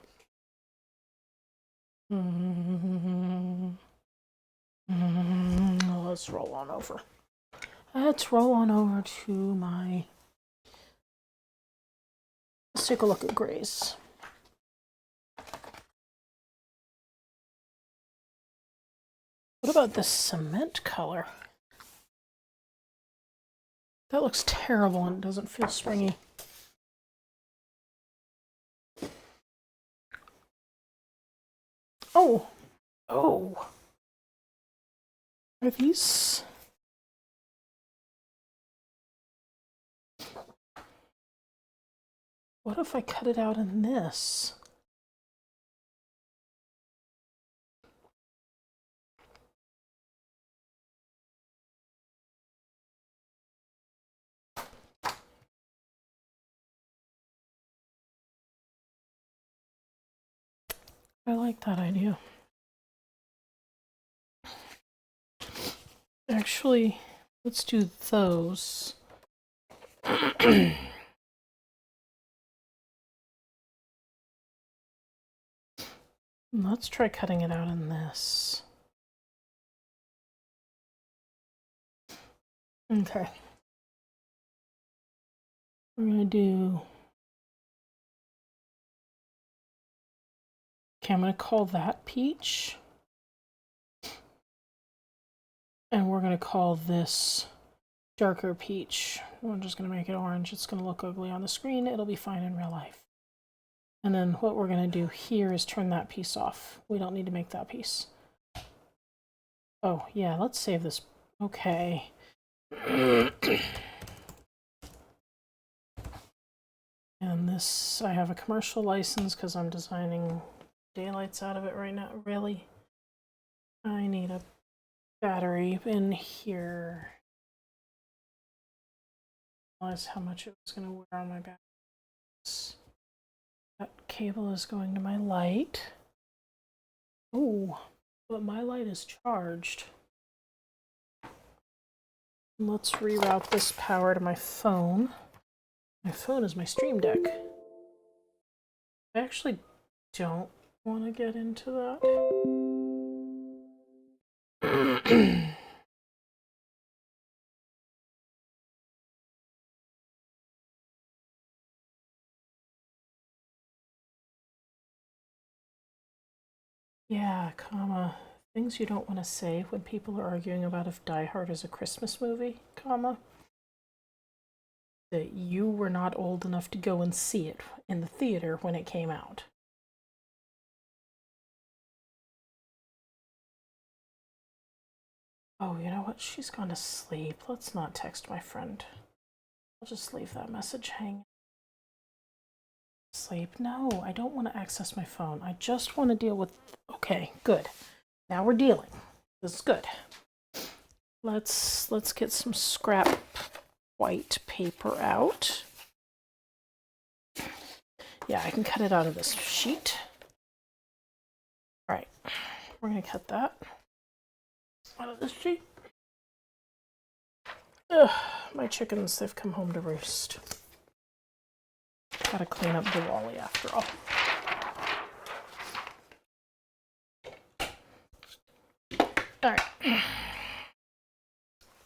Speaker 1: Let's roll on over. Let's roll on over to my... Let's take a look at grays. What about this cement color? That looks terrible and doesn't feel springy. Oh! Oh! Are these... What if I cut it out in this? I like that idea. Actually, let's do those. Let's try cutting it out in this. Okay. We're gonna do... Okay, I'm gonna call that peach. And we're gonna call this darker peach. We're just gonna make it orange. It's gonna look ugly on the screen. It'll be fine in real life. And then what we're gonna do here is turn that piece off. We don't need to make that piece. Oh, yeah, let's save this. Okay. And this, I have a commercial license because I'm designing daylights out of it right now. Really? I need a battery in here. I realized how much it was going to wear on my back. That cable is going to my light. Oh, but my light is charged. Let's reroute this power to my phone. My phone is my stream deck. I actually don't want to get into that. Yeah, comma. Things you don't want to say when people are arguing about if Die Hard is a Christmas movie, comma. That you were not old enough to go and see it in the theater when it came out. Oh, you know what? She's gone to sleep. Let's not text my friend. I'll just leave that message hanging. Sleep? No, I don't want to access my phone. I just want to deal with... Okay, good. Now we're dealing. This is good. Let's get some scrap white paper out. Yeah, I can cut it out of this sheet. All right, we're gonna cut that out of this sheet. Ugh, my chickens, they've come home to roost. Gotta clean up Diwali after all. All right,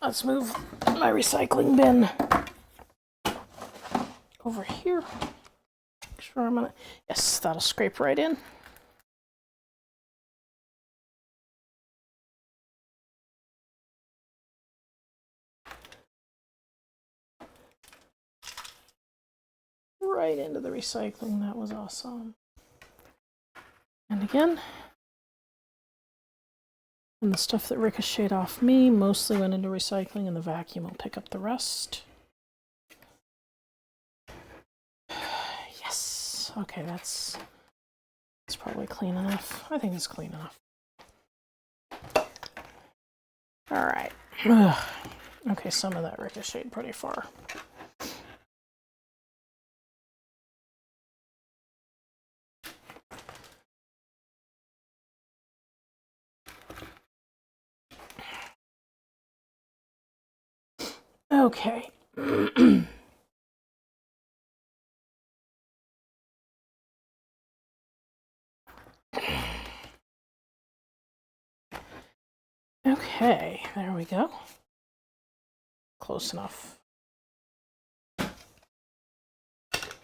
Speaker 1: let's move my recycling bin over here. Make sure I'm gonna, yes, that'll scrape right in. Right into the recycling. That was awesome. And again. And the stuff that ricocheted off me mostly went into recycling, and the vacuum will pick up the rest. Yes. Okay, that's probably clean enough. I think it's clean enough. All right. Okay, some of that ricocheted pretty far. Okay. Okay, there we go. Close enough.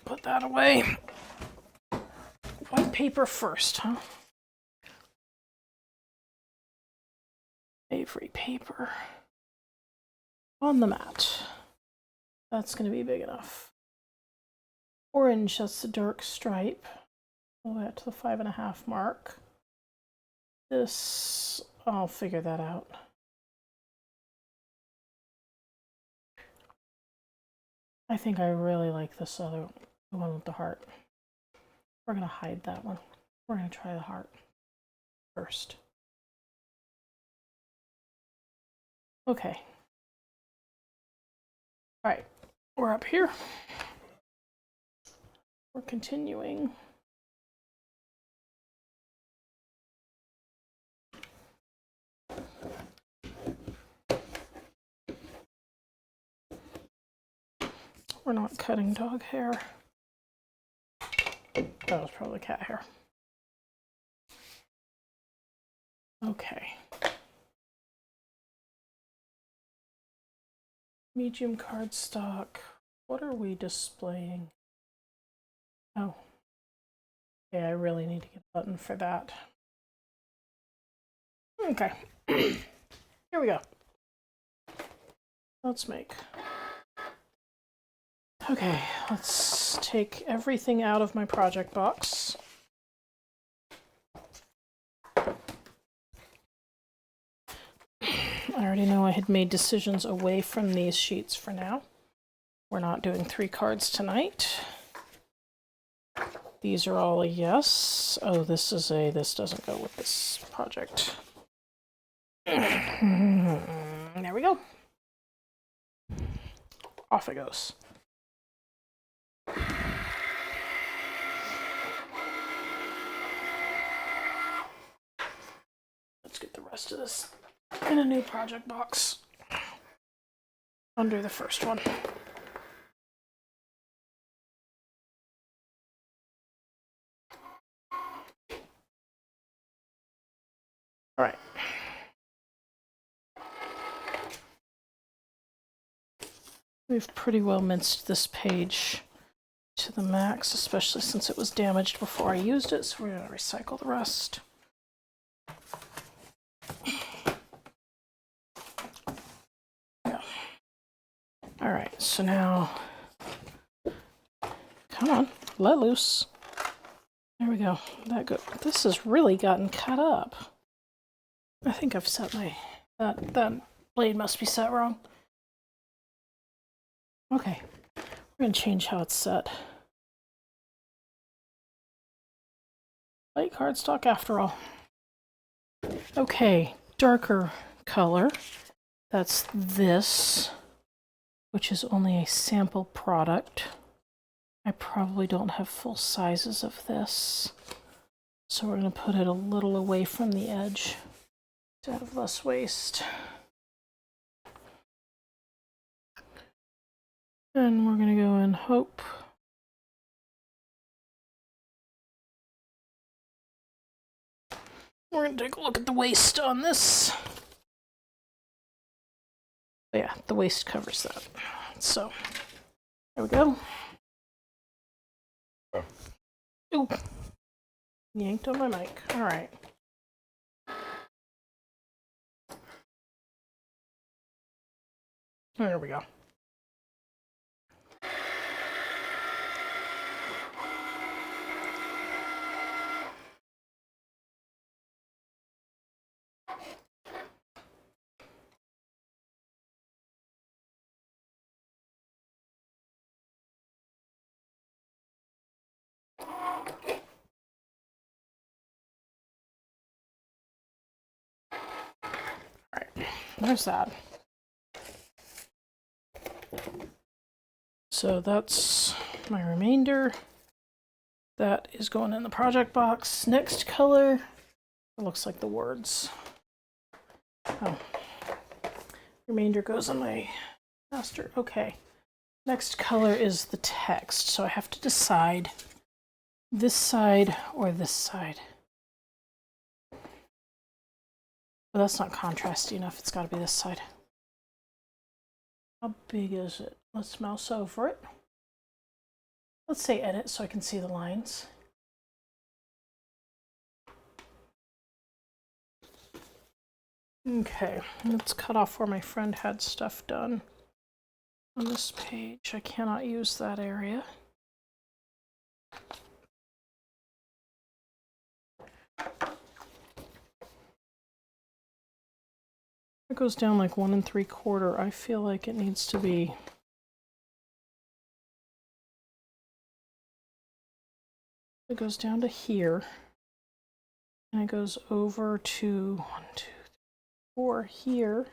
Speaker 1: Put that away. White paper first, huh? Avery paper on the mat. That's going to be big enough. Orange, that's the dark stripe. All the way up to the 5.5 mark. This, I'll figure that out. I think I really like this other, the one with the heart. We're going to hide that one. We're going to try the heart first. Okay. All right, we're up here. We're continuing. We're not cutting dog hair. That was probably cat hair. Okay. Medium cardstock. What are we displaying? Oh. Okay, I really need to get a button for that. Okay. Here we go. Let's make. Okay, let's take everything out of my project box. I already know I had made decisions away from these sheets for now. We're not doing 3 cards tonight. These are all a yes. Oh, this is a, this doesn't go with this project. There we go. Off it goes. Let's get the rest of this in a new project box under the first one. We've pretty well minced this page to the max, especially since it was damaged before I used it, so we're going to recycle the rest. Yeah. All right, so now, come on, let loose. There we go. That good. This has really gotten cut up. I think I've set that blade must be set wrong. Okay, we're going to change how it's set. Light cardstock after all. Okay, darker color. That's this, which is only a sample product. I probably don't have full sizes of this, so we're going to put it a little away from the edge to have less waste. And we're going to go in Hope. We're going to take a look at the waist on this. Yeah, the waist covers that. So, there we go.
Speaker 4: Oh.
Speaker 1: Ooh. Yanked on my mic. All right. There we go. Alright, there's that. So that's my remainder. That is going in the project box. Next color, it looks like the words. Oh, remainder goes on my master. Okay. Next color is the text. So I have to decide this side or this side. But that's not contrasty enough. It's got to be this side. How big is it? Let's mouse over it. Let's say edit so I can see the lines. Okay, let's cut off where my friend had stuff done on this page. I cannot use that area. It goes down like 1 3/4. I feel like it needs to be it goes down to here, and it goes over to 1 2 3 4 here.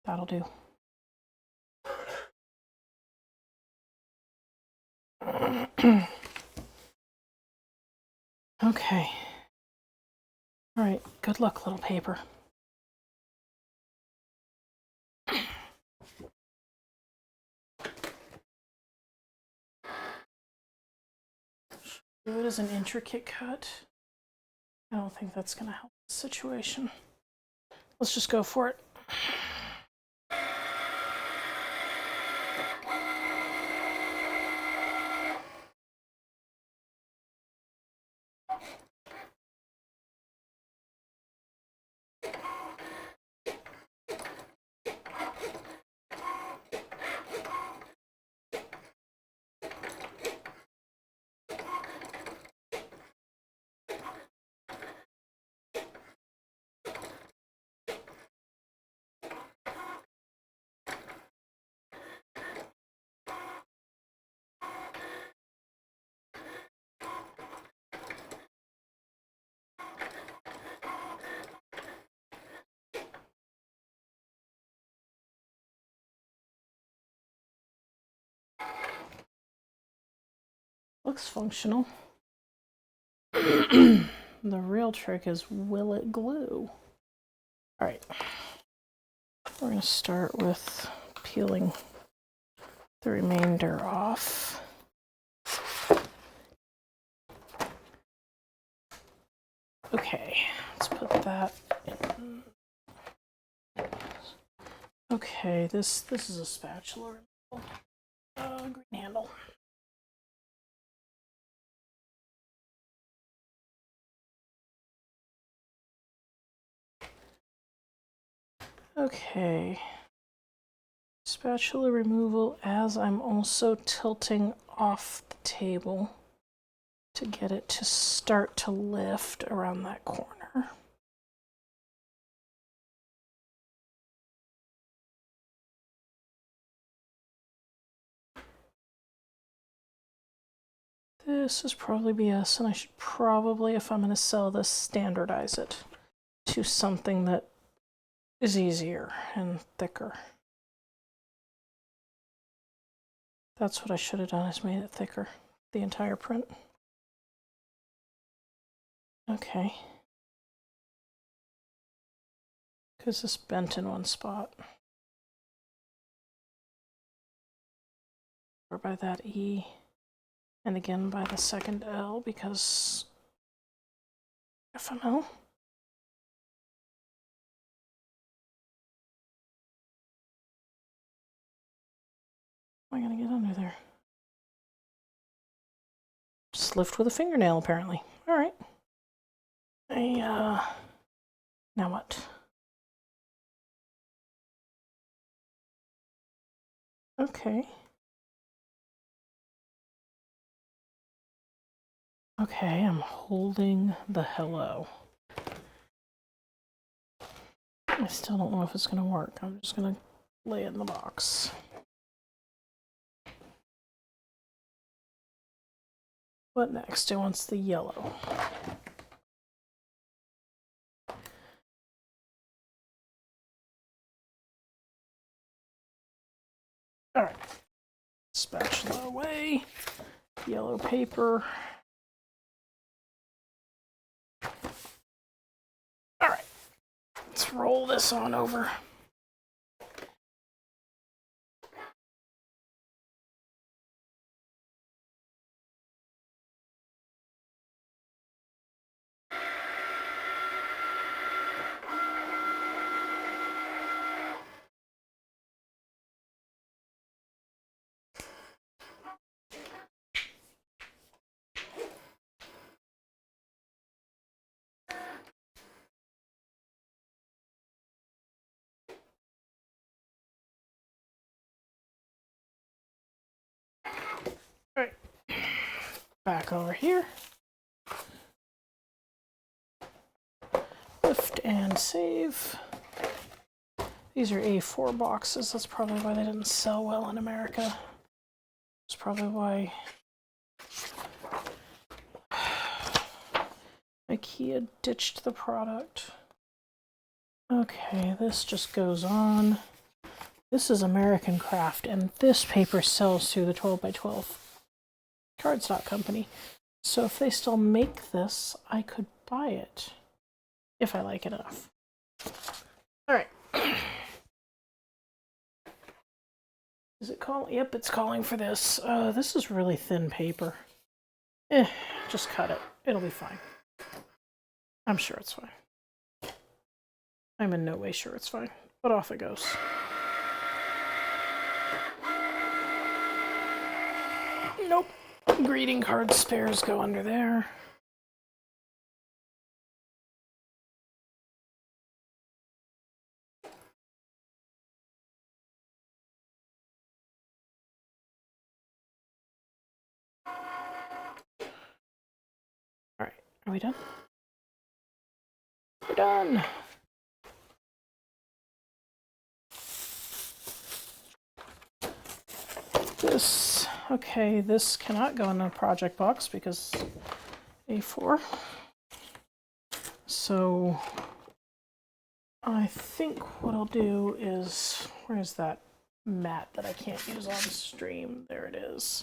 Speaker 1: That'll do. Okay. All right. Good luck, little paper. Do it as an intricate cut. I don't think that's going to help the situation. Let's just go for it. Looks functional. The real trick is, will it glue? All right. We're going to start with peeling the remainder off. Okay, let's put that in. Okay, this is a spatula. green handle. Okay. Spatula removal as I'm also tilting off the table to get it to start to lift around that corner. This is probably BS, and I should probably, if I'm going to sell this, standardize it to something that is easier and thicker. That's what I should have done, is made it thicker, the entire print. Okay. Because this bent in one spot. Or by that E. And again by the second L, because FML. How am I going to get under there? Just lift with a fingernail, apparently. All right. Now what? Okay. Okay, I'm holding the hello. I still don't know if it's going to work. I'm just going to lay it in the box. What next? It wants the yellow. All right. Spatula away. Yellow paper. All right. Let's roll this on over. All right. Back over here. Lift and save. These are A4 boxes. That's probably why they didn't sell well in America. That's probably why IKEA ditched the product. Okay, this just goes on. This is American Craft, and this paper sells through the 12 by 12 cardstock company. So if they still make this, I could buy it if I like it enough. All right. Is it calling? Yep, it's calling for this. This is really thin paper. Just cut it. It'll be fine. I'm sure it's fine. I'm in no way sure it's fine, but off it goes. Nope. Greeting card spares go under there. All right, are we done? We're done. This, okay, this cannot go in the project box because A4. So I think what I'll do is, where's that mat that I can't use on stream? There it is.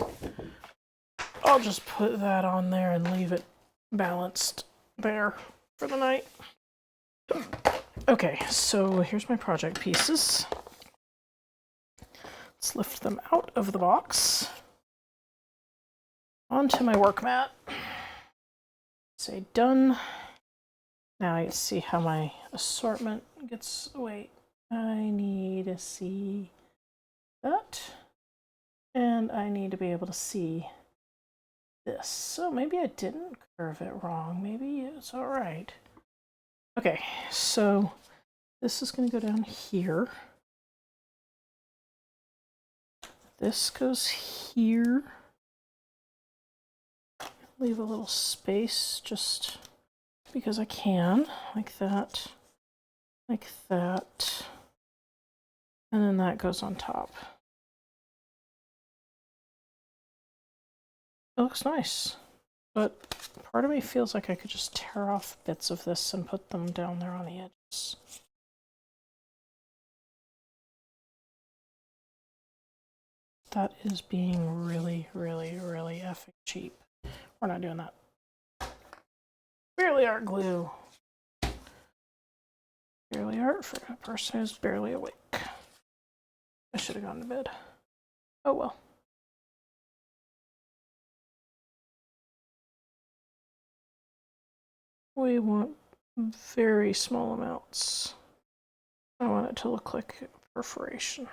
Speaker 1: I'll just put that on there and leave it balanced there for the night. Okay, so here's my project pieces. Let's lift them out of the box onto my work mat. Say done. Now I see how my assortment gets. Wait, I need to see that. And I need to be able to see this. So maybe I didn't curve it wrong. Maybe it's all right. Okay, so this is going to go down here. This goes here. Leave a little space just because I can, like that, and then that goes on top. It looks nice, but part of me feels like I could just tear off bits of this and put them down there on the edges. That is being really, really, really effing cheap. We're not doing that. Barely art glue. Barely art for a person who's barely awake. I should have gone to bed. Oh well. We want very small amounts. I want it to look like perforation.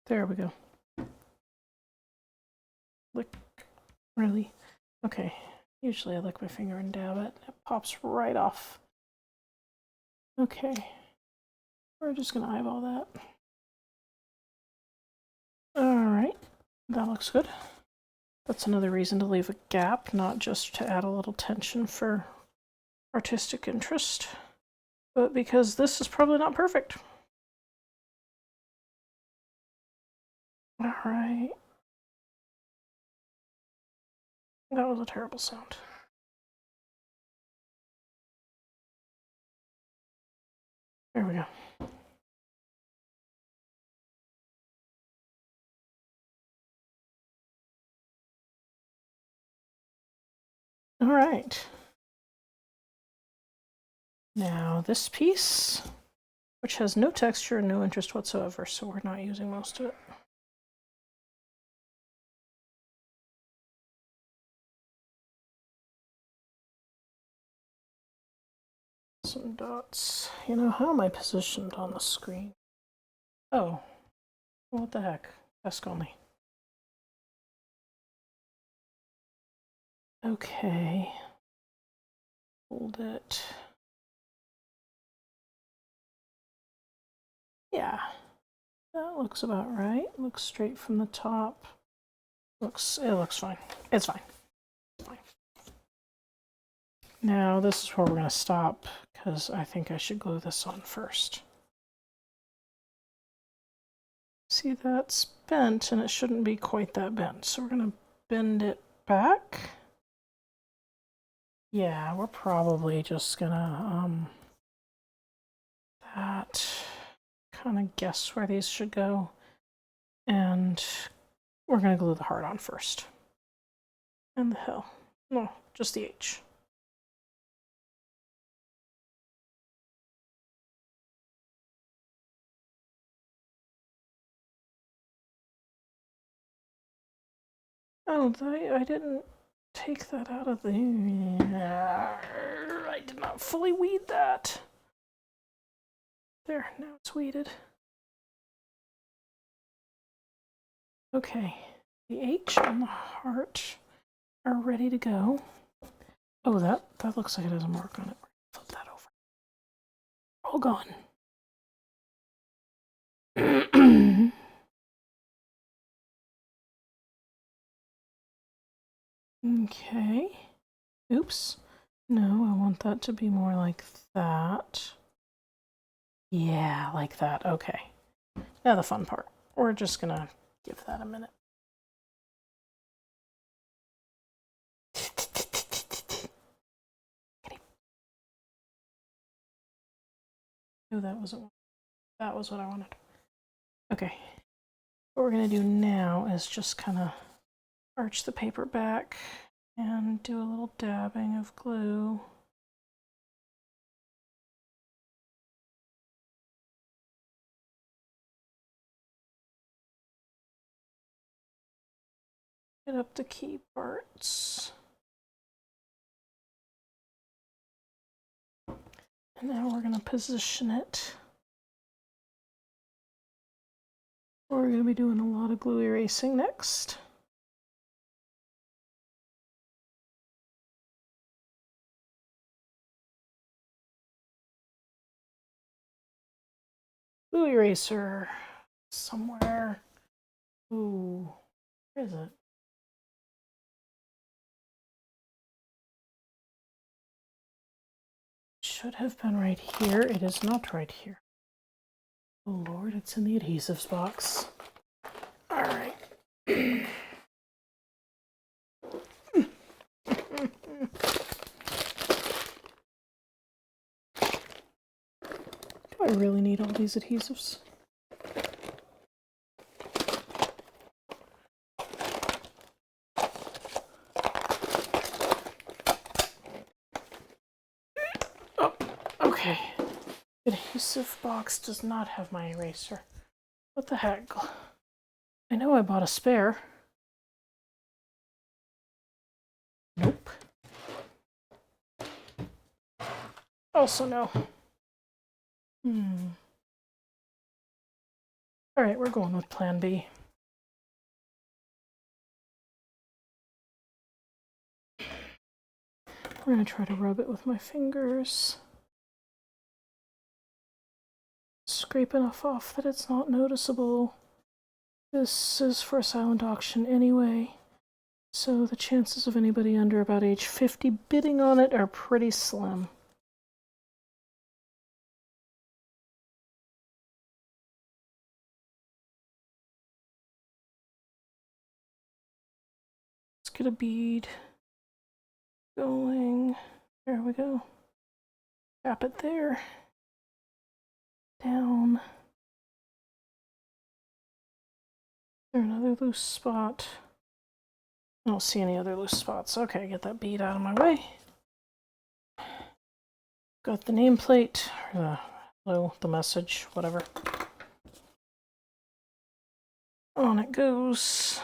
Speaker 1: There we go. Lick, really? Okay. Usually I lick my finger and dab it. It pops right off. Okay. We're just gonna eyeball that. Alright. That looks good. That's another reason to leave a gap, not just to add a little tension for artistic interest, but because this is probably not perfect. Alright. That was a terrible sound. There we go. All right. Now this piece, which has no texture and no interest whatsoever, so we're not using most of it. Some dots. You know, how am I positioned on the screen? Oh, what the heck? Desk only. Okay. Hold it. Yeah, that looks about right. Looks straight from the top. It looks fine. It's fine. It's fine. Now this is where we're gonna stop because I think I should glue this on first. See, that's bent and it shouldn't be quite that bent. So we're gonna bend it back. Yeah, we're probably just gonna that kind of guess where these should go. And we're gonna glue the heart on first. And the hell. No, just the H. Oh, I didn't take that out of the... I did not fully weed that. There, now it's weeded. Okay, the H and the heart are ready to go. Oh, that looks like it has a mark on it. Flip that over. All gone. Okay. Oops. No, I want that to be more like that. Yeah, like that. Okay. Now the fun part. We're just gonna give that a minute. Oh, that was what I wanted. Okay. What we're gonna do now is just kind of arch the paper back and do a little dabbing of glue. Get up the key parts. And now we're going to position it. We're going to be doing a lot of glue erasing next. Glue eraser somewhere. Ooh, where is it? Should have been right here. It is not right here. Oh Lord, it's in the adhesives box. All right. Do I really need all these adhesives? Oh, okay. Adhesive box does not have my eraser. What the heck? I know I bought a spare. Nope. Also no. All right, we're going with plan B. I'm going to try to rub it with my fingers. Scrape enough off that it's not noticeable. This is for a silent auction anyway, so the chances of anybody under about age 50 bidding on it are pretty slim. Let's get a bead going. There we go. Tap it there. Down. Is there another loose spot? I don't see any other loose spots. Okay, get that bead out of my way. Got the nameplate, or the message, whatever. On it goes.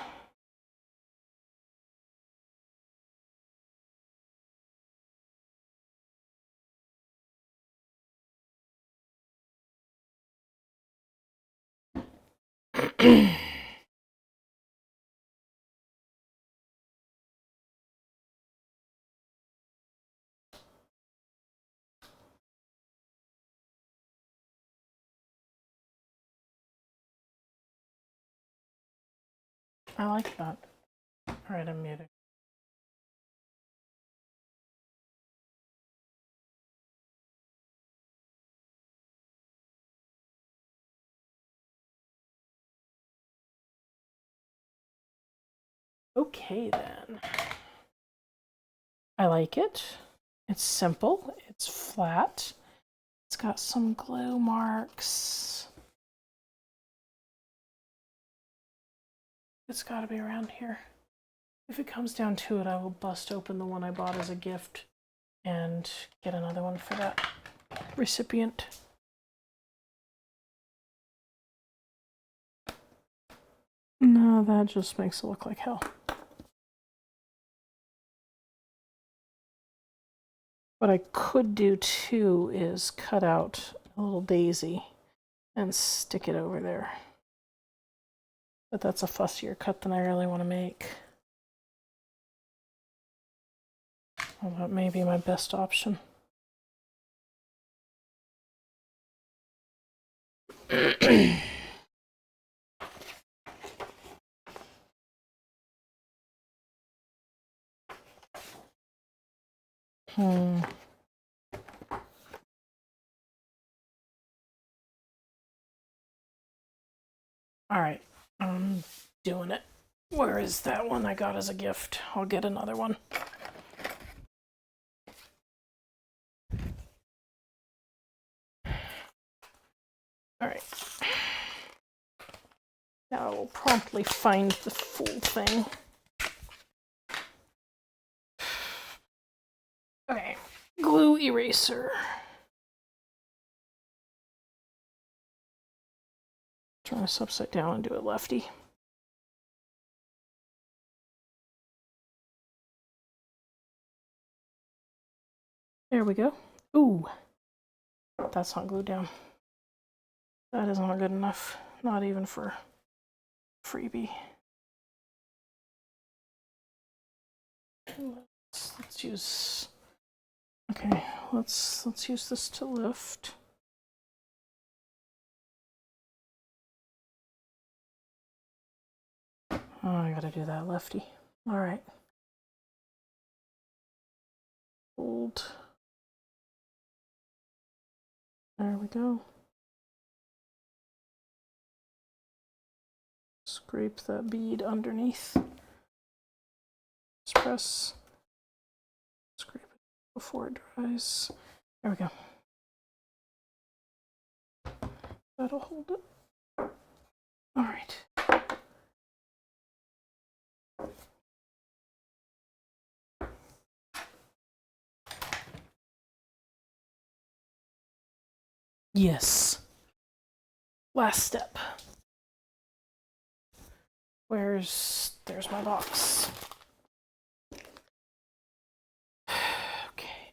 Speaker 1: I like that. All right, I'm muted. Okay then. I like it. It's simple. It's flat. It's got some glow marks. It's got to be around here. If it comes down to it, I will bust open the one I bought as a gift and get another one for that recipient. No, that just makes it look like hell. What I could do too is cut out a little daisy and stick it over there. But that's a fussier cut than I really want to make. Well, that may be my best option. All right, I'm doing it. Where is that one I got as a gift? I'll get another one. All right. Now I will promptly find the full thing. Okay, glue eraser. Turn this upside down and do it lefty. There we go. Ooh, That's not glued down. That is not good enough. Not even for freebie. Let's use. Okay, let's use this to lift. Oh, I gotta do that lefty. All right. Hold. There we go. Scrape that bead underneath. Just press. Scrape it before it dries. There we go. That'll hold it. All right. Yes. Last step. There's my box. Okay.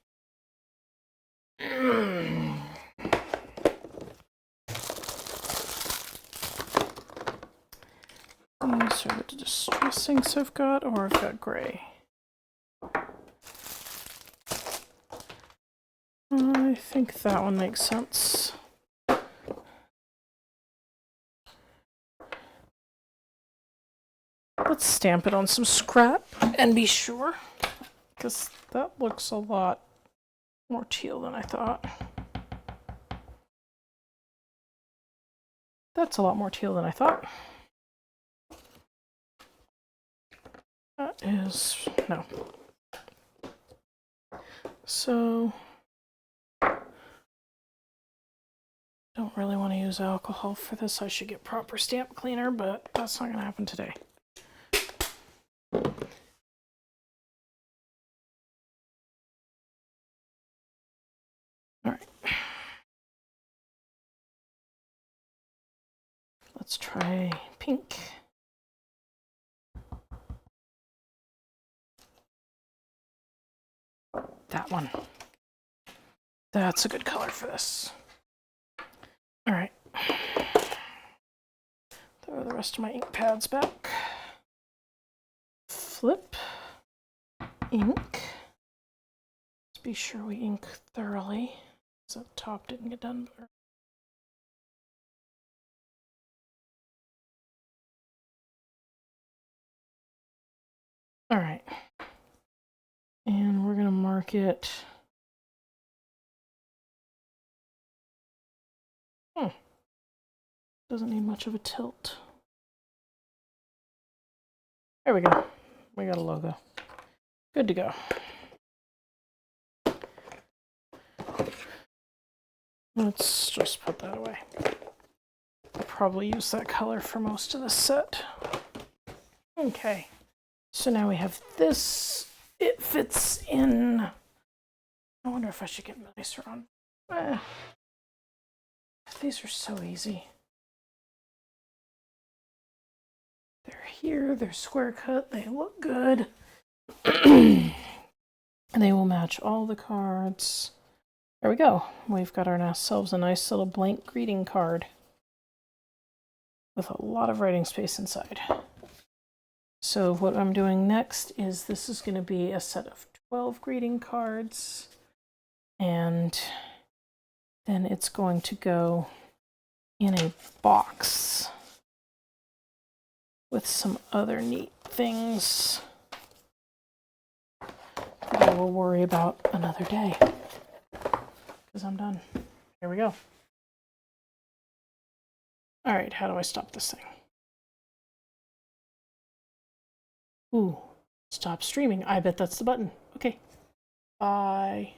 Speaker 1: These are the distress inks I've got, or I've got gray. I think that one makes sense. Let's stamp it on some scrap and be sure, because that looks a lot more teal than I thought. That's a lot more teal than I thought. That is, no. So, don't really want to use alcohol for this. I should get proper stamp cleaner, but that's not going to happen today. All right. Let's try pink. That one. That's a good color for this. All right. Throw the rest of my ink pads back. Flip. Ink. Let's be sure we ink thoroughly, so the top didn't get done. All right. And we're going to mark it. Doesn't need much of a tilt. There we go. We got a logo. Good to go. Let's just put that away. I'll probably use that color for most of the set. Okay. So now we have this. It fits in. I wonder if I should get nicer on. These are so easy. They're here, they're square cut, they look good. And they will match all the cards. There we go. We've got ourselves a nice little blank greeting card with a lot of writing space inside. So what I'm doing next is this is going to be a set of 12 greeting cards, and then it's going to go in a box with some other neat things that I will worry about another day, because I'm done. Here we go. All right, how do I stop this thing? Ooh, stop streaming. I bet that's the button. Okay, bye.